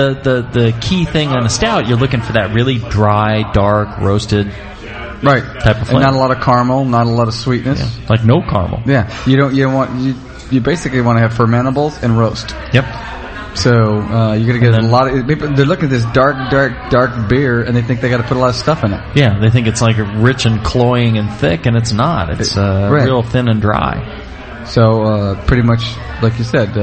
the key thing on a stout, you're looking for that really dry, dark, roasted, right, type of and flavor. not a lot of caramel, not a lot of sweetness. Yeah, like no caramel. Yeah, you basically want to have fermentables and roast. Yep. So you're gonna get a lot of people. They're looking at this dark beer, and they think they got to put a lot of stuff in it. Yeah, they think it's like rich and cloying and thick, and it's not. It's right. real thin and dry. So pretty much, like you said,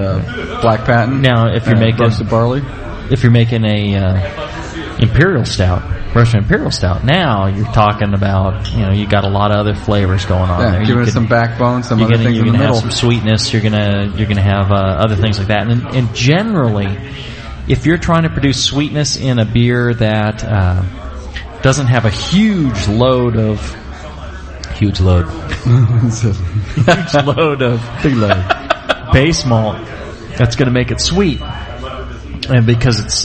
black patent. Now, if you're making roasted barley, if you're making a imperial stout, Russian imperial stout, now you're talking about you got a lot of other flavors going on there. Giving it some backbone, some other things you're in the gonna middle. have some sweetness. You're gonna have other things like that. And generally, if you're trying to produce sweetness in a beer that doesn't have a huge load of Huge load of base malt, that's going to make it sweet. And because it's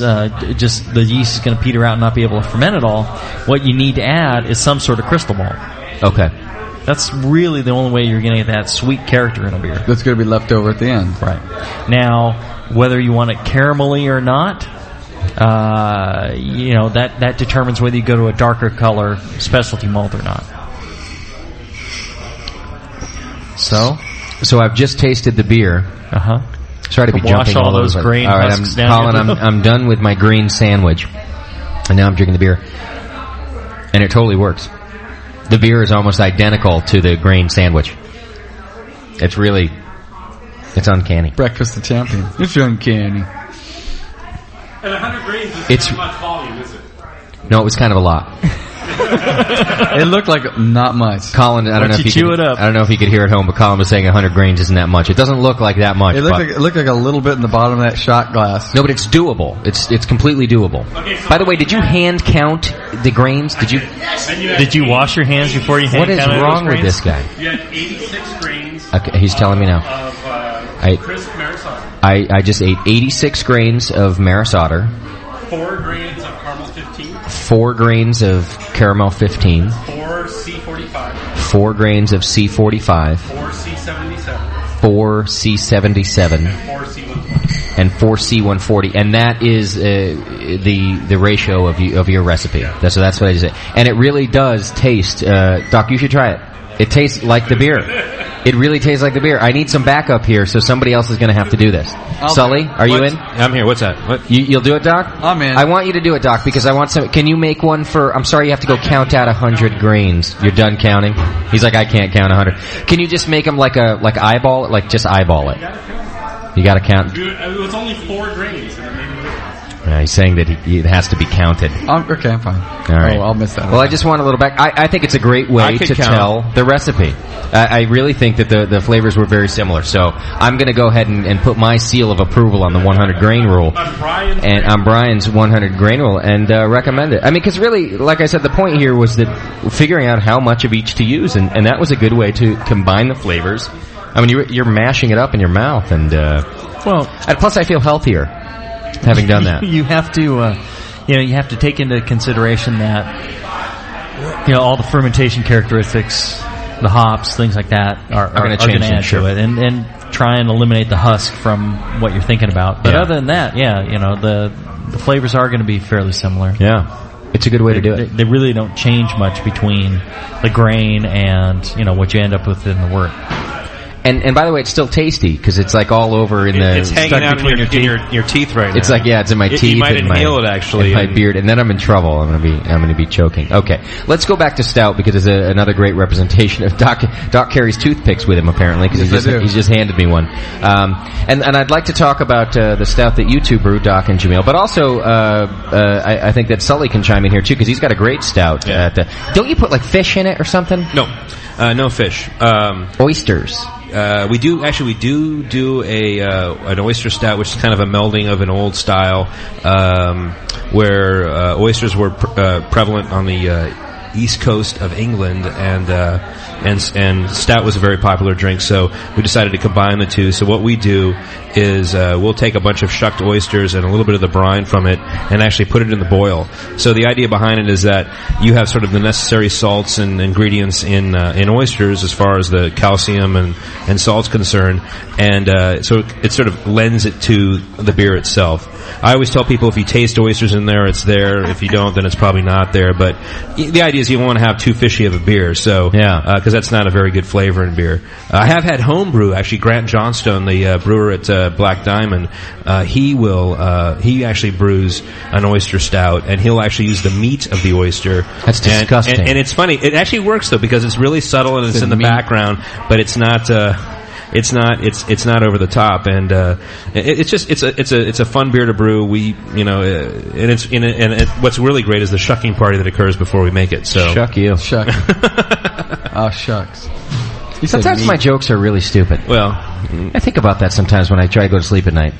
just the yeast is going to peter out and not be able to ferment it all, what you need to add is some sort of crystal malt. Okay. That's really the only way you're going to get that sweet character in a beer. That's going to be left over at the end. Right. Now, whether you want it caramelly or not, that determines whether you go to a darker color specialty malt or not. So I've just tasted the beer. Sorry to be Wash jumping all over those the place. grain All right, husks down. Colin, I'm done with my green sandwich, and now I'm drinking the beer, and it totally works. The beer is almost identical to the grain sandwich. It's uncanny. Breakfast of champions. It's uncanny. And 100 grains It's- isn't much volume, is it? No, it was kind of a lot. It looked like not much. Colin, I don't know if you could hear at home, but Colin was saying 100 grains isn't that much. It doesn't look like that much. It looked like a little bit in the bottom of that shot glass. No, but it's doable. It's completely doable. Okay, so by the way, did you hand count the grains? Did you wash your hands before you hand What is counted wrong those with grains? this guy? You had 86 grains Okay, he's telling me now. of crisp Marisol, I just ate 86 grains of Maris Otter, 4 grains of caramel 15, 4 grains of caramel 15, 4 C45, 4 grains of C45, 4 C77, 4 C77, 4 C120. and 4 C140, and that is the ratio of your recipe. That's what I just said. And it really does taste. Doc, you should try it. It tastes like the beer. It really tastes like the beer. I need some backup here, so somebody else is going to have to do this. Sully, are you in? I'm here. What's that? What? You'll do it, Doc? I'm in. I want you to do it, Doc, because I want some. Can you make one for? I'm sorry, you have to go count out 100 grains. You're done counting. He's like, I can't count 100. Can you just make them like eyeball it? Like just eyeball it. You got to count. Dude, it was only 4 grains. And it made me He's saying that it has to be counted. Okay, I'm fine. All right. I'll miss that. Well, I just want a little back. I think it's a great way to tell the recipe. I really think that the flavors were very similar. So I'm going to go ahead and put my seal of approval on the 100 grain rule. On Brian's 100 grain rule and recommend it. I mean, because really, like I said, the point here was that figuring out how much of each to use, and that was a good way to combine the flavors. I mean, you're mashing it up in your mouth, and plus I feel healthier having done that. You have to, you have to take into consideration that, all the fermentation characteristics, the hops, things like that are going to add to it, and try and eliminate the husk from what you're thinking about. But other than that, the flavors are going to be fairly similar. Yeah, it's a good way to do it. They really don't change much between the grain and what you end up with in the wort. And by the way, it's still tasty because it's like all over in the. It's hanging out in your teeth right now. It's like it's in my teeth. You might inhale it actually. In my beard, and then I'm in trouble. I'm gonna be choking. Okay, let's go back to stout because it's another great representation of Doc. Doc carries toothpicks with him apparently because he's just handed me one. And I'd like to talk about the stout that you two brew, Doc and Jamil, but also I think that Sully can chime in here too because he's got a great stout. Yeah. Don't you put like fish in it or something? No fish. Oysters. we do an oyster stout, which is kind of a melding of an old style, where oysters were prevalent on the east coast of England, and stout was a very popular drink, so we decided to combine the two. So what we do is we'll take a bunch of shucked oysters and a little bit of the brine from it and actually put it in the boil. So the idea behind it is that you have sort of the necessary salts and ingredients in oysters as far as the calcium and salt's concerned, and so it sort of lends it to the beer itself. I always tell people if you taste oysters in there, it's there. If you don't, then it's probably not there. But the idea is you want to have too fishy of a beer, so because that's not a very good flavor in beer. I have had homebrew, actually. Grant Johnstone, the brewer at Black Diamond, he actually brews an oyster stout, and he'll actually use the meat of the oyster. That's disgusting. And it's funny. It actually works though, because it's really subtle and it's in the background, but it's not. It's not over the top, and it's a fun beer to brew. What's really great is the shucking party that occurs before we make it. So shuck you, shuck. Oh shucks. Sometimes my jokes are really stupid. Well, I think about that sometimes when I try to go to sleep at night.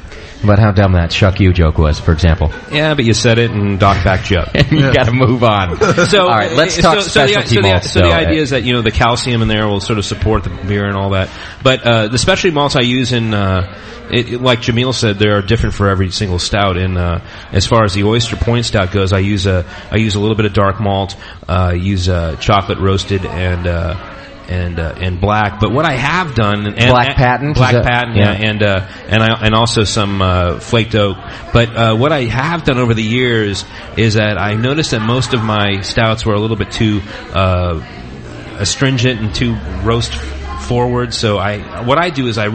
About how dumb that shuck you joke was, for example. Yeah, but you said it and Doc backed you up. You got to move on. So, all right, let's talk specialty malts. So the idea is that the calcium in there will sort of support the beer and all that. But the specialty malts I use in, like Jamil said, they are different for every single stout. And as far as the Oyster Point Stout goes, I use a little bit of dark malt, use chocolate roasted and black. But what I have done, black patent, and also some flaked oak. But what I have done over the years is that I noticed that most of my stouts were a little bit too astringent and too roast forward. So what I do is I've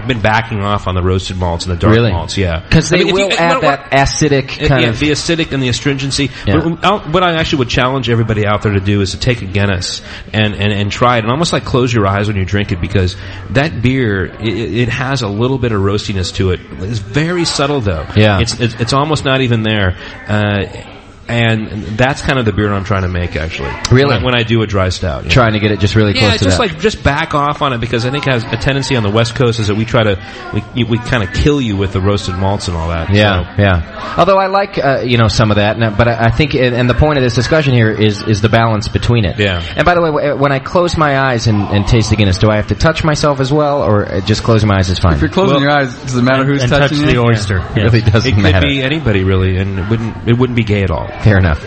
been backing off on the roasted malts and the dark malts. Yeah, because they will add that acidic kind of the acidic and the astringency. Yeah. But what I actually would challenge everybody out there to do is to take a Guinness and try it, and almost like close your eyes when you drink it, because that beer it has a little bit of roastiness to it. It's very subtle though. Yeah, it's almost not even there. And that's kind of the beer I'm trying to make, actually. Really? When I do a dry stout. Trying to get it just really close to that. Just back off on it, because I think it has a tendency on the West Coast is that we we kind of kill you with the roasted malts and all that. Yeah, so. Yeah. Although I like, some of that, but I think, and the point of this discussion here is the balance between it. Yeah. And by the way, when I close my eyes and taste the Guinness, do I have to touch myself as well, or just closing my eyes is fine? If you're closing your eyes, does it matter who's touching the oyster? It really doesn't matter. It could be anybody, really, and it wouldn't be gay at all. Fair enough.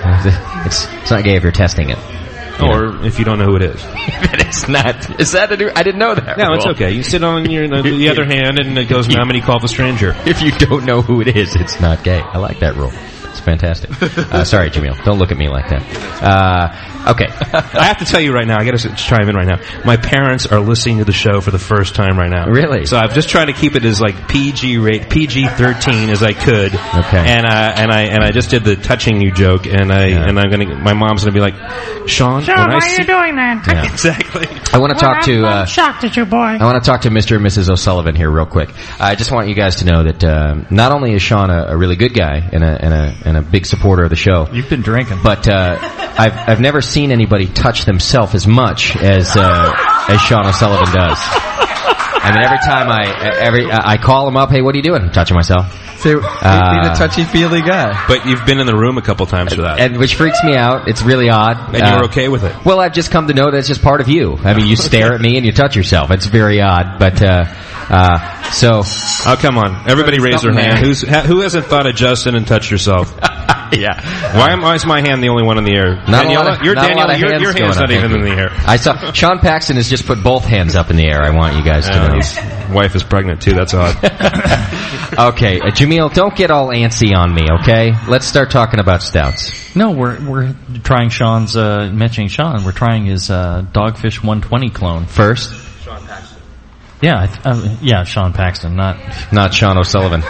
It's not gay if you're testing it. Or if you don't know who it is. It's not. Is that I didn't know that. No, it's okay. You sit on the other hand, and it goes, how many call the stranger? If you don't know who it is, it's not gay. I like that rule. It's fantastic. Sorry, Jamil. Don't look at me like that. Okay. I have to tell you right now, I got to chime in right now. My parents are listening to the show for the first time right now. Really? So I'm just trying to keep it as like PG-13 as I could. Okay. And I just did the touching you joke, and my mom's gonna be like, Sean, why are you doing that? Yeah. Exactly. I want to talk to. I'm shocked at you, boy. I want to talk to Mr. and Mrs. O'Sullivan here real quick. I just want you guys to know that not only is Sean a really good guy and a big supporter of the show. You've been drinking, but I've never seen anybody touch themselves as much as Sean O'Sullivan does. I mean, every time I call him up, hey, what are you doing? I'm touching myself. So, he's a touchy-feely guy. But you've been in the room a couple times for that. And which freaks me out. It's really odd. And you're okay with it? Well, I've just come to know that it's just part of you. I mean, you stare at me and you touch yourself. It's very odd. But, so... Oh, come on. Everybody raise their hand. Who hasn't thought of Justin and touched yourself? Yeah. Why is my hand the only one in the air? Your hand's not even in the air. I saw Sean Paxton has just put both hands up in the air. I want you guys to know. His wife is pregnant too. That's odd. Okay, Jamil, don't get all antsy on me. Okay, let's start talking about stouts. No, we're trying Sean's mentioning Sean. We're trying his Dogfish 120 clone first. Yeah, Sean Paxton, not Sean O'Sullivan.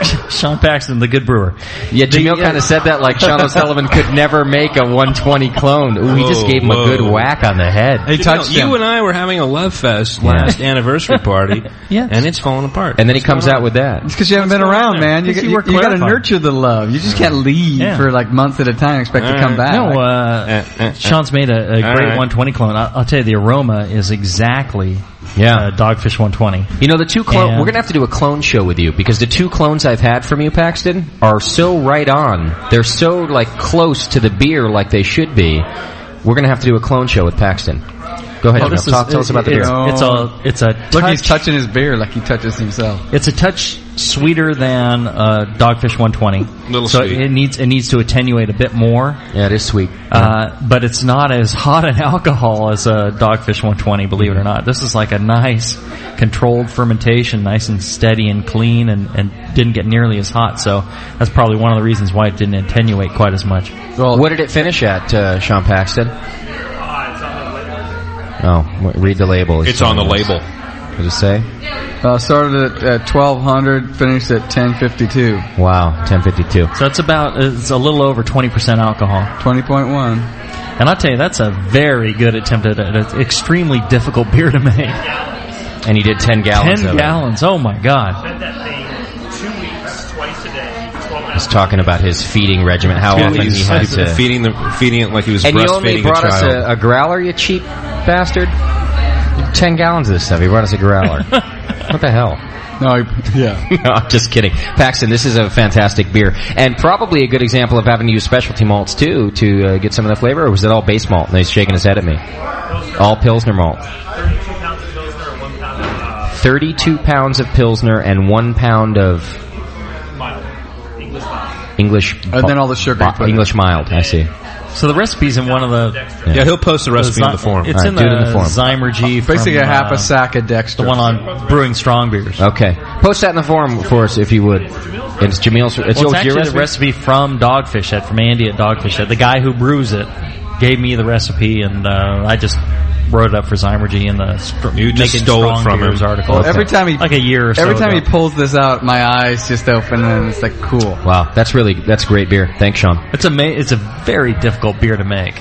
Sean Paxton, the good brewer. Yeah, Jamil kind of said that like Sean O'Sullivan could never make a 120 clone. Ooh, he just gave him a good whack on the head. He touched you and I were having a love fest last anniversary party, and it's falling apart. And then he comes out with that. It's because you haven't been around, man. You got to nurture the love. You just can't leave for like months at a time and expect to come back. No, Sean's made a great 120 clone. I'll tell you, the aroma is exactly Dogfish 120. You know, the two clone. We're gonna have to do a clone show with you because the two clones I've had from you, Paxton, are so right on. They're so like close to the beer, like they should be. We're gonna have to do a clone show with Paxton. Go ahead, tell us about the beer. It's a look. He's touching his beer like he touches himself. It's a touch sweeter than Dogfish 120. Little so sweet. it needs to attenuate a bit more. Yeah, it is sweet. But it's not as hot in alcohol as a Dogfish 120. Believe it or not, this is like a nice controlled fermentation, nice and steady and clean, and didn't get nearly as hot. So that's probably one of the reasons why it didn't attenuate quite as much. Well, what did it finish at, Sean Paxton? Oh, read the label. It's on the label. What does it say? Started at 1200, finished at 1052. Wow, 1052. So it's a little over 20% alcohol. 20.1. And I'll tell you, that's a very good attempt at an extremely difficult beer to make. And he did 10 gallons 10 gallons, oh my God. He's talking about his feeding regimen, how often he had to... Feeding it like he was breastfeeding a child. And you only brought us a growler, you cheap bastard? 10 gallons of this stuff. He brought us a growler. What the hell? No, No, I'm just kidding. Paxton, this is a fantastic beer. And probably a good example of having to use specialty malts, too, to get some of the flavor. Or was it all base malt? And he's shaking his head at me. All Pilsner malt. 32 pounds of Pilsner and 1 pound of... English... And then all the sugar. English mild, I see. So the recipe's in one of the... Yeah, he'll post the recipe in the form. It's in the Zymergy. Basically a half a sack of dextrose. The one on brewing strong beers. Okay. Post that in the forum for us, if you would. It's Jamil's... It's actually the recipe from Dogfish Head, from Andy at Dogfish Head. The guy who brews it gave me the recipe, and I just wrote it up for Zymergy in the you just stole it from him article. Well, every time he like a year or so every time ago. he pulls this out, my eyes just open, and it's like cool. Wow, that's great beer. Thanks, Sean. It's a very difficult beer to make.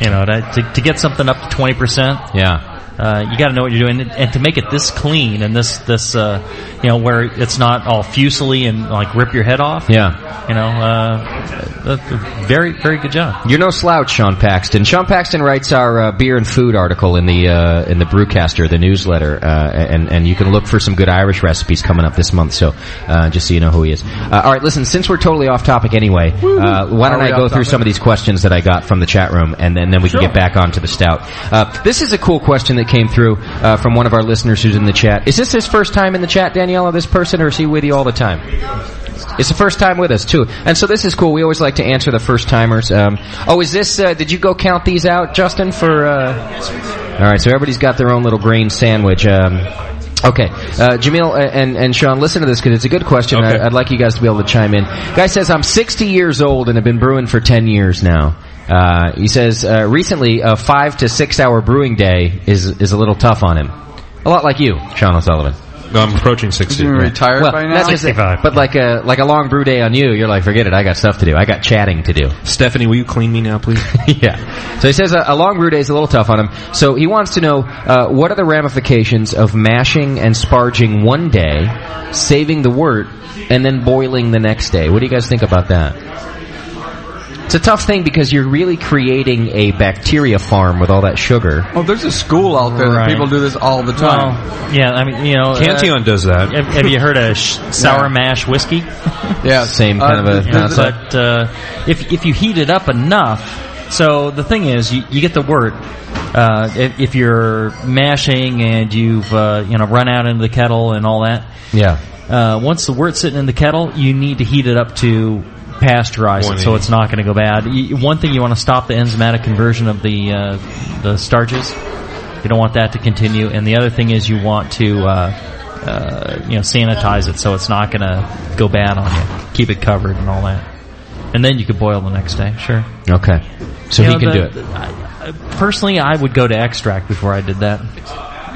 You know, to get something up to 20%. Yeah. You got to know what you're doing, and to make it this clean and this where it's not all fusily and like rip your head off. Yeah. Very, very good job. You're no slouch, Sean Paxton. Sean Paxton writes our beer and food article in the Brewcaster, the newsletter, and you can look for some good Irish recipes coming up this month. So just so you know who he is. All right, listen. Since we're totally off topic anyway, why don't I go through some of these questions that I got from the chat room, and then we can get back onto the stout. This is a cool question that came through from one of our listeners who's in the chat. Is this his first time in the chat, Daniela, this person, or is he with you all the time? It's the first time with us, too. And so this is cool. We always like to answer the first-timers. Is this... did you go count these out, Justin, for... All right, so everybody's got their own little grain sandwich. Okay, Jamil and Sean, listen to this because it's a good question. Okay. I'd like you guys to be able to chime in. Guy says, I'm 60 years old and have been brewing for 10 years now. He says, recently, a 5 to 6 hour brewing day is a little tough on him. A lot like you, Sean O'Sullivan. I'm approaching 60. You're retired by now? Not just, but like a long brew day on you, you're like, forget it, I got stuff to do. I got chatting to do. Stephanie, will you clean me now, please? Yeah. So he says a long brew day is a little tough on him. So he wants to know, what are the ramifications of mashing and sparging one day, saving the wort, and then boiling the next day? What do you guys think about that? It's a tough thing because you're really creating a bacteria farm with all that sugar. Oh, there's a school out there that people do this all the time. Well, yeah, I mean, Cantillon does that. Have you heard of sour mash whiskey? Yeah, same kind of a concept. But if you heat it up enough, so the thing is, you get the wort. If you're mashing and you've run out into the kettle and all that. Yeah. Once the wort's sitting in the kettle, you need to heat it up to pasteurize it, so it's not going to go bad. One thing, you want to stop the enzymatic conversion of the starches. You don't want that to continue. And the other thing is you want to sanitize it so it's not going to go bad on you. Keep it covered and all that. And then you could boil the next day. Sure. Okay. So he can do it. Personally, I would go to extract before I did that.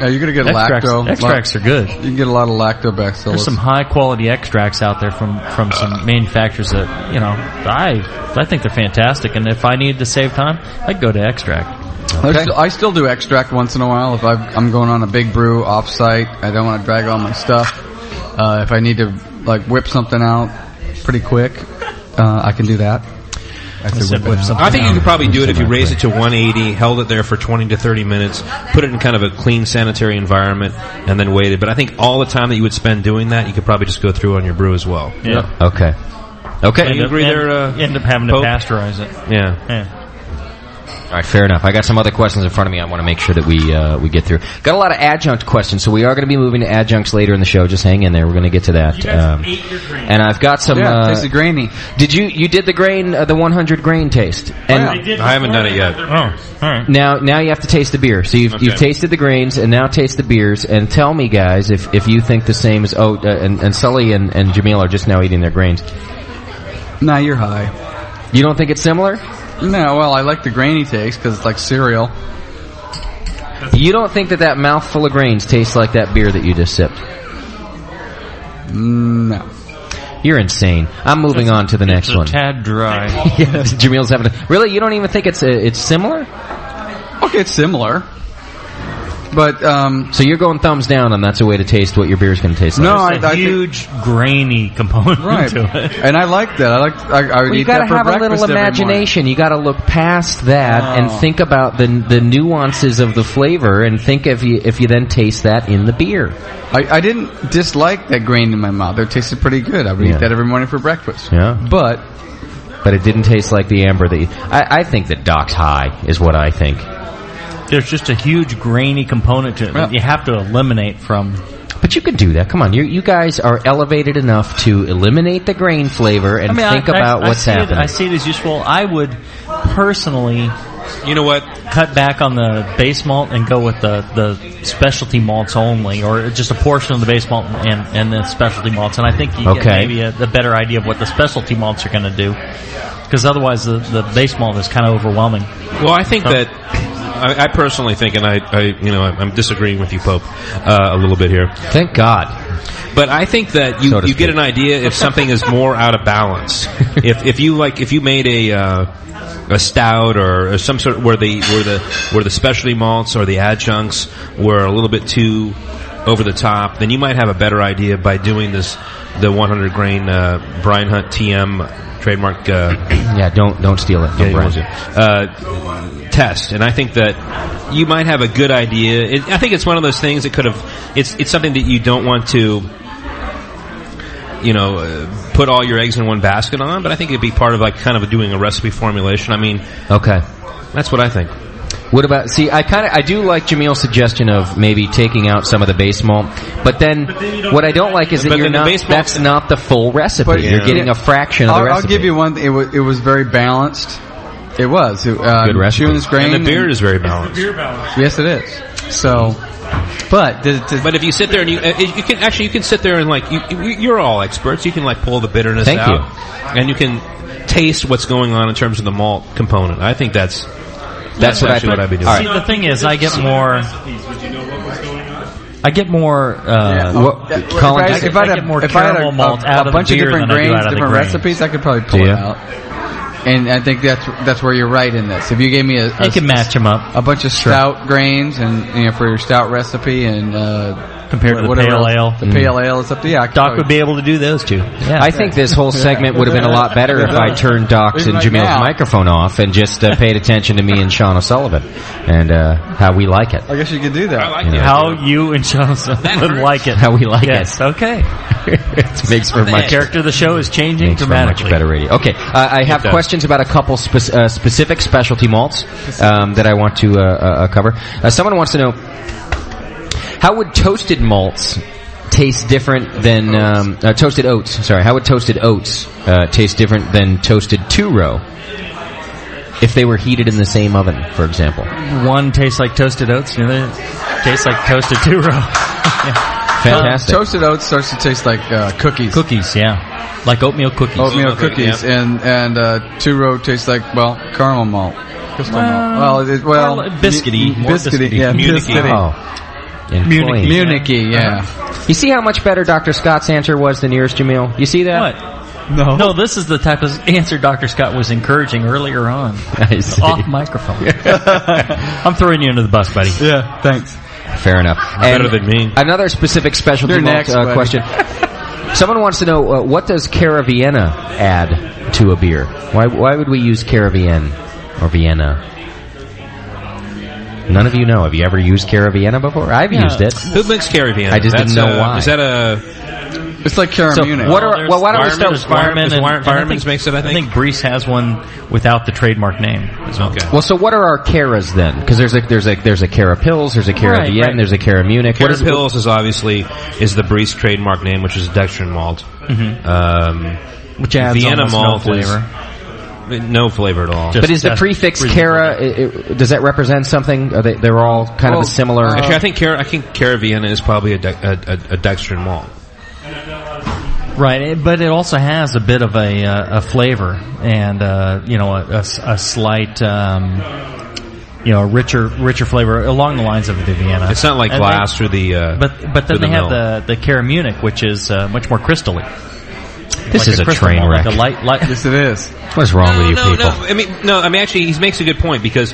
Yeah, you're gonna get extracts, lacto. Extracts are good. You can get a lot of lactobacillus. There's some high quality extracts out there from some manufacturers that I think they're fantastic. And if I need to save time, I'd go to extract. Okay. I still do extract once in a while. If I'm going on a big brew off-site, I don't want to drag all my stuff. If I need to whip something out pretty quick, I can do that. I think you could probably do it if you raise it to 180, held it there for 20 to 30 minutes, put it in kind of a clean, sanitary environment, and then waited. But I think all the time that you would spend doing that, you could probably just go through on your brew as well. Yeah. Okay. You agree there? You end up having to pasteurize it. Yeah. All right, fair enough. I got some other questions in front of me I want to make sure that we get through. Got a lot of adjunct questions, so we are going to be moving to adjuncts later in the show. Just hang in there. We're going to get to that. You guys ate your grain. And I've got some... Yeah, it tasted grainy. Did you did the grain, the 100 grain taste? And I haven't done it yet. Oh, all right. Now you have to taste the beer. So you've tasted the grains, and now taste the beers. And tell me, guys, if you think the same as... and Sully and Jamil are just now eating their grains. Nah, you're high. You don't think it's similar? No, well, I like the grainy taste because it's like cereal. You don't think that mouthful of grains tastes like that beer that you just sipped? No. You're insane. I'm moving on to the next one. It's a tad dry. Yes, Jamil's having really? You don't even think it's similar? Okay, it's similar. But so you're going thumbs down, and that's a way to taste what your beer is going to taste like. No, I huge grainy component to it, and I like that. I would eat that for breakfast. You got to have a little imagination. You got to look past that and think about the nuances of the flavor, and think if you then taste that in the beer. I didn't dislike that grain in my mouth. It tasted pretty good. I would eat that every morning for breakfast. Yeah, but it didn't taste like the amber that I think that Doc's high is what I think. There's just a huge grainy component to it that you have to eliminate from. But you can do that. Come on, you guys are elevated enough to eliminate the grain flavor and think about what's happening. I see it as useful. I would personally, you know what, cut back on the base malt and go with the specialty malts only, or just a portion of the base malt and the specialty malts. And I think you get maybe a better idea of what the specialty malts are going to do, because otherwise the base malt is kind of overwhelming. Well, I think that. I personally think, and I'm disagreeing with you, Pope, a little bit here. Thank God. But I think that you get an idea if something is more out of balance. if you made a stout or some sort of where the specialty malts or the adjuncts were a little bit too over the top, then you might have a better idea by doing the 100 grain Brian Hunt TM trademark. Don't steal it. Test, and I think that you might have a good idea. I think it's one of those things that could have. It's something that you don't want to, put all your eggs in one basket on. But I think it'd be part of kind of doing a recipe formulation. I mean, okay, that's what I think. What about? See, I do like Jamil's suggestion of maybe taking out some of the base malt, but then what I don't like is that that's not the full recipe. You're getting a fraction of the recipe. I'll give you one. It was very balanced. It was good recipe. Grain and the beer is very balanced. Yes, it is. So, but if you sit there and you can sit there and you're all experts. You can pull the bitterness out, and you can taste what's going on in terms of the malt component. I think that's what I'd be doing. See, the thing is, I get more. If I had a bunch of different grains, different recipes, I could probably pull it out. And I think that's where you're right in this. If you gave me you can match them up, a bunch of stout grains, and for your stout recipe, and compared to the pale ale, pale ale is up to Doc would be able to do those two. Yeah. I think this whole segment would have been a lot better if I turned Doc's and Jamil's microphone off and just paid attention to me and Sean O'Sullivan and how we like it. I guess you could do that. How you and Sean O'Sullivan like it. How we like it. Yes. Okay. It makes for the character of the show is changing dramatically. Much better radio. Okay, I have questions about a couple specific specialty malts that I want to cover. Someone wants to know, how would toasted malts taste different than toasted oats? Sorry, how would toasted oats taste different than toasted two-row if they were heated in the same oven, for example? One tastes like toasted oats, the other tastes like toasted two-row. Fantastic. Toasted oats starts to taste like cookies. Cookies, yeah, like oatmeal cookies. Oatmeal cookies, and two-row tastes like caramel malt. Biscuity, biscuity. Yeah, biscuity. Oh. In Munich. Klein. Munich-y, yeah. You see how much better Dr. Scott's answer was than yours, Jamil? You see that? What? No, this is the type of answer Dr. Scott was encouraging earlier on. I see. Off microphone. I'm throwing you under the bus, buddy. Yeah, thanks. Fair enough. Better than me. Another specific specialty You're malt next, buddy. question. Someone wants to know, what does Cara Vienna add to a beer? Why would we use Cara Vienna or Vienna? None of you know. Have you ever used Cara Vienna before? I've used it. Who makes Cara Vienna? I just didn't know why. Is that a... It's like Cara Munich. Why don't we start with Fireman's makes it, I think. I think Brees has one without the trademark name. Okay. Well, so what are our Caras then? Because there's a Cara Pils, there's a Cara Vienna, there's a Cara Munich. Cara Pils is obviously the Brees trademark name, which is dextrin malt. Mm-hmm. Which adds Vienna malt no flavor. No flavor at all. But is the prefix Cara, does that represent something? They're all kind of a similar... Actually, I think Cara Vienna is probably a dextrin malt. Right, but it also has a bit of a flavor and a slight richer flavor along the lines of the Vienna. It's not like glass through the but then they have the Cara Munich, which is much more crystally. This is a train wreck. Yes, it is. What's wrong with you people? No. I mean, actually, he makes a good point because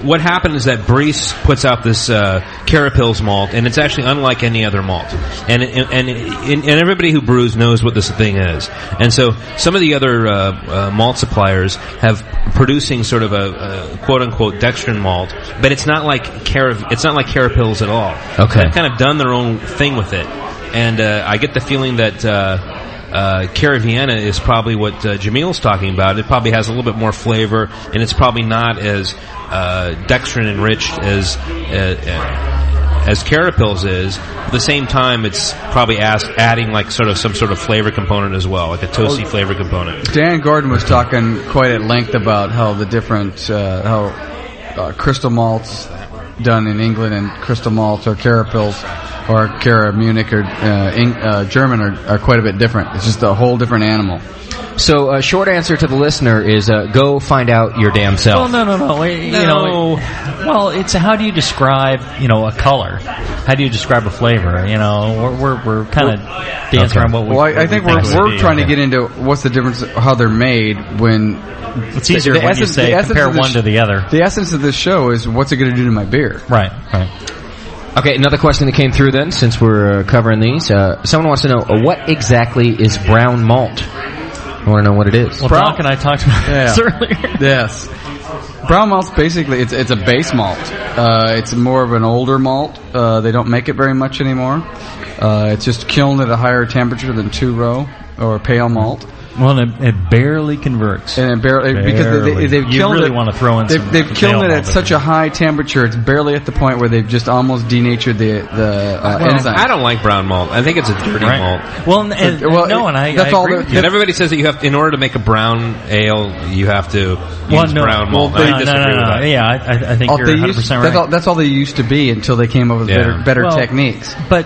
what happened is that Brees puts out this Cara Pils malt, and it's actually unlike any other malt. And everybody who brews knows what this thing is. And so some of the other malt suppliers have producing sort of a quote unquote dextrin malt, but it's not like Cara Pils at all. Okay, they've kind of done their own thing with it, and I get the feeling that. Cara Vienna is probably what Jamil's talking about. It probably has a little bit more flavor, and it's probably not as dextrin enriched as Cara Pils is. At the same time, it's probably adding like some sort of flavor component as well, like a toasty flavor component. Dan Gordon was talking quite at length about how the different crystal malts done in England and crystal malts or Cara Pils or Cara Munich or German are quite a bit different. It's just a whole different animal. So, a short answer to the listener is go find out your damn self. Well, no. Well, it's how do you describe a color? How do you describe a flavor? We're kind of dancing around what we. Well, I think we're trying to get into what's the difference how they're made when. It's easier when you say compare one to the other. The essence of this show is what's it going to do to my beer? Right. Okay, another question that came through then, since we're covering these. Someone wants to know, what exactly is brown malt? I want to know what it is. Well, Doc and I talked about this earlier. Yes. Brown malt's basically, it's a base malt. It's more of an older malt. They don't make it very much anymore. It's just kilned at a higher temperature than 2-row or pale malt. Well, it barely converts. And it barely. Because they've killed really it. Want to throw in they've killed it at such a high temperature. It's barely at the point where they've just almost denatured the enzyme. I don't like brown malt. I think it's a dirty malt. Well, I agree with you. And everybody says that you have, in order to make a brown ale, you have to use brown malt. I disagree with that. Yeah, I think you're 100% right. That's all they used to be until they came up with better techniques. But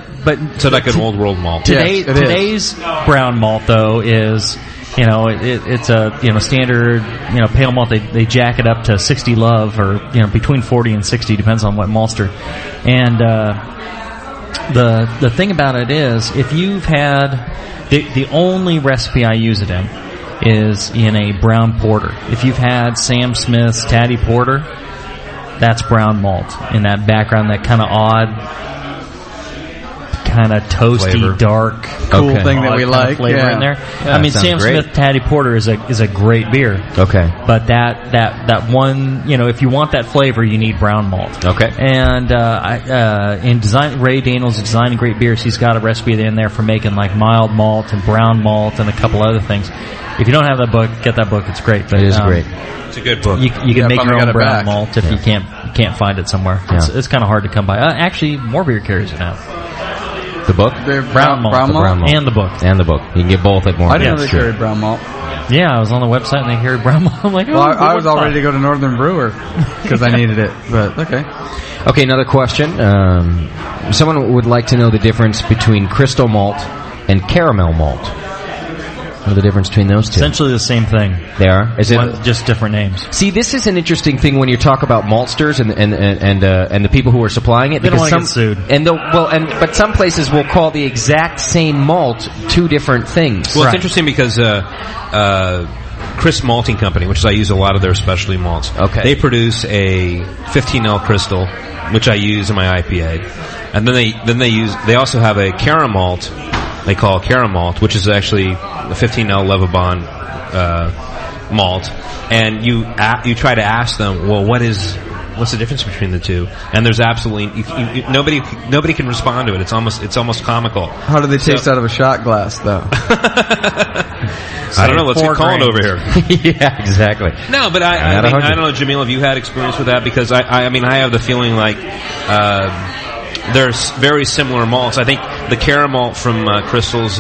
so like an old world malt. Today's brown malt though is. It's a standard pale malt. They jack it up to 60 love or between 40 and 60 depends on what maltster. And the thing about it is if you've had the only recipe I use it in is in a brown porter. If you've had Sam Smith's Taddy Porter, that's brown malt in that background, that kind of odd, kind of toasty, flavor. Dark, cool thing that we like. Flavor in there. I mean, Sam Smith Taddy Porter is a great beer. Okay. But that one, if you want that flavor, you need brown malt. Okay. And in design, Ray Daniels designing great beers. He's got a recipe in there for making like mild malt and brown malt and a couple other things. If you don't have that book, get that book. It's great. But, it is great. It's a good book. You can make your own brown malt if you can't find it somewhere. It's kind of hard to come by. Actually, more beer carriers it now. The book? Brown malt. And the book. And the book. You can get both at more. I didn't know they carried brown malt. Yeah, I was on the website and they carried brown malt. I'm like, well, I was all ready to go to Northern Brewer because I needed it. But okay. Okay, another question. Someone would like to know the difference between crystal malt and caramel malt. What are the difference between those two? Essentially the same thing. They are? Is it just different names? See, this is an interesting thing when you talk about maltsters and the people who are supplying it. They don't because want to get sued. But some places will call the exact same malt two different things. Well, it's interesting because Chris Malting Company, which is I use a lot of their specialty malts. Okay. They produce a 15L Crystal, which I use in my IPA, and then they also have a Caramalt. They call it Caramalt, which is actually a 15L Levabon malt. And you try to ask them, well, what's the difference between the two? And there's absolutely nobody can respond to it. It's almost comical. How do they taste out of a shot glass, though? I don't know. Let's get Colin over here. Yeah, exactly. No, but I don't know, Jamil, have you had experience with that? Because I have the feeling like there's very similar malts. I think the Caramalt from Crystals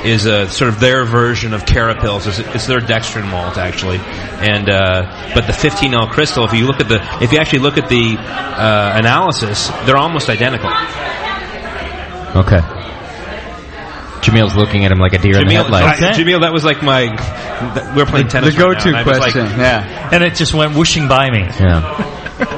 is sort of their version of Carapils. It's their dextrin malt, actually. And but the 15L Crystal, if you actually look at the analysis, they're almost identical. Okay. Jamil's looking at him like a deer in the headlights. Jamil, that was like we're playing tennis. The go-to right now, question, yeah. And it just went whooshing by me. Yeah.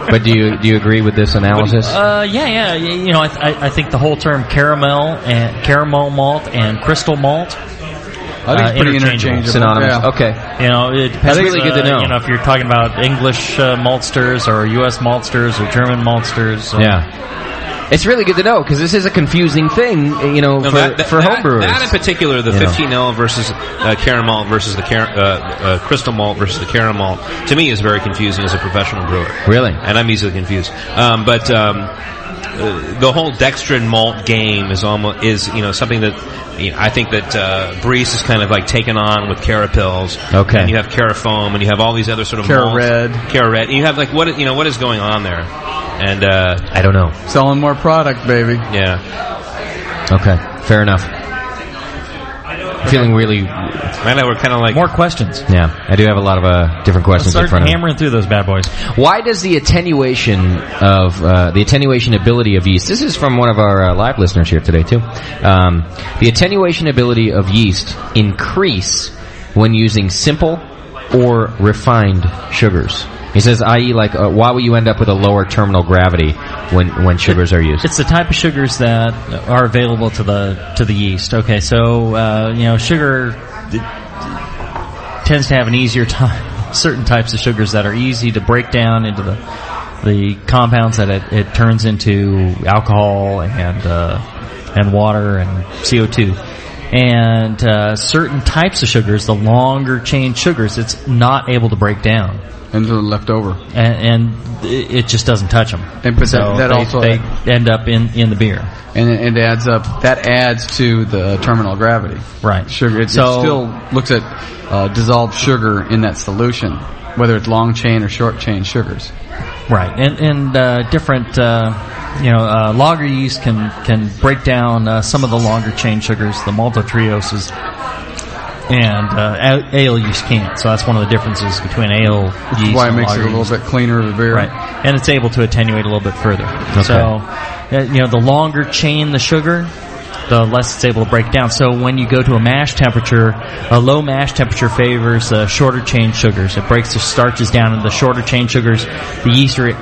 But do you agree with this analysis? Yeah. You know, I think the whole term caramel malt and crystal malt. I think it's pretty interchangeable. Synonymous. Yeah. Okay. You know, it depends. That's really good to know. You know, if you're talking about English maltsters or U.S. maltsters or German maltsters. Yeah. It's really good to know because this is a confusing thing, you know, for homebrewers. That in particular, the 15L versus Caramalt versus the Crystal Malt versus the Caramalt, to me is very confusing as a professional brewer. Really? And I'm easily confused. But the whole dextrin malt game is something that I think that Breeze is kind of like taken on with Carapils. Okay. And you have Carafoam, and you have all these other sort of Cara Red. And you have like what is going on there? And I don't know. Selling more product, baby. Yeah. Okay. Fair enough. Feeling really. I know we're kind of like more questions. Yeah, I do have a lot of different questions in front of me. Hammering through those bad boys. Why does the attenuation ability of yeast? This is from one of our live listeners here today too. The attenuation ability of yeast increase when using simple or refined sugars. He says, i.e., like, why will you end up with a lower terminal gravity when sugars are used? It's the type of sugars that are available to the yeast. Okay, so sugar tends to have an easier time. Certain types of sugars that are easy to break down into the compounds that it turns into alcohol and water and CO2. And certain types of sugars, the longer chain sugars, it's not able to break down. And they're left over. And it just doesn't touch them. And so they end up in the beer. And it adds up. That adds to the terminal gravity. Right. Sugar. It still looks at dissolved sugar in that solution, whether it's long chain or short chain sugars. Right. And different lager yeast can break down some of the longer chain sugars, the maltotrioses. And ale yeast can't, so that's one of the differences between ale yeast. That's why it makes it a little bit cleaner of a beer, right? And it's able to attenuate a little bit further. Okay. So, the longer chain the sugar, the less it's able to break down. So when you go to a mash temperature, a low mash temperature favors shorter chain sugars. It breaks the starches down into the shorter chain sugars. The yeast are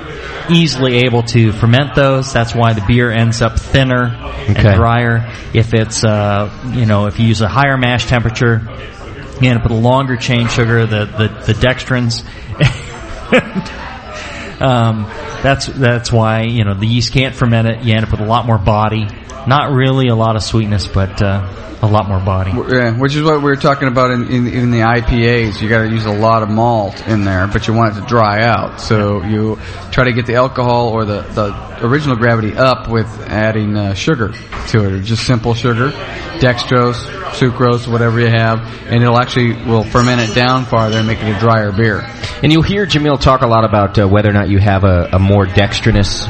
easily able to ferment those. That's why the beer ends up thinner and drier. If it's if you use a higher mash temperature, you end up with a longer chain sugar, the dextrins. That's why the yeast can't ferment it. You end up with a lot more body. Not really a lot of sweetness, but a lot more body. Yeah, which is what we were talking about in the IPAs. You got to use a lot of malt in there, but you want it to dry out. So you try to get the alcohol or the original gravity up with adding sugar to it, or just simple sugar, dextrose, sucrose, whatever you have, and will ferment it down farther and make it a drier beer. And you'll hear Jamil talk a lot about whether or not you have a more dextrinous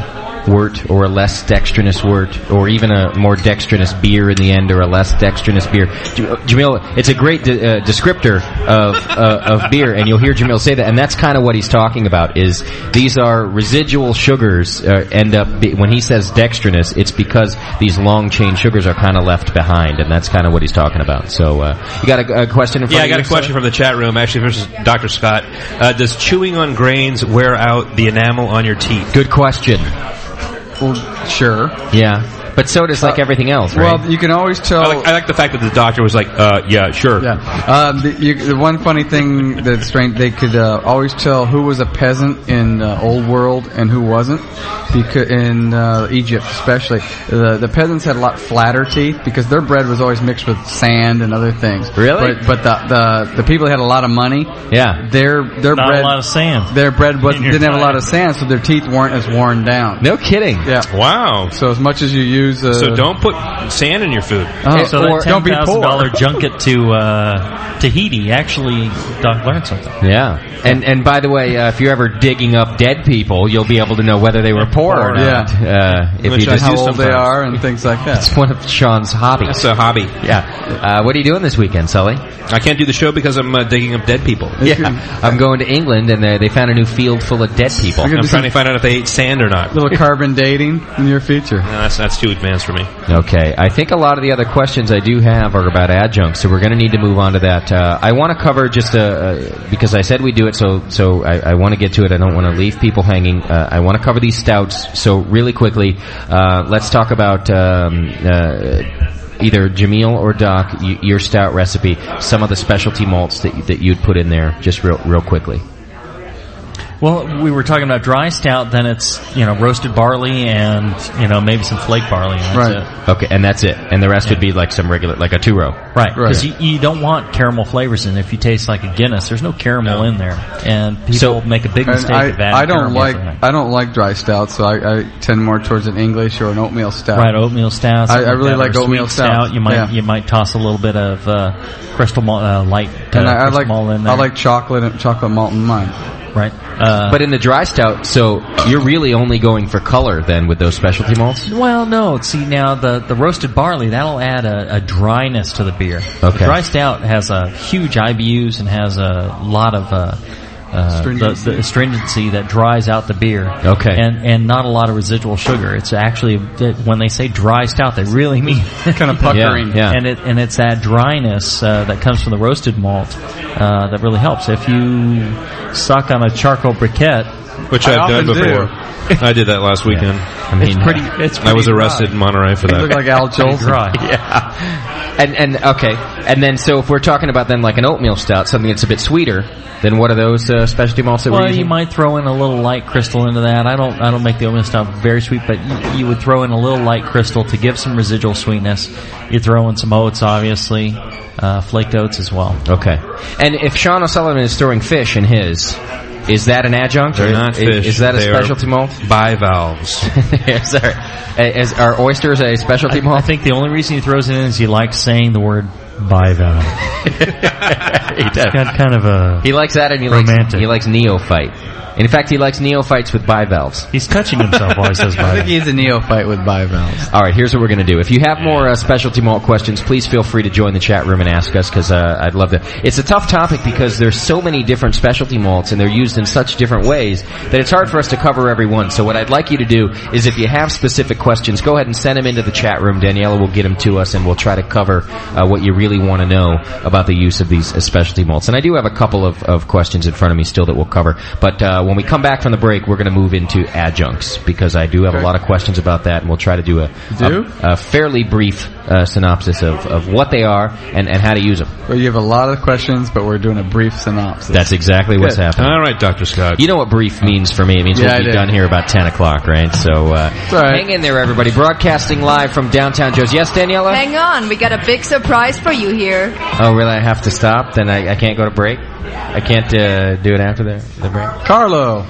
wort or a less dextrinous wort, or even a more dextrinous beer in the end, or a less dextrinous beer. Jamil, it's a great descriptor of beer, and you'll hear Jamil say that, and that's kind of what he's talking about. Is these are residual sugars end up when he says dextrinous, it's because these long chain sugars are kind of left behind, and that's kind of what he's talking about. So you got a question in front of you? Yeah, I got a question from the chat room, actually, versus Dr. Scott. Does chewing on grains wear out the enamel on your teeth? Good question. Well, sure. Yeah. But so does like everything else, right? Well, you can always tell. I like the fact that the doctor was like, yeah, sure. Yeah. The one funny thing that's strange, they could always tell who was a peasant in Old World and who wasn't. Because in Egypt, especially, the peasants had a lot flatter teeth because their bread was always mixed with sand and other things. Really? But the people who had a lot of money, yeah, their not bread, a lot of sand. Their bread didn't have a lot of sand, so their teeth weren't as worn down. No kidding. Yeah. Wow. So as much as you use. So don't put sand in your food. So that $10,000 junket to Tahiti, actually, Doc learned something. Yeah. And by the way, if you're ever digging up dead people, you'll be able to know whether they were poor or not. Yeah. If you just how old they are and things like that. It's one of Sean's hobbies. That's a hobby. Yeah. What are you doing this weekend, Sully? I can't do the show because I'm digging up dead people. Yeah. I'm going to England, and they found a new field full of dead people. I'm trying to find out if they ate sand or not. Little carbon dating in your feature. No, that's too advanced for me. Okay. I think a lot of the other questions I do have are about adjuncts, so we're going to need to move on to that. I want to cover just because I said we do it, so I want to get to it. I don't want to leave people hanging. I want to cover these stouts. So really quickly, let's talk about either Jamil or Doc, your stout recipe, some of the specialty malts that you'd put in there, just real quickly. Well, we were talking about dry stout, then it's, roasted barley and, maybe some flake barley. And that's it. Okay, and that's it. And the rest would be like some regular, like a two-row. Right, because you don't want caramel flavors in. If you taste like a Guinness, there's no caramel in there. And people make a big mistake of adding caramel. I don't like dry stout, so I tend more towards an English or an oatmeal stout. Right, oatmeal stout. I really like oatmeal stout. You might toss a little bit of crystal malt, light crystal malt in there. I like chocolate malt in mine. Right. But in the dry stout, so you're really only going for color then with those specialty malts? Well, no. See, now the roasted barley, that'll add a dryness to the beer. Okay. The dry stout has a huge IBUs and has a lot of the astringency that dries out the beer. Okay. And not a lot of residual sugar. It's actually, when they say dry stout, they really mean kind of puckering. Yeah. And it's that dryness that comes from the roasted malt that really helps. If you suck on a charcoal briquette, which I've done before. I did that last weekend. Yeah. I mean, it's pretty I was arrested in Monterey for that. You look like Al Jolson. Yeah. And okay. And then so if we're talking about then like an oatmeal stout, something that's a bit sweeter, then what are those specialty malts that we're using? Well, you might throw in a little light crystal into that. I don't make the oatmeal stout very sweet, but you would throw in a little light crystal to give some residual sweetness. You throw in some oats, obviously, flaked oats as well. Okay. And if Sean O'Sullivan is throwing fish in his, is that an adjunct? They're not fish. Is that a specialty malt? Bivalves. Are oysters a specialty malt? I think the only reason he throws it in is he likes saying the word bivalve. He does. It's got kind of a he likes that, and he likes neophyte. In fact, he likes neophytes with bivalves. He's touching himself while he says bivalves. I think he's a neophyte with bivalves. All right, here's what we're going to do. If you have more specialty malt questions, please feel free to join the chat room and ask us, because I'd love to. It's a tough topic because there's so many different specialty malts, and they're used in such different ways that it's hard for us to cover every one. So what I'd like you to do is, if you have specific questions, go ahead and send them into the chat room. Daniela will get them to us, and we'll try to cover what you really want to know about the use of these specialty malts. And I do have a couple of questions in front of me still that we'll cover. But when we come back from the break, we're going to move into adjuncts, because I do have a lot of questions about that, and we'll try to do a fairly brief synopsis of what they are and how to use them. Well, you have a lot of questions, but we're doing a brief synopsis. That's exactly what's happening. All right, Dr. Scott. You know what brief means for me. It means we'll be done here about 10 o'clock, right? So hang in there, everybody. Broadcasting live from downtown Joe's. Yes, Daniela? Hang on. We got a big surprise for you here. Oh, really? I have to stop? Then I can't go to break? I can't do it after the break? Carlo,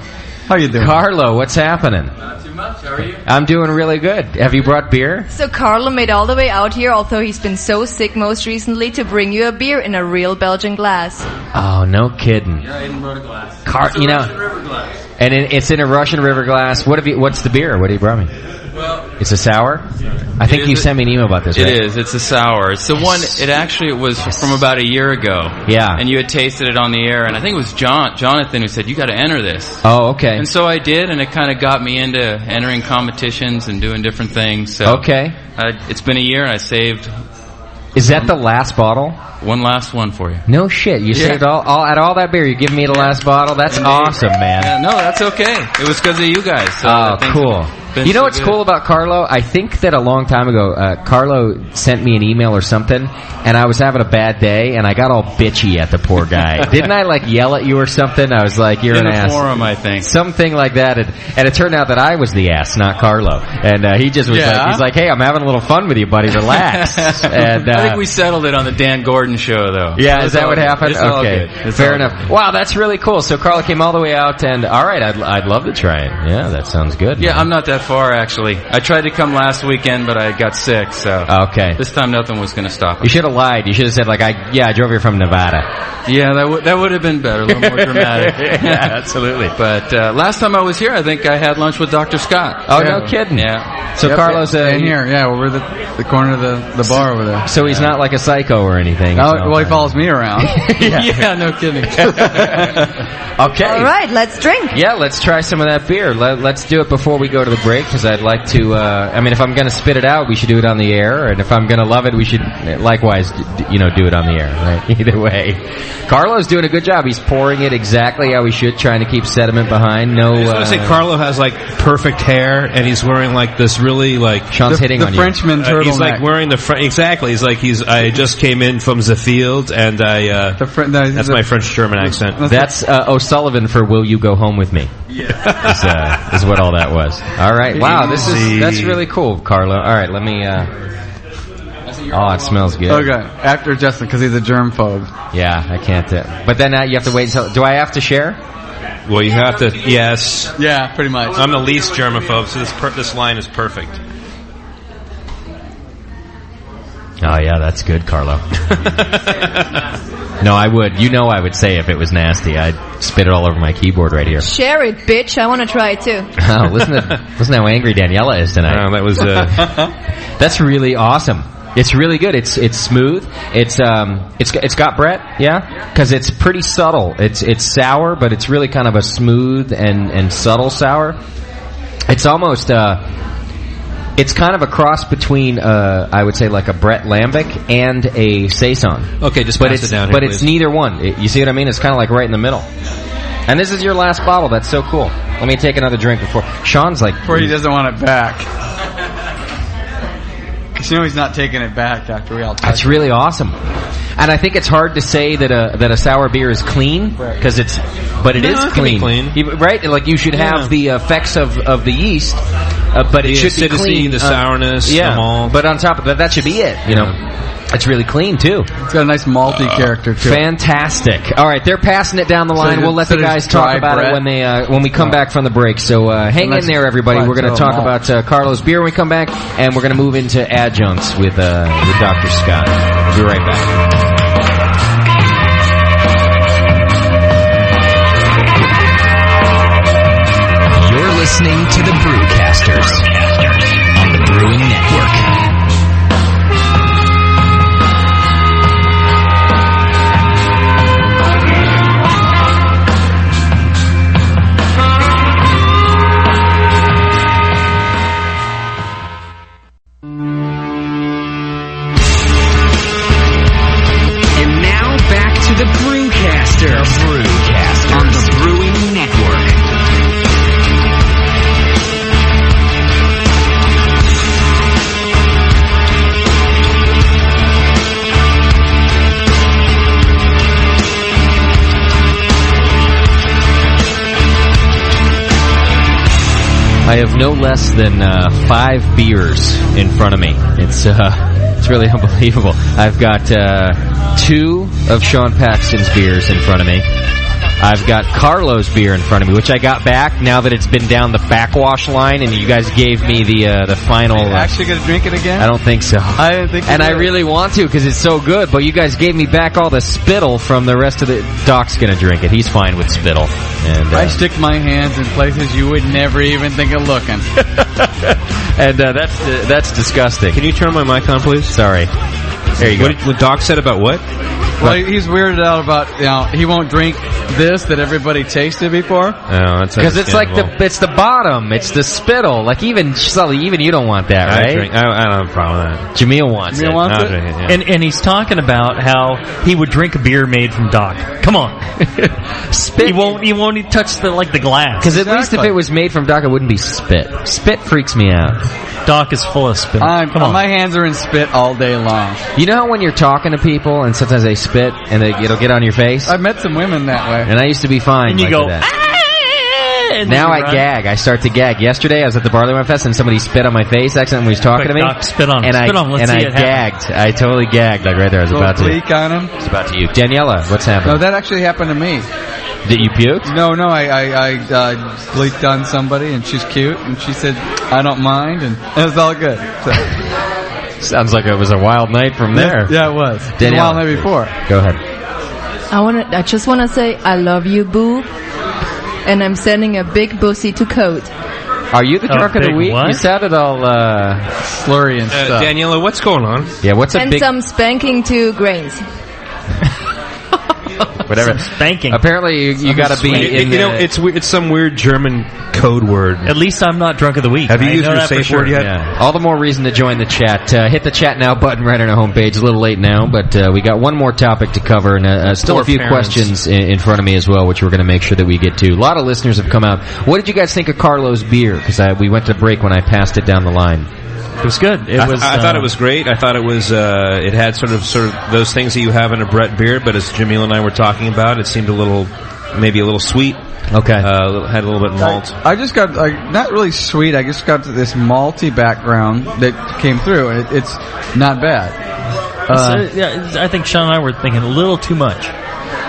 how you doing? Carlo, what's happening? Not too much. How are you? I'm doing really good. Have you brought beer? So Carlo made all the way out here, although he's been so sick most recently, to bring you a beer in a real Belgian glass. Oh, no kidding. Yeah, I even brought a glass. Russian river glass. And it's in a Russian River glass. What's the beer? What have you brought me? Well, it's a sour? I think you sent me an email about this, right? It is. It's a sour. It's the one, it was from about a year ago. Yeah. And you had tasted it on the air, and I think it was Jonathan who said, you got to enter this. Oh, okay. And so I did, and it kind of got me into entering competitions and doing different things. So okay. It's been a year, and I saved... Is that the last bottle? One last one for you. No shit. You saved all that beer. You give me the last bottle. That's awesome, man. Yeah, no, that's okay. It was because of you guys. So cool. You know what's cool about Carlo? I think that a long time ago, Carlo sent me an email or something, and I was having a bad day, and I got all bitchy at the poor guy. Didn't I, yell at you or something? I was like, you're an ass. In the forum, I think. Something like that. And it turned out that I was the ass, not Carlo. And he just was he's like, hey, I'm having a little fun with you, buddy. Relax. And I think we settled it on the Dan Gordon show, though. Yeah, is that what happened? It's all okay. good. Fair enough. Wow, that's really cool. So Carlo came all the way out, and all right, I'd love to try it. Yeah, that sounds good. Yeah, man. I'm not that far, actually. I tried to come last weekend, but I got sick, so... Okay. This time nothing was going to stop me. You should have lied. You should have said, I drove here from Nevada. Yeah, that would have been better, a little more dramatic. Yeah, absolutely. But last time I was here, I think I had lunch with Dr. Scott. Oh, no kidding. Yeah. So Carlos... in here, over the corner of the bar over there. So he's not like a psycho or anything? No, well, he follows me around. Yeah, no kidding. Okay. All right, let's drink. Yeah, let's try some of that beer. Let's do it before we go to the break, because I'd like to... if I'm going to spit it out, we should do it on the air, and if I'm going to love it, we should likewise, do it on the air, right? Either way. Carlo's doing a good job. He's pouring it exactly how he should, trying to keep sediment behind. No... I was going to say, Carlo has, perfect hair, and he's wearing, this really, Sean's hitting on you. The Frenchman turtleneck. He's, wearing the... Exactly. I just came in from the field, and that's my French-German accent. That's O'Sullivan for Will You Go Home With Me. Yeah. Is what all that was. All right. Wow, that's really cool, Carlo. All right, let me... Oh, it smells good. Okay, after Justin, because he's a germphobe. Yeah, I can't. But then you have to wait until... Do I have to share? Well, you have to... Yes. Yeah, pretty much. I'm the least germaphobe, so this line is perfect. Oh, yeah, that's good, Carlo. No, I would. I would say if it was nasty. I'd spit it all over my keyboard right here. Share it, bitch. I want to try it, too. Oh, listen how angry Daniela is tonight. Oh, that was... That's really awesome. It's really good. It's smooth. It's got Brett, yeah, because it's pretty subtle. It's sour, but it's really kind of a smooth and subtle sour. It's almost it's kind of a cross between I would say a Brett Lambic and a Saison. Okay, just pass it down here, but please. It's neither one. You see what I mean? It's kind of right in the middle. And this is your last bottle. That's so cool. Let me take another drink before Sean's before he doesn't want it back. Because he's not taking it back after we all touch That's really awesome. And I think it's hard to say that a sour beer is clean, because it is clean. Right? You should have the effects of the yeast, but it should be clean. The sourness, the malt. But on top of that should be it, It's really clean, too. It's got a nice malty character, too. Fantastic. All right, they're passing it down the line. We'll let the guys talk about it when we come back from the break. So hang in there, everybody. We're going to talk about Carlo's beer when we come back, and we're going to move into Adjuncts with Dr. Scott. We'll be right back. You're listening to the Brewcasters on the Brewing Network. The Brewcasters. On the Brewing Network. I have no less than 5 beers in front of me. It's really unbelievable. I've got 2 of Sean Paxton's beers in front of me. I've got Carlo's beer in front of me, which I got back now that it's been down the backwash line, and you guys gave me the final. Are you actually going to drink it again? I don't think so. I didn't think. And I really want to because it's so good. But you guys gave me back all the spittle from the rest of the. Doc's going to drink it. He's fine with spittle. And I stick my hands in places you would never even think of looking. And that's disgusting. Can you turn my mic on, please? Sorry. There you go. What Doc said about what? Well, he's weirded out about, he won't drink this that everybody tasted before. Oh, that's because it's like it's the bottom, it's the spittle. Like even Sully, even you don't want that, right? I don't have a problem with that. Jameel wants it. Wants it? Yeah. And he's talking about how he would drink a beer made from Doc. Come on, spit. He won't even touch the glass. Because at least if it was made from Doc, it wouldn't be spit. Spit freaks me out. Doc is full of spit. Come on. My hands are in spit all day long. You know how when you're talking to people and sometimes they spit and it'll get on your face? I've met some women that way. And I used to be fine. And you go, and now I gag. I start to gag. Yesterday I was at the Barley Wine Fest and somebody spit on my face accidentally when he was talking to me. Doc, spit on him. And I gagged. I totally gagged. Like right there. I was about to. Leak on him. I was about to. Daniela, what's happening? No, that actually happened to me. Did you puke? No, I leaked on somebody, and she's cute, and she said, I don't mind, and it was all good. So. Sounds like it was a wild night from there. Yeah, it was. Danielle, it was a wild night before. Go ahead. I just want to say I love you, boo, and I'm sending a big bussy to Code. Are you the drunk of the week? What? You sounded all slurry and stuff. Daniela, what's going on? Yeah, what's a and big... some spanking to Grains. Whatever. Some spanking. Apparently, you got to be in. It's some weird German code word. At least I'm not drunk of the week. Have you used your safe word yet? Yeah. All the more reason to join the chat. Hit the chat now button right on our homepage. A little late now, but we got one more topic to cover, and still a few questions in front of me as well, which we're going to make sure that we get to. A lot of listeners have come out. What did you guys think of Carlo's beer? Because we went to break when I passed it down the line. It was good. I thought it was great. I thought it was. It had sort of those things that you have in a Brett beer, but as Jameel and I were talking about, it seemed maybe a little sweet. Okay. Had a little bit of malt. I just got not really sweet. I just got this malty background that came through, and it's not bad. I think Sean and I were thinking a little too much.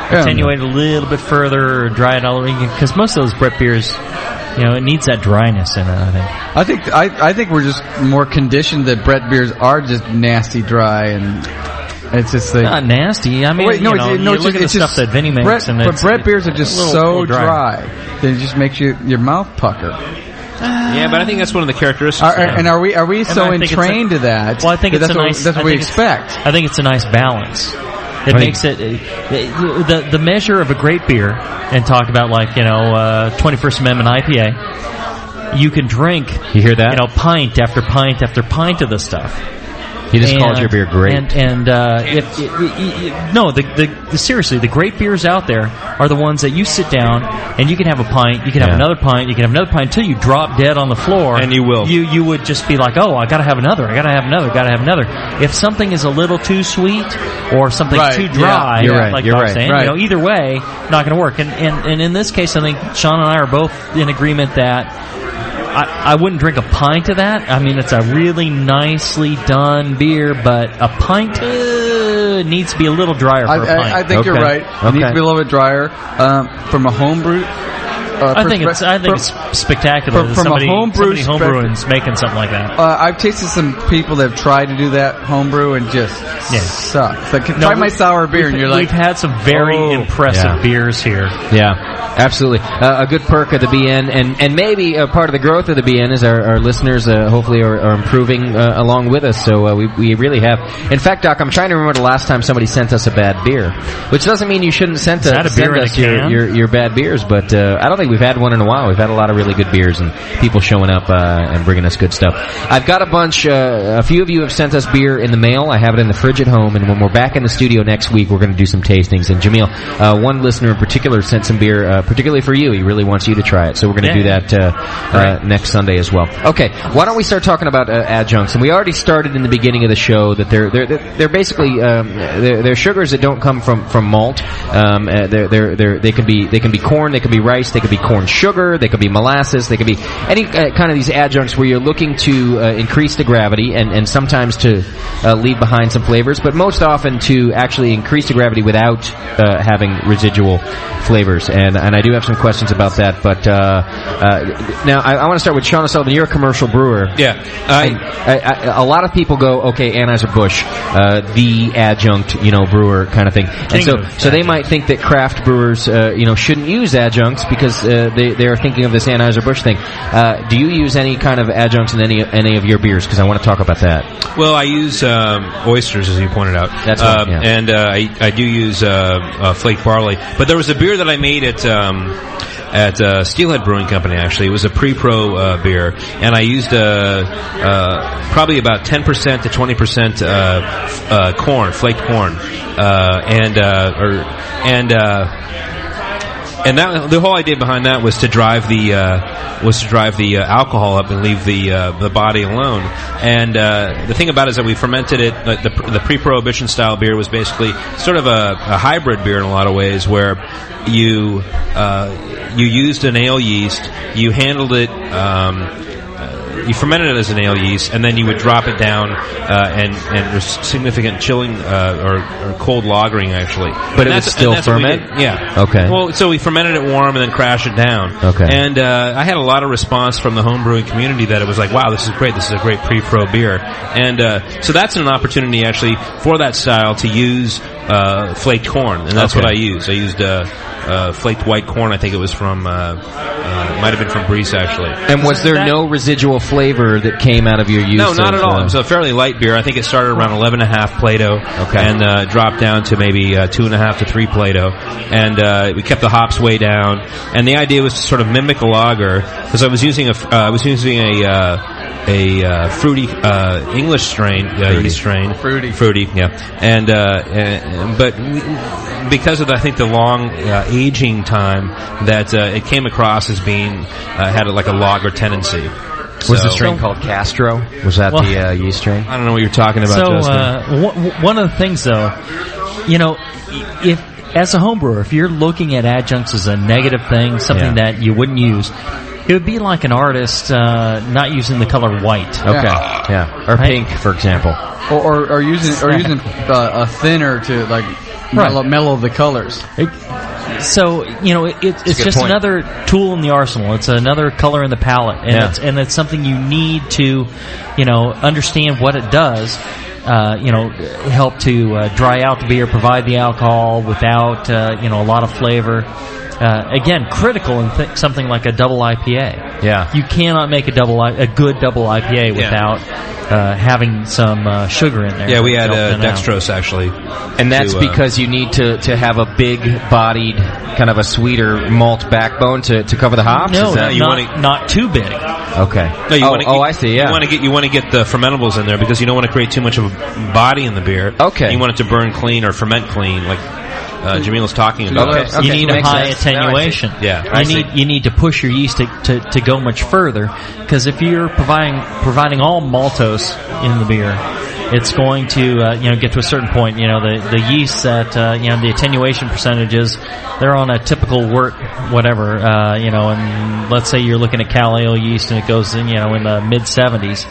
Attenuate a little bit further, or dry it all because most of those Brett beers. It needs that dryness in it, I think. I think we're just more conditioned that Brett beers are just nasty dry, and it's just like... Not nasty. I mean, you look at the stuff that Vinny makes, but Brett beers are just so dry that it just makes your mouth pucker. Yeah, but I think that's one of the characteristics. And are we so entrained to that? Well, I think that's what we expect. I think it's a nice balance. It makes it the measure of a great beer, and talk about 21st Amendment IPA. You can drink. You hear that? Pint after pint after pint of this stuff. He just called your beer great. Seriously, the great beers out there are the ones that you sit down and you can have a pint, you can have another pint, you can have another pint until you drop dead on the floor. And you will. You would just be like, oh, I gotta have another. If something is a little too sweet or something too dry, you're right. like you're Doc's right. saying, either way, not gonna work. And in this case, I think Sean and I are both in agreement that I wouldn't drink a pint of that. I mean, it's a really nicely done beer, but a pint needs to be a little drier for a pint. I think you're right. It needs to be a little bit drier. From a homebrew... I think it's spectacular that somebody homebrewing's making something like that. I've tasted some people that have tried to do that homebrew and just sucks. Like, try my sour beer, and you're like... We've had some very impressive beers here. Yeah, absolutely. A good perk of the BN, and maybe a part of the growth of the BN is our listeners hopefully are improving along with us, so we really have. In fact, Doc, I'm trying to remember the last time somebody sent us a bad beer, which doesn't mean you shouldn't send us your bad beers, but I don't think we've had one in a while. We've had a lot of really good beers and people showing up and bringing us good stuff. I've got a bunch. A few of you have sent us beer in the mail. I have it in the fridge at home, and when we're back in the studio next week, we're going to do some tastings. And Jameel, one listener in particular sent some beer, particularly for you. He really wants you to try it, so we're going to do that next Sunday as well. Okay, why don't we start talking about adjuncts? And we already started in the beginning of the show that they're basically they're sugars that don't come from malt. They can be corn, they can be rice, they can be corn sugar, they could be molasses, they could be any kind of these adjuncts where you're looking to increase the gravity and sometimes to leave behind some flavors, but most often to actually increase the gravity without having residual flavors. And I do have some questions about that, but now I want to start with Sean O'Sullivan. You're a commercial brewer. Yeah. A lot of people go, okay, Anheuser-Busch, the adjunct, brewer kind of thing. And so they might think that craft brewers, shouldn't use adjuncts because they are thinking of this Anheuser-Busch thing. Do you use any kind of adjuncts in any of your beers? Because I want to talk about that. Well, I use oysters, as you pointed out. That's right, yeah. And I do use flake barley. But there was a beer that I made at Steelhead Brewing Company, actually. It was a pre-pro beer, and I used probably about 10% to 20% corn, flaked corn, and that the whole idea behind that was to drive the alcohol up and leave the body alone. And the thing about it is that we fermented it. The pre-prohibition style beer was basically sort of a hybrid beer in a lot of ways, where you used an ale yeast, you handled it. You fermented it as an ale yeast, and then you would drop it down, and there's significant chilling or cold lagering, actually. But it would still ferment? Yeah. Okay. Well, so we fermented it warm and then crashed it down. Okay. And I had a lot of response from the home brewing community that it was like, wow, this is great. This is a great pre-pro beer. And so that's an opportunity, actually, for that style to use flaked corn, and that's what I used. I used flaked white corn. I think it was from might have been from Breeze, actually. And was there no residual flavor that came out of your use? No, not at all. It was a fairly light beer. I think it started around 11.5 Plato, and dropped down to maybe 2.5 to 3 Plato, and we kept the hops way down. And the idea was to sort of mimic a lager, because I was using a fruity English strain, yeast strain, fruity, yeah. And but because of I think the long aging time, that it came across as being had like a lager tendency. Was the strain called Castro? Was that the yeast strain? I don't know what you're talking about. So one of the things, though, if as a home brewer, if you're looking at adjuncts as a negative thing, something that you wouldn't use, it would be like an artist not using the color white. Okay, or pink, for example, or using a thinner to mellow the colors. So it's just another tool in the arsenal. It's another color in the palette, and it's something you need to understand what it does. Help to dry out the beer, provide the alcohol without a lot of flavor. Again, critical in something like a double IPA. Yeah, you cannot make a good double IPA without having some sugar in there. Yeah, we had dextrose, actually, and that's because you need to have a big-bodied, kind of a sweeter malt backbone to cover the hops. No, not too big. Okay. No, I see. Yeah. You want to get the fermentables in there because you don't want to create too much of a body in the beer. Okay. You want it to burn clean or ferment clean, like Jamil was talking about. Okay. You need a high attenuation. Yeah. You need to push your yeast to go much further, because if you're providing all maltose in the beer, it's going to get to a certain point. The yeast that the attenuation percentages, they're on a typical wort whatever. And let's say you're looking at Cal Ale yeast and it goes in in the mid 70s.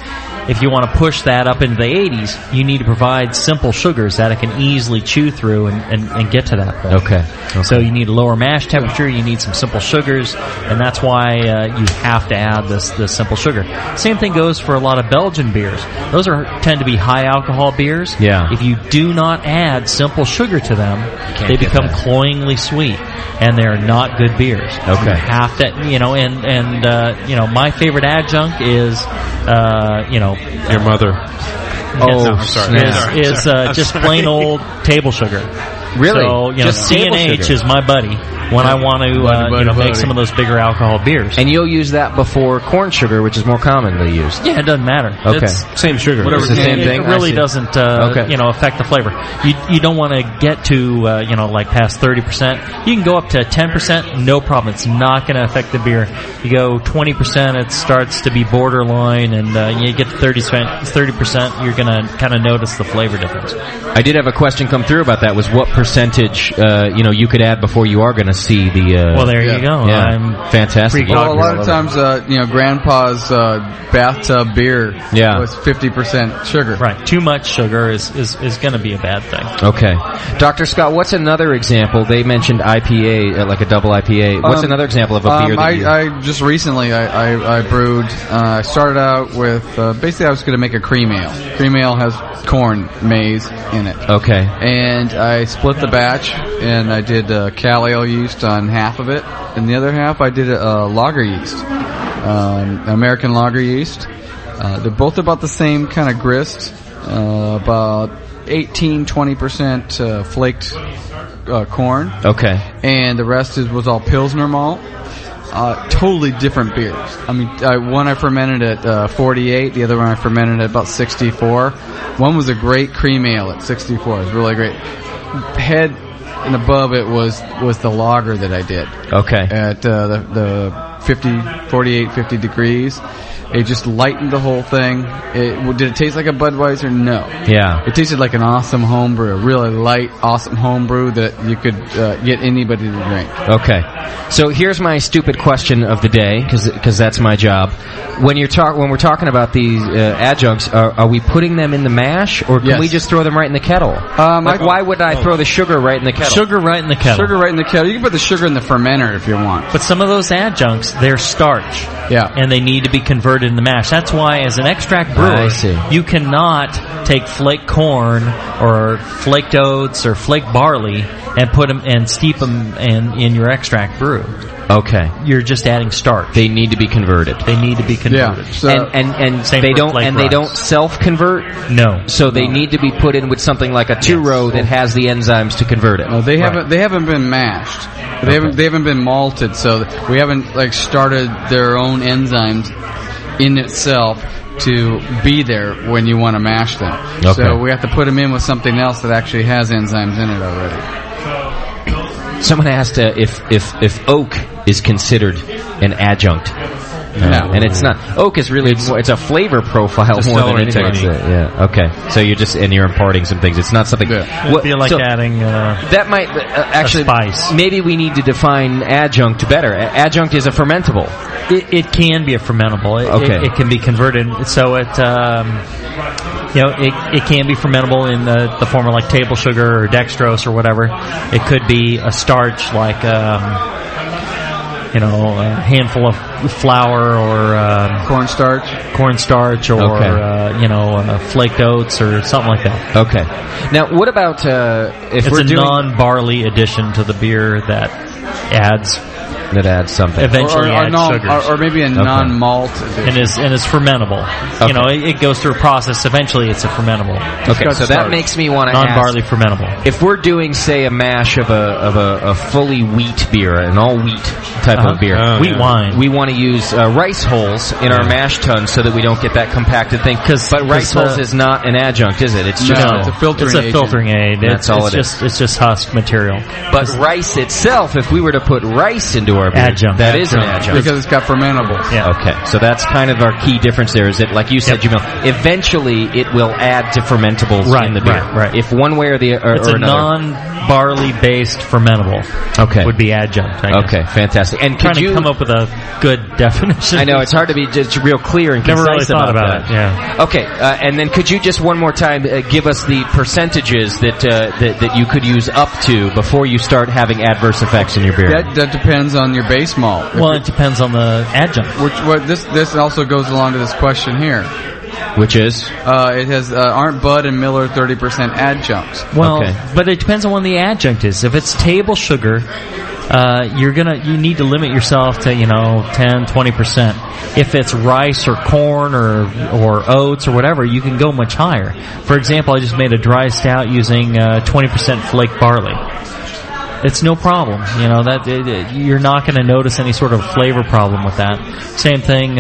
If you want to push that up into the 80s, you need to provide simple sugars that it can easily chew through and get to that point. Okay. So you need a lower mash temperature, you need some simple sugars, and that's why you have to add this simple sugar. Same thing goes for a lot of Belgian beers. Those tend to be high alcohol beers. Yeah. If you do not add simple sugar to them, they become cloyingly sweet, and they're not good beers. Okay. You have to, my favorite adjunct is, your mother. Is just plain old table sugar. Really? So, just C&H is my buddy when I want to make some of those bigger alcohol beers. And you'll use that before corn sugar, which is more commonly used. Yeah, it doesn't matter. Okay. Same sugar. It's the same thing. It really doesn't affect the flavor. You don't want to get to past 30%. You can go up to 10%, no problem. It's not going to affect the beer. You go 20%, it starts to be borderline, and you get to 30%, you're going to kind of notice the flavor difference. I did have a question come through about that. Was what percentage you could add before you are going to see the. Well, there you go. Yeah, I'm fantastic. Well, a lot of times, Grandpa's bathtub beer was 50% sugar. Right. Too much sugar is going to be a bad thing. Okay. Dr. Scott, what's another example? They mentioned IPA, like a double IPA. What's another example of a beer that you... I just recently, I brewed, I started out with, basically I was going to make a cream ale. Cream ale has corn maze in it. Okay. And I split the batch, and I did cal ale yeast on half of it, and the other half I did lager yeast, American lager yeast. They're both about the same kind of grist, about 18-20% flaked corn. Okay. And the rest was all Pilsner malt. Totally different beers. I mean, one I fermented at 48, the other one I fermented at about 64. One was a great cream ale at 64. It was really great. Head and above it was the lager that I did. Okay. At the 48, 50 degrees. It just lightened the whole thing. Did it taste like a Budweiser? No. Yeah. It tasted like an awesome homebrew, a really light, awesome homebrew that you could get anybody to drink. Okay. So here's my stupid question of the day, because that's my job. When we're talking about these adjuncts, are we putting them in the mash, or can we just throw them right in the kettle? Why would I throw the sugar right in the kettle? Sugar right in the kettle. Sugar right in the kettle. You can put the sugar in the fermenter if you want. But some of those adjuncts, they're starch. Yeah. And they need to be converted in the mash. That's why, as an extract brewer, you cannot take flake corn or flaked oats or flake barley and put them and steep them in your extract brew. Okay. You're just adding starch. They need to be converted. They need to be converted. Yeah. So and they don't self-convert. No. So they need to be put in with something like a two-row that has the enzymes to convert it. No, they haven't been mashed. They haven't been malted. So we haven't started their own enzymes in itself to be there when you want to mash them. Okay. So we have to put them in with something else that actually has enzymes in it already. Someone asked if oak is considered an adjunct. No. And it's not. Oak is really it's a flavor profile more than anything. Yeah. Okay. So you're imparting some things. It's not something. I feel like adding that might actually a spice. Maybe we need to define adjunct better. Adjunct is a fermentable. It can be a fermentable. It can be converted. So it can be fermentable in the form of like table sugar or dextrose or whatever. It could be a starch like a handful of flour or cornstarch or flaked oats or something like that. Okay. Now, what about if it's we're doing non-barley addition to the beer that adds something. Eventually adds sugars. Or maybe a non-malt addition. And is fermentable. Okay. It goes through a process. Eventually it's a fermentable. Okay, so that makes me want to ask, non-barley fermentable. If we're doing, say, a mash of a fully wheat beer, an all-wheat type of beer. Wheat wine. We want to use rice hulls in our mash tun so that we don't get that compacted thing. But rice hulls is not an adjunct, is it? It's just it's a filtering aid. It's a filtering aid. That's all it is. It's just husk material. But rice itself, if we were to put rice into our beer, adjunct. That is an adjunct. Because it's got fermentables. Yeah. Okay, so that's kind of our key difference there, is that, like you said, Jamil, eventually it will add to fermentables in the beer. Right. If one way or the or it's another. a non-barley-based fermentable. Okay. Would be adjunct, I guess. Okay, fantastic. And trying to come up with a good definition. I know, it's hard to be just real clear and concise. Never really thought about that. it, yeah. Okay, and then could you just one more time give us the percentages that you could use up to before you start having adverse effects in your beer? That depends on your base malt. Well, it depends on the adjunct. This also goes along to this question here. Which is? It has aren't Bud and Miller 30% adjuncts. Well, but it depends on what the adjunct is. If it's table sugar, you need to limit yourself to 10-20%. If it's rice or corn or oats or whatever, you can go much higher. For example, I just made a dry stout using 20% flake barley. It's no problem, you're not going to notice any sort of flavor problem with that. Same thing,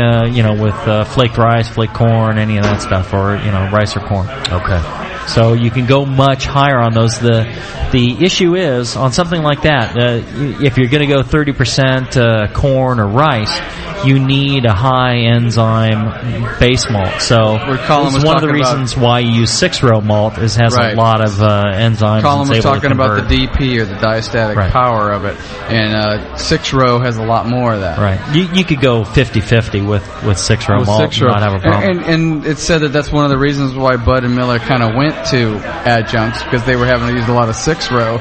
with flaked rice, flaked corn, any of that stuff, or rice or corn. Okay. So you can go much higher on those. The issue is, on something like that, if you're going to go 30% corn or rice, you need a high enzyme base malt. So Colin was one of the talking reasons why you use 6-row malt has Right. a lot of enzymes. Colin and was is able to talking about the convert. DP or the diastatic Right. power of it, and 6-row has a lot more of that. Right. You could go 50-50 with 6-row malt and not have a problem. And it's said that that's one of the reasons why Bud and Miller kind of went to Adjuncts, because they were having to use a lot of 6-row.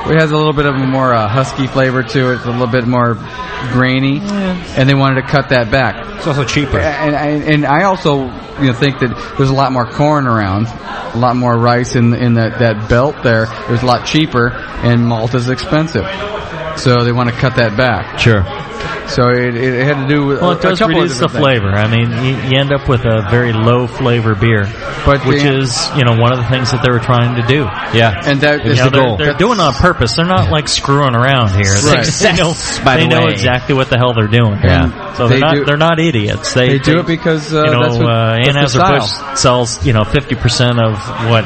It has a little bit of a more husky flavor to it. It's a little bit more grainy, and they wanted to cut that back. It's also cheaper. And I also think that there's a lot more corn around, a lot more rice in that belt there. There's a lot cheaper, and malt is expensive. So they want to cut that back. Sure. So it had to do with Well, it does a couple reduce of the different flavor. I mean, you end up with a very low flavor beer, which is one of the things that they were trying to do. Yeah, and that is the goal. They're doing it on purpose. They're not like screwing around here. Right. They know exactly what the hell they're doing. Yeah. So they're not idiots. They do it because that's Anheuser-Busch sells 50% of what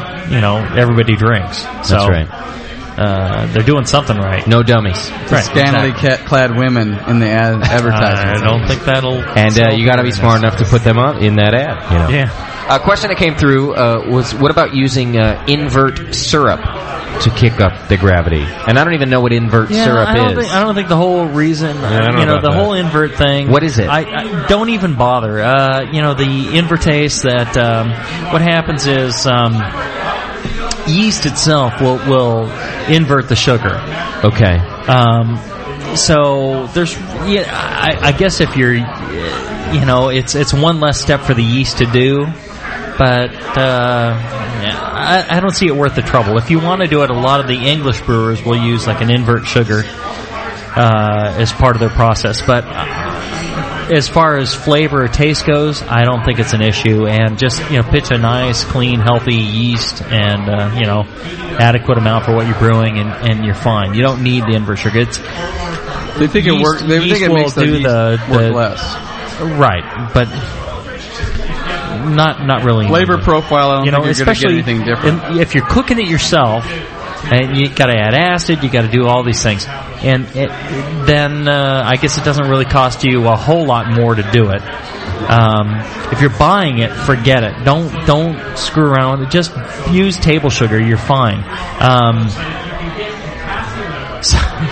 everybody drinks. So, That's right. They're doing something right. No dummies. Right. Scantily clad women in the advertisement. I don't think that'll. And you got to be smart enough to put them up in that ad. Yeah. A question that came through was, what about using invert syrup to kick up the gravity? And I don't even know what invert syrup is. I don't think the whole reason, the whole invert thing. What is it? I don't even bother. The invertase that, what happens is, yeast itself will invert the sugar. Okay. So there's, I guess if you're, it's one less step for the yeast to do, but I don't see it worth the trouble. If you want to do it, a lot of the English brewers will use like an invert sugar as part of their process, but as far as flavor or taste goes, I don't think it's an issue. And just pitch a nice, clean, healthy yeast, and adequate amount for what you're brewing, and you're fine. You don't need the invert sugar. They think it works. They think it makes the yeast work less. Right, but not really. Flavor profile, I don't think you're going to get anything different. If you're cooking it yourself, and you got to add acid, you got to do all these things, and then I guess it doesn't really cost you a whole lot more to do it. If you're buying it, forget it. Don't screw around. Just use table sugar. You're fine.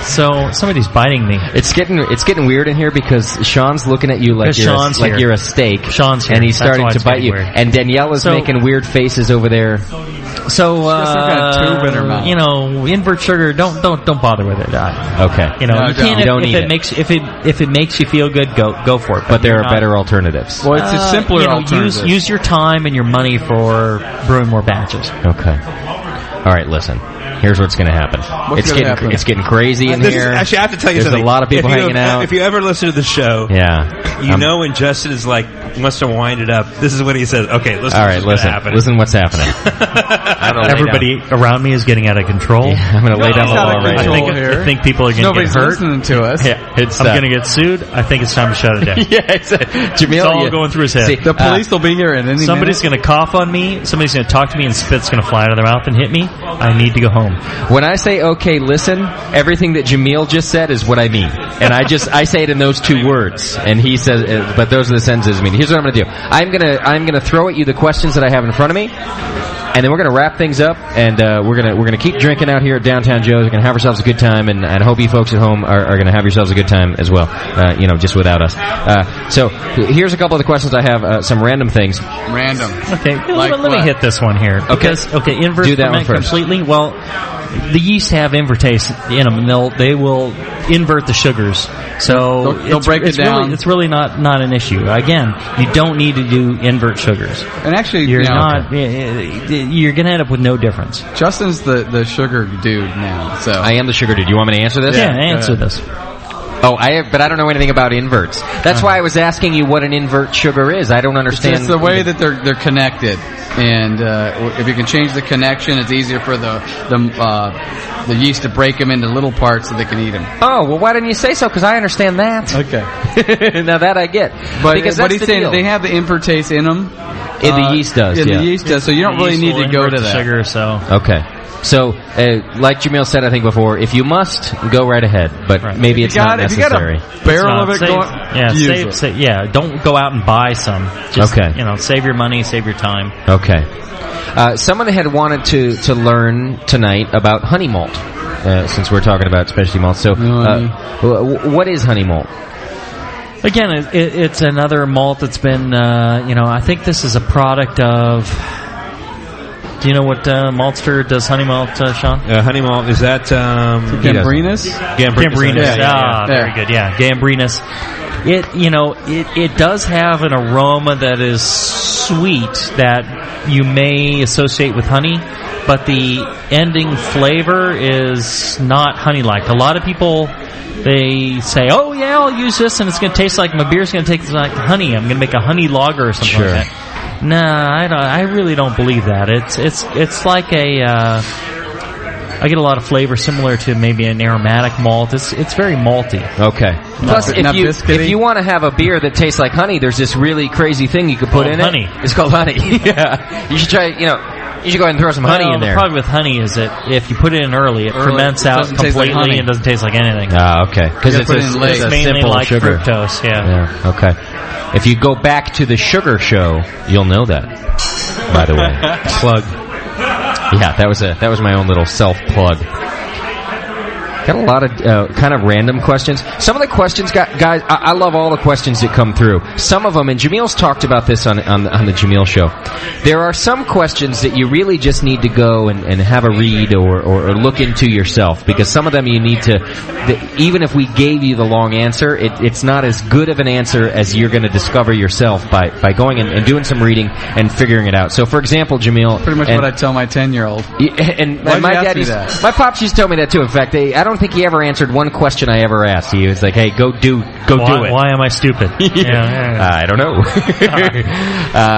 So somebody's biting me. It's getting weird in here because Sean's looking at you like you're a steak. Sean's here. And he's starting to bite you. Weird. And Danielle is making weird faces over there. So tube in her mouth. Invert sugar. Don't bother with it. Okay. You can't. You don't need it. If it makes you feel good, go for it. But there are better alternatives. Well, it's a simpler alternative. Use your time and your money for brewing more batches. Okay. All right. Listen. Here's what's going to happen. It's getting crazy in here. Actually, I have to tell you There's something. There's a lot of people hanging out. If you ever listen to the show, you know when Justin is wants to wind it up. This is when he says, "Okay, listen." All right, listen. What's happening? Everybody around me is getting out of control. Yeah, I'm going to lay down the law right now. I think people are going to get hurt. Listening to us. Yeah, I'm going to get sued. I think it's time to shut it down. Jamil, it's all going through his head. See, the police will be here in any Somebody's going to cough on me. Somebody's going to talk to me, and spit's going to fly out of their mouth and hit me. I need to go home. When I say okay, listen, everything that Jamil just said is what I mean. And I say it in those two words. And he says, but those are the sentences I mean. Here's what I'm going to do. I'm going to throw at you the questions that I have in front of me. And then we're going to wrap things up, and we're going to keep drinking out here at Downtown Joe's. We're going to have ourselves a good time, and I hope you folks at home are going to have yourselves a good time as well, just without us. So here's a couple of the questions I have, some random things. Random. Okay, let me hit this one here. Because, invert ferment completely. Well, the yeast have invertase in them, and they will invert the sugars. So they'll break it down. It's really not an issue. Again, you don't need to do invert sugars. And actually, you're going to end up with no difference. Justin's the sugar dude now. So I am the sugar dude. You want me to answer this? Yeah, answer this. Oh, but I don't know anything about inverts. That's why I was asking you what an invert sugar is. I don't understand. It's the way that they're connected, and if you can change the connection, it's easier for the yeast to break them into little parts so they can eat them. Oh, well, why didn't you say so? Because I understand that. Okay. Now that I get. But because what he's saying, deal. they have the invertase in them, The yeast does, the yeast does, so you don't really need to go to that. Sugar, so. Okay. So, like Jamil said, I think before, if you must, go right ahead, but maybe it's not necessary. If you got a barrel of it going, don't go out and buy some. Just, save your money, save your time. Okay. Someone had wanted to learn tonight about honey malt, since we're talking about specialty malt. So, what is honey malt? Again, it's another malt that's been, I think this is a product of... Do you know what Maltster does honey malt, Sean? Honey malt, is that... Gambrinus? Gambrinus. Very good, yeah. Gambrinus. It does have an aroma that is sweet that you may associate with honey, but the ending flavor is not honey-like. A lot of people... They say, "Oh yeah, I'll use this, and it's going to taste like my beer's going to taste like honey. I'm going to make a honey lager or something like that." Nah, I really don't believe that. It's like I get a lot of flavor similar to maybe an aromatic malt. It's very malty. Okay. Plus, if you want to have a beer that tastes like honey, there's this really crazy thing you could put in honey. It's called honey. Yeah. You should try. You should go ahead and throw some honey in there. The problem with honey is that if you put it in early, it ferments out completely and doesn't taste like anything. Okay. Because it's mainly simple like sugar. fructose, yeah. Okay. If you go back to the sugar show, you'll know that. By the way, plug. Yeah, that was my own little self-plug. Got a lot of kind of random questions. Some of the questions, guys, I love all the questions that come through. Some of them, and Jamil's talked about this on the Jamil show. There are some questions that you really just need to go and have a read or look into yourself, because some of them you need to, even if we gave you the long answer, it's not as good of an answer as you're going to discover yourself by going and doing some reading and figuring it out. So, for example, Jamil... Pretty much what I tell my 10-year-old. And my pops used to tell me that too. In fact, I don't think he ever answered one question I ever asked. He was like, "Hey, go do it." Why am I stupid? I don't know.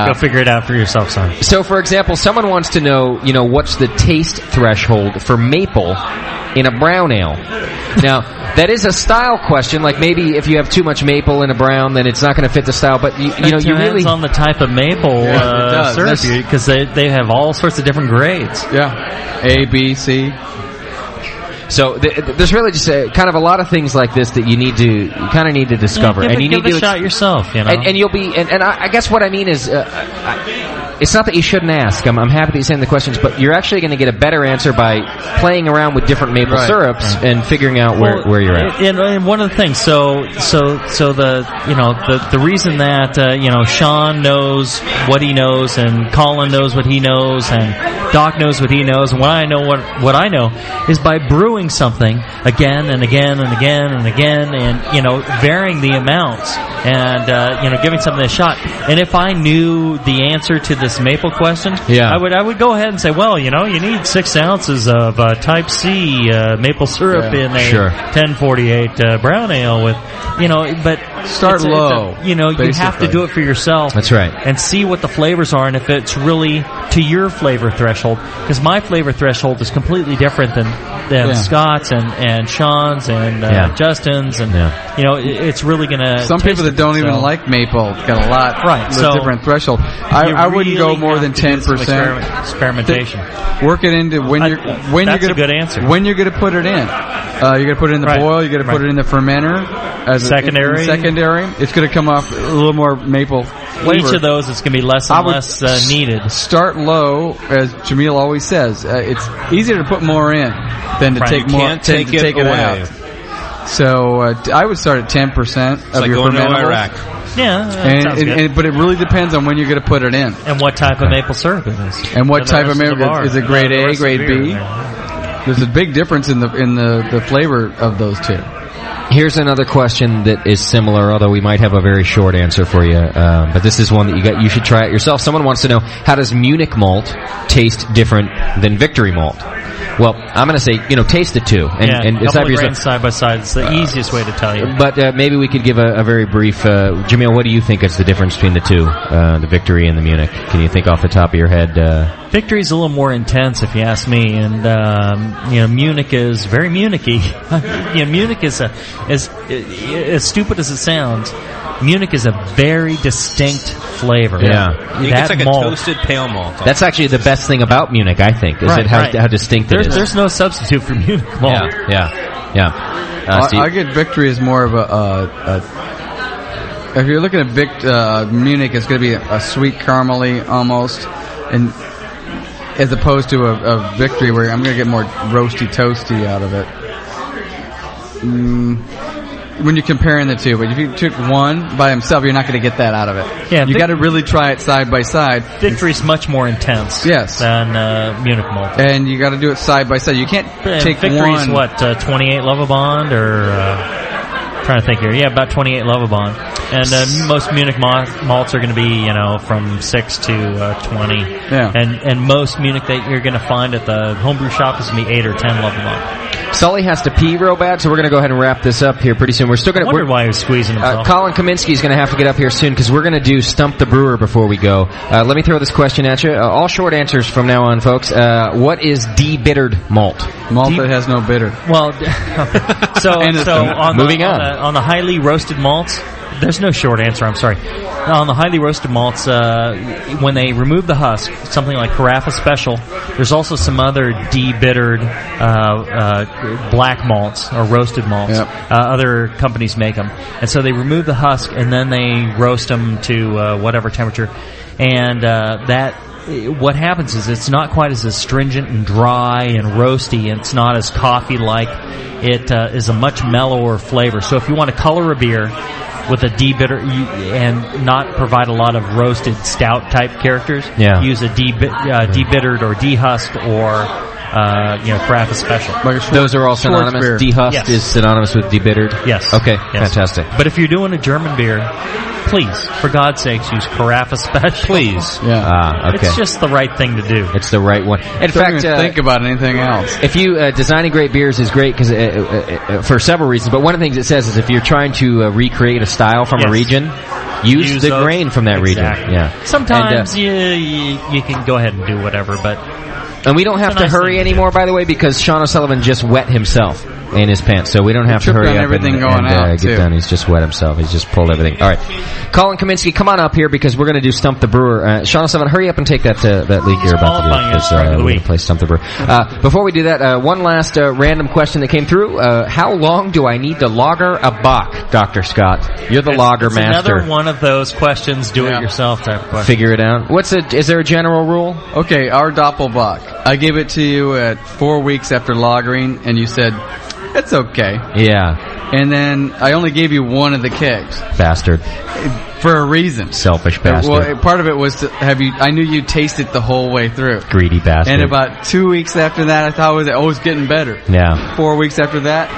Go figure it out for yourself, son. So, for example, someone wants to know, what's the taste threshold for maple in a brown ale? Now, that is a style question. Like, maybe if you have too much maple in a brown, then it's not going to fit the style. But you really on the type of maple syrup, because they have all sorts of different grades. Yeah, A, B, C. So there's really just kind of a lot of things like this that you kind of need to discover, and you need to give it a shot yourself, and you'll be, and I guess what I mean is, it's not that you shouldn't ask. I'm happy that you send the questions, but you're actually going to get a better answer by playing around with different maple syrups and figuring out where you're at. And one of the things, so the reason that Sean knows what he knows, and Colin knows what he knows, and Doc knows what he knows, and I know what I know is by brewing something again and again and again and again, and varying the amounts, and giving something a shot. And if I knew the answer to this maple question, I would go ahead and say, well, you need 6 ounces of Type C maple syrup in a 1048 brown ale with, but start low. You have to do it for yourself. That's right. And see what the flavors are, and if it's really to your flavor threshold, because my flavor threshold is completely different than Scott's and Sean's and Justin's, and it's really gonna. Some people that don't even like maple got a lot different threshold. I wouldn't go more than 10%. Experimentation. Work it into when you're that's a good answer. When you're going to put it in. You're going to put it in the boil. You're going to put it in the fermenter as secondary. Secondary. It's going to come off a little more maple flavor. Each of those, it's going to be less and less needed. Start low, as Jamil always says. It's easier to put more in than to take more. Take it out. So I would start at 10% of your fermentables. Yeah, but it really depends on when you're going to put it in, and what type of maple syrup it is, and what type of maple is it. Grade A, grade B. There's a big difference in the flavor of those two. Here's another question that is similar, although we might have a very short answer for you. But this is one that you should try it yourself. Someone wants to know, how does Munich malt taste different than Victory malt? Well, I'm going to say, taste it too. And couple of grains side by side. It's the easiest way to tell you. But maybe we could give a very brief... Jamil, what do you think is the difference between the two, the Victory and the Munich? Can you think off the top of your head? Victory's a little more intense, if you ask me, and Munich is very Munich-y. Munich is as stupid as it sounds. Munich is a very distinct flavor. It's like malt, a toasted pale malt. That's actually the best thing about Munich, I think, is how distinct it is. There's no substitute for Munich malt. I get Victory as more of a if you're looking at Munich, it's going to be a sweet caramely almost, and as opposed to a Victory where I'm going to get more roasty toasty out of it. When you're comparing the two, but if you took one by himself, you're not going to get that out of it. Yeah, you got to really try it side by side. Victory's much more intense. Yes. Than Munich malt, and you got to do it side by side. You can't take Victory's one. what 28 Lovabond or. Trying to think here. Yeah, about 28 Lovabond. And most Munich malts are going to be, from 6 to 20. Yeah. And most Munich that you're going to find at the homebrew shop is going to be 8 or 10 Lovabond. Sully has to pee real bad, so we're going to go ahead and wrap this up here pretty soon. We're still going to... I wondered why he was squeezing himself. Colin Kaminsky is going to have to get up here soon because we're going to do Stump the Brewer before we go. Let me throw this question at you. All short answers from now on, folks. What is de-bittered malt? Malt that has no bitter. Well, moving on. On the highly roasted malts, there's no short answer, I'm sorry. On the highly roasted malts, when they remove the husk, something like Carafa Special, there's also some other de-bittered black malts or roasted malts. Yep. Other companies make them. And so they remove the husk and then they roast them to whatever temperature. And what happens is it's not quite as astringent and dry and roasty, and it's not as coffee-like. It is a much mellower flavor. So if you want to color a beer with a de-bitter and not provide a lot of roasted stout-type characters, use a de-bittered or de-husked or Carafa Special. Those are all synonymous? De-husked is synonymous with de-bittered? Yes. Okay, fantastic. But if you're doing a German beer, please, for God's sakes, use Carafa Special. Please. Yeah. Okay. It's just the right thing to do. It's the right one. In fact, even think about anything else. If you designing great beers is great because for several reasons, but one of the things it says is if you're trying to recreate a style from a region, use the grain from that region. Yeah. Sometimes you can go ahead and do whatever, but. And we don't have to hurry anymore, by the way, because Sean O'Sullivan just wet himself in his pants, so we don't have to hurry up and get done. He's just wet himself. He's just pulled everything. All right. Colin Kaminsky, come on up here because we're going to do Stump the Brewer. Sean O'Sullivan, hurry up and take that leak you're about to do. Because we're going to play Stump the Brewer. Before we do that, one last random question that came through. How long do I need to lager a bock, Dr. Scott? You're the lager master. Another one of those questions, do-it-yourself type of question. Figure it out. Is there a general rule? Okay, our Doppelbock. I gave it to you at 4 weeks after lagering, and you said, it's okay. Yeah. And then I only gave you one of the kegs. Bastard. For a reason. Selfish bastard. Well, part of it was to I knew you'd taste it the whole way through. Greedy bastard. And about 2 weeks after that, I thought it's getting better. Yeah. 4 weeks after that,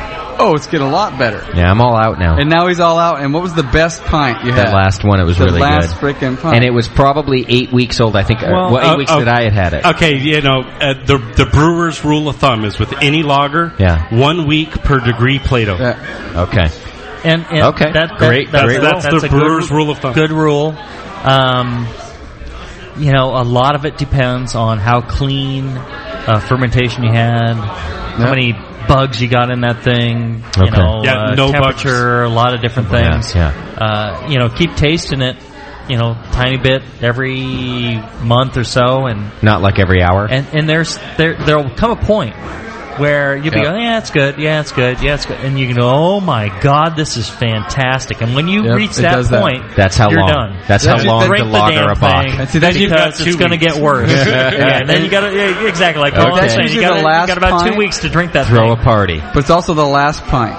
it's getting a lot better. Yeah, I'm all out now. And now he's all out. And what was the best pint you had? That last one, it was really good. The last freaking pint. And it was probably 8 weeks old, I think. 8 weeks that I had it. Okay, the brewer's rule of thumb is with any lager, 1 week per degree Plato. Okay. And okay. That's the brewer's rule of thumb. Good rule. A lot of it depends on how clean fermentation you had, how many bugs you got in that thing, no temperature, bugs. a lot of different things. Keep tasting it, tiny bit every month or so, and not like every hour. And there'll come a point where you'll be going, it's good, it's good, it's good, and you can go, oh my God, this is fantastic. And when you reach that point, that's how you're long. done. That's how long to lager a bock. Because it's going to get worse. And then you got to exactly like Colin was saying, you got about 2 weeks to drink that. Throw a party, but it's also the last pint.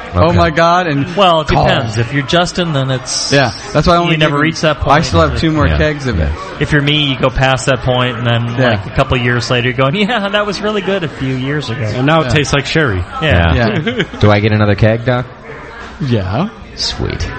Okay. Oh my God! And it depends. If you're Justin, then it's that's why I never reach that point. I still have 2 more kegs of it. If you're me, you go past that point, and then like a couple of years later, you're going, that was really good a few years ago. And now it tastes like sherry. Yeah. Do I get another keg, Doc? Yeah. Sweet.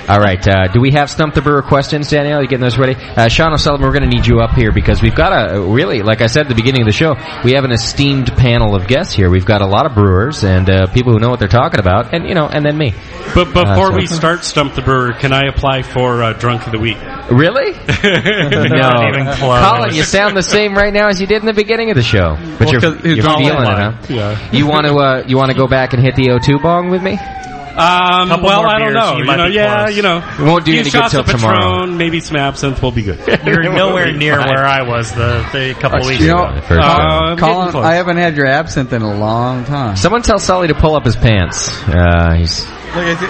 All right. Do we have Stump the Brewer questions, Danielle? You getting those ready? Sean O'Sullivan, we're going to need you up here because we've got really, like I said at the beginning of the show, we have an esteemed panel of guests here. We've got a lot of brewers and people who know what they're talking about, and and then me. But before we start Stump the Brewer, can I apply for Drunk of the Week? Really? Not even close. Colin, you sound the same right now as you did in the beginning of the show, but you're feeling it, huh? Yeah. You want to go back and hit the O2 bong with me? Couple well, more I don't beers, know. you might be close. We won't do few any good shots till of Patron, tomorrow. maybe some absinthe will be good. You're nowhere near where I was the couple weeks You ago. know, Colin, I haven't had your absinthe in a long time. Someone tell Sully to pull up his pants. He's Look at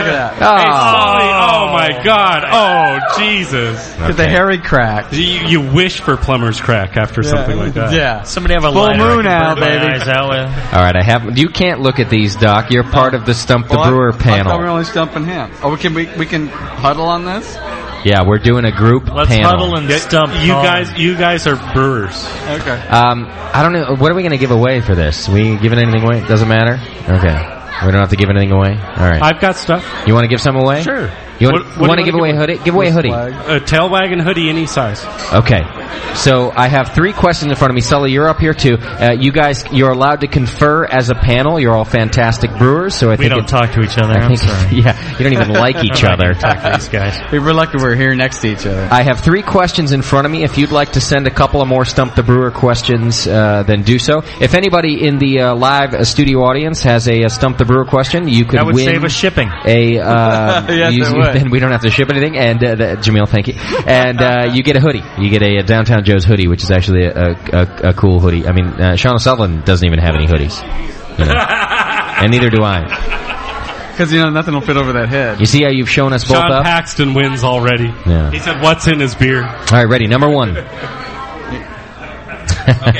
that. Hey, Sully, oh my God. Oh, Jesus. Get the hairy crack. You wish for plumber's crack after something like that. Yeah. Somebody have a full lighter I moon can out, burn my baby. eyes out with. all right. You can't look at these, Doc. You're part of the Stump the Brewer I thought we were panel. only stumping him. Oh, we can huddle on this? Yeah, we're doing a group Let's panel. huddle and stump. You guys are brewers. Okay. I don't know. What are we going to give away for this? We giving anything away? Doesn't matter? Okay. We don't have to give anything away? All right. I've got stuff. You want to give some away? Sure. You want to give away a hoodie? Give away a hoodie. A tail wagon hoodie, any size. Okay. So I have 3 questions in front of me. Sully, you're up here too. You guys, you're allowed to confer as a panel. You're all fantastic brewers. So I think we don't talk to each other. I'm sorry. Yeah, you don't even like each other. Talk to these guys. We're lucky we're here next to each other. I have 3 questions in front of me. If you'd like to send a couple of more Stump the Brewer questions, then do so. If anybody in the live studio audience has a Stump the Brewer question, you could That would win save us shipping. Then we don't have to ship anything. And Jamil, thank you. And you get a hoodie. You get a Downtown Joe's hoodie, which is actually a cool hoodie. I mean, Sean O'Sullivan doesn't even have any hoodies, and neither do I. Because nothing will fit over that head. You see how you've shown us both Sean up? Paxton wins already. Yeah. He said, "What's in his beer?" All right, ready. Number 1. Okay,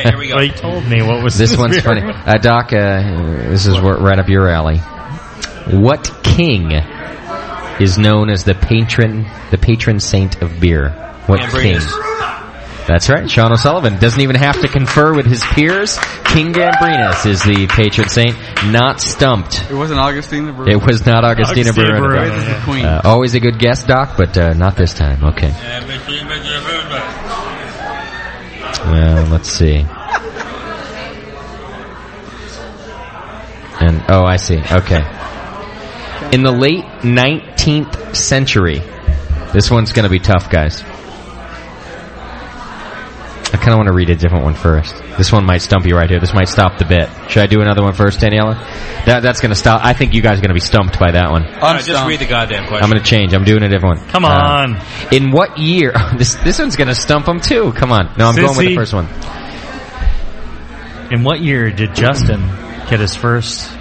here we go. Well, he told me what was This one's funny. Doc, this is right up your alley. What king is known as the patron saint of beer? What king? That's right. Sean O'Sullivan doesn't even have to confer with his peers. King Gambrinus is the patron saint, not stumped. It wasn't Augustina Brewer. It was not Augustina Brewer. This is the queen. Always a good guess, Doc, but not this time. Okay. Well, let's see. And I see. Okay. In the late 19th century, this one's going to be tough, guys. I kind of want to read a different one first. This one might stump you right here. This might stop the bit. Should I do another one first, Daniela? That's going to stop. I think you guys are going to be stumped by that one. Just read the goddamn question. I'm going to change. I'm doing a different one. Come on. In what year? This one's going to stump them too. Come on. No, I'm going with the first one. In what year did Justin get his first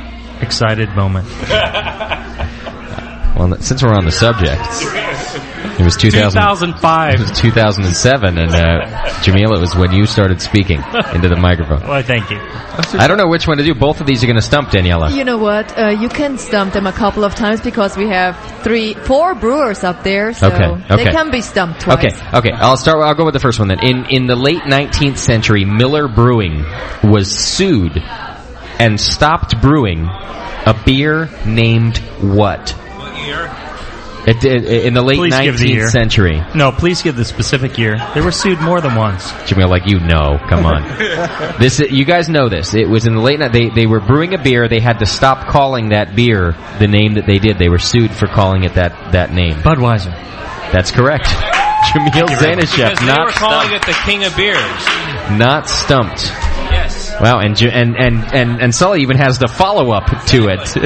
excited moment? Well, since we're on the subject, it was 2005. It was 2007, and Jamil, it was when you started speaking into the microphone. Well, thank you. I don't know which one to do. Both of these are going to stump Daniela. You know what? You can stump them a couple of times because we have 4 brewers up there, so Okay. they can be stumped twice. Okay. I'll go with the first one then. In the late 19th century, Miller Brewing was sued and stopped brewing a beer named what? In the late 19th century. No, please give the specific year. They were sued more than once. Jamil, come on. You guys know this. It was in the late night. They were brewing a beer. They had to stop calling that beer the name that they did. They were sued for calling it that name. Budweiser. That's correct. Jamil Zanishev, because they were calling it the king of beers. Not stumped. Yes. Wow, and Sully even has the follow-up to it.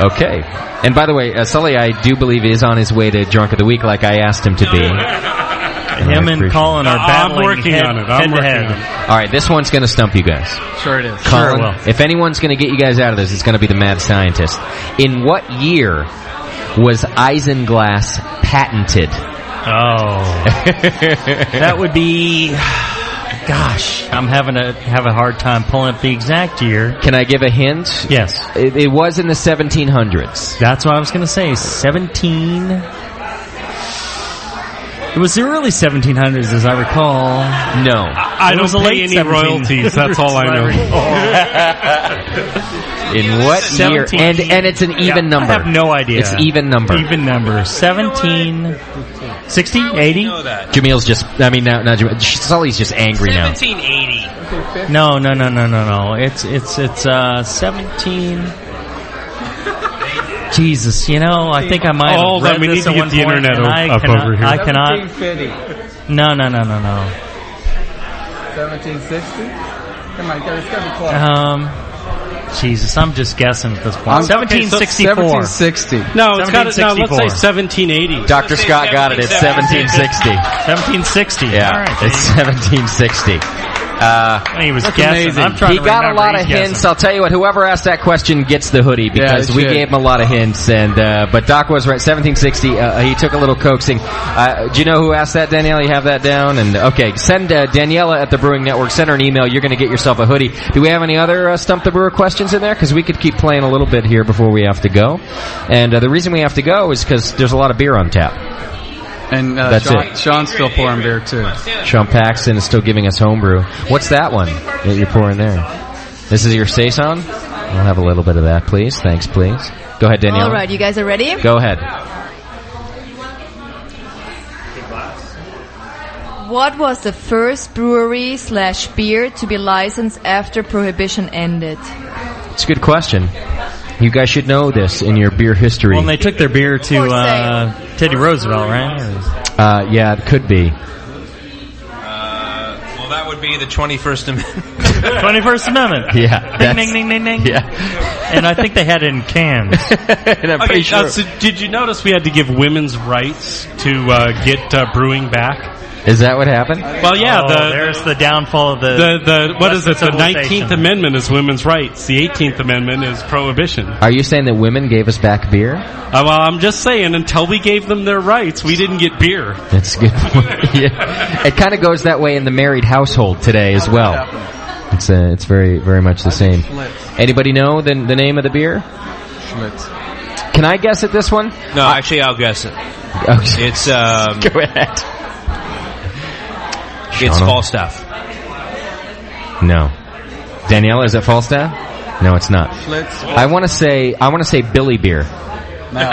Okay. And by the way, Sully, I do believe, is on his way to Drunk of the Week like I asked him to be. Him and Colin are battling I'm working on it. All right, this one's going to stump you guys. Sure it is. Colin, Sure it will. if anyone's going to get you guys out of this, it's going to be the mad scientist. In what year was Isinglass patented? Oh. That would be... Gosh, I'm having a hard time pulling up the exact year. Can I give a hint? Yes. It was in the 1700s. That's what I was going to say. It was the early 1700s, as I recall. No. I don't pay any royalties. That's all I know. In what year? And it's an even number. I have no idea. It's even number. Even number. 1760? 80? Jamil's just... I mean, now Jamil, Sully's just angry now. 1780. No. It's 17... Jesus, I think I might have Hold read on, we this need to at get one the point, internet and up over here. I cannot... 1750. No. 1760? Come on, it's got to be close. Jesus, I'm just guessing at this point. I'm- 1764. 1760. No, it's got. No, let's say 1764. 1780. Dr. Scott got it. It's 1760. 1760. Yeah, All right, it's 1760. he was That's guessing. amazing. I'm trying He to got a remember. lot of He's guessing. hints. I'll tell you what. Whoever asked that question gets the hoodie because Yeah, we shit. gave him a lot of hints. And but Doc was right. 1760. He took a little coaxing. Do you know who asked that, Danielle? You have that down? And okay, send Daniela at the Brewing Network. Send her an email. You're going to get yourself a hoodie. Do we have any other Stump the Brewer questions in there? Because we could keep playing a little bit here before we have to go. And the reason we have to go is because there's a lot of beer on tap. And That's Sean, it. Sean's still pouring beer, too. Sean Paxton is still giving us homebrew. What's that one that you're pouring there? This is your saison? I'll have a little bit of that, please. Thanks, please. Go ahead, Danielle. All right, you guys are ready? Go ahead. What was the first brewery/beer to be licensed after Prohibition ended? It's a good question. You guys should know this in your beer history. Well, and they took their beer to Teddy Roosevelt, right? Yeah, it could be. Well, that would be the 21st Amendment. 21st Amendment. Yeah. Ding, ding, ding, ding, ding. Yeah. And I think they had it in cans. And I'm pretty sure. So did you notice we had to give women's rights to get brewing back? Is that what happened? Well, yeah. There's the downfall of the what is it? The civilization. 19th Amendment is women's rights. The 18th Amendment is prohibition. Are you saying that women gave us back beer? Well, I'm just saying, until we gave them their rights, we didn't get beer. That's a good point. Yeah. It kind of goes that way in the married household today as well. It's very, very much the same. Anybody know the name of the beer? Schlitz. Can I guess at this one? No, actually, I'll guess it. It's Go ahead. It's Falstaff. No. Danielle, is it Falstaff? No, it's not. Schlitz. I want to say Billy Beer. No.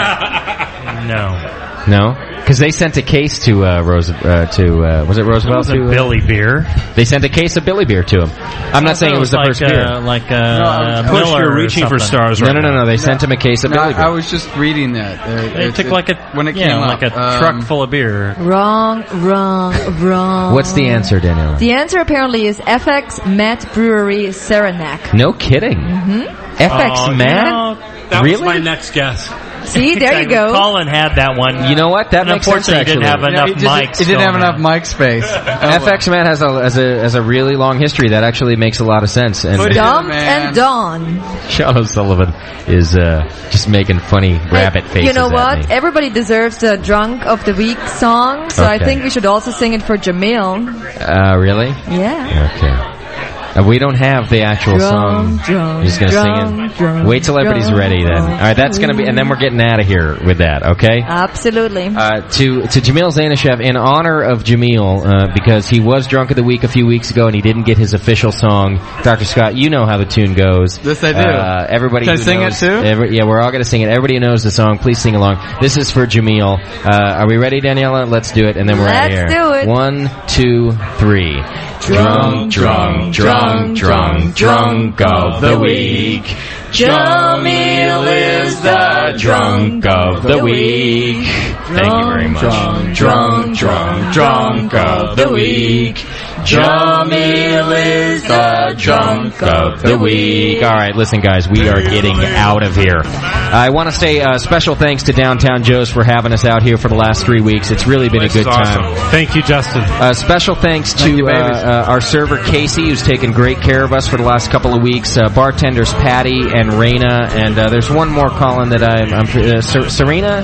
No. No, because they sent a case to was it Roosevelt? It wasn't Billy Beer. They sent a case of Billy Beer to him. I'm not saying it was the first beer. Miller you're reaching for something. stars. No. They sent him a case of Billy Beer. I was just reading that. It took when it came like up. a truck full of beer. Wrong. What's the answer, Daniela? The answer apparently is FX Met Brewery Saranac. No kidding. FX Met? That Really? was my next guess. See, there you go. Colin had that one. You know what? That makes sense. Unfortunately, he didn't have enough mics. It didn't have going enough on. mic space. FX Met has a really long history. That actually makes a lot of sense. And Dumped and Dawn. Sean O'Sullivan is just making funny rabbit faces. You know at what? me. Everybody deserves the Drunk of the Week song, so I Okay. think we should also sing it for Jamil. Really? Yeah. Okay. We don't have the actual song. You're just going to sing it? Wait till everybody's ready then. All right, that's going to be, and then we're getting out of here with that, okay? Absolutely. To Jamil Zainashev, in honor of Jamil, because he was Drunk of the Week a few weeks ago and he didn't get his official song. Dr. Scott, you know how the tune goes. Yes, I do. Everybody Can I who sing knows, it too? Yeah, we're all going to sing it. Everybody who knows the song, please sing along. This is for Jamil. Are we ready, Daniela? Let's do it, and then we're out of here. Let's do it. 1, 2, 3. Drunk of the week. Jamil is the drunk of the week. Thank you very much. Drunk of the week. Jamil is the drunk of the week. All right, listen, guys, we are getting out of here. I want to say special thanks to Downtown Joe's for having us out here for the last 3 weeks. It's really been a good time. Thank you, Justin. Special thanks to our server Casey, who's taken great care of us for the last couple of weeks. Bartenders Patty and Raina, and there's one more, Colin, that I'm Serena.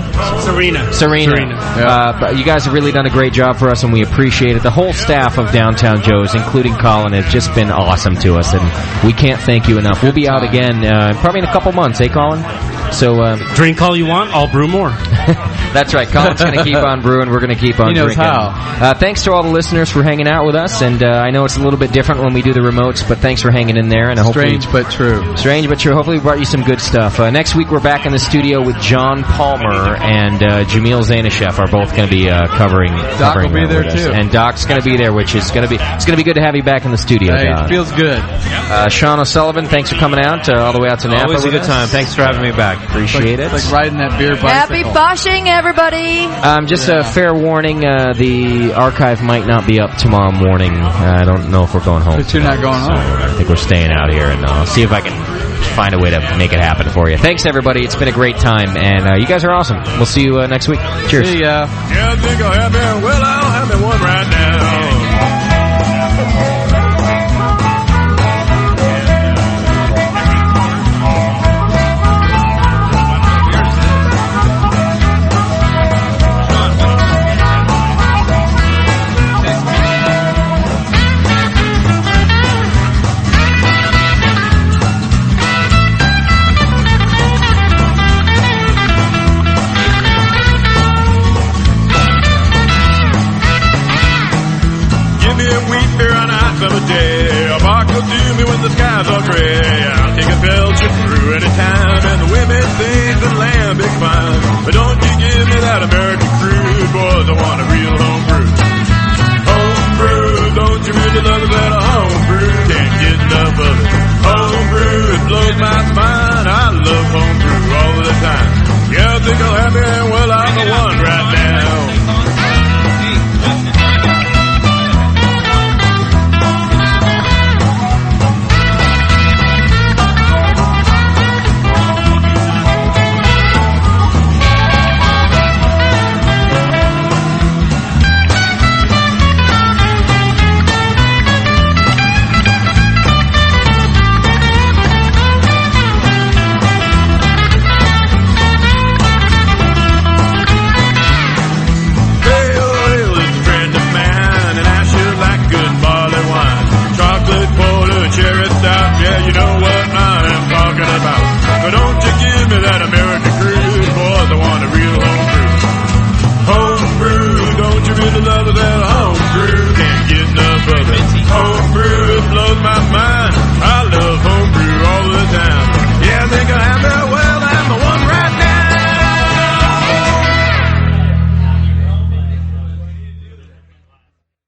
But you guys have really done a great job for us, and we appreciate it. The whole staff of Downtown Joe's, including Colin, has just been awesome to us, and we can't thank you enough. We'll be out again probably in a couple months, Colin? So drink all you want, I'll brew more. That's right. Colin's going to keep on brewing. We're going to keep on He knows drinking. how. Thanks to all the listeners for hanging out with us, and I know it's a little bit different when we do the remotes, but thanks for hanging in there. And Strange but true. Strange but true. Hopefully we brought you some good stuff. Next week we're back in the studio with John Palmer and Jamil Zainashev are both going to be covering. Doc will be that there with us. too. And Doc's going to be there, which is going to be good to have you back in the studio. Hey, Doc. it feels good. Sean O'Sullivan, thanks for coming out all the way out to Napa. Always a with good us. time. Thanks for having me back. appreciate it. Like riding that beer bicycle. Happy Boshing, everybody! Just a fair warning, the archive might not be up tomorrow morning. I don't know if we're going home. But you're not going home. I think we're staying out here, and I'll see if I can find a way to make it happen for you. Thanks, everybody. It's been a great time, and you guys are awesome. We'll see you next week. Cheers. See ya. Yeah, I think I'll have me. Well, I'll have me one right now. Summer day, a bark will do me when the skies are gray. I'll take a Belgian through any time, and the women think the lamb is fine. But don't you give me that American crude, boys, I want to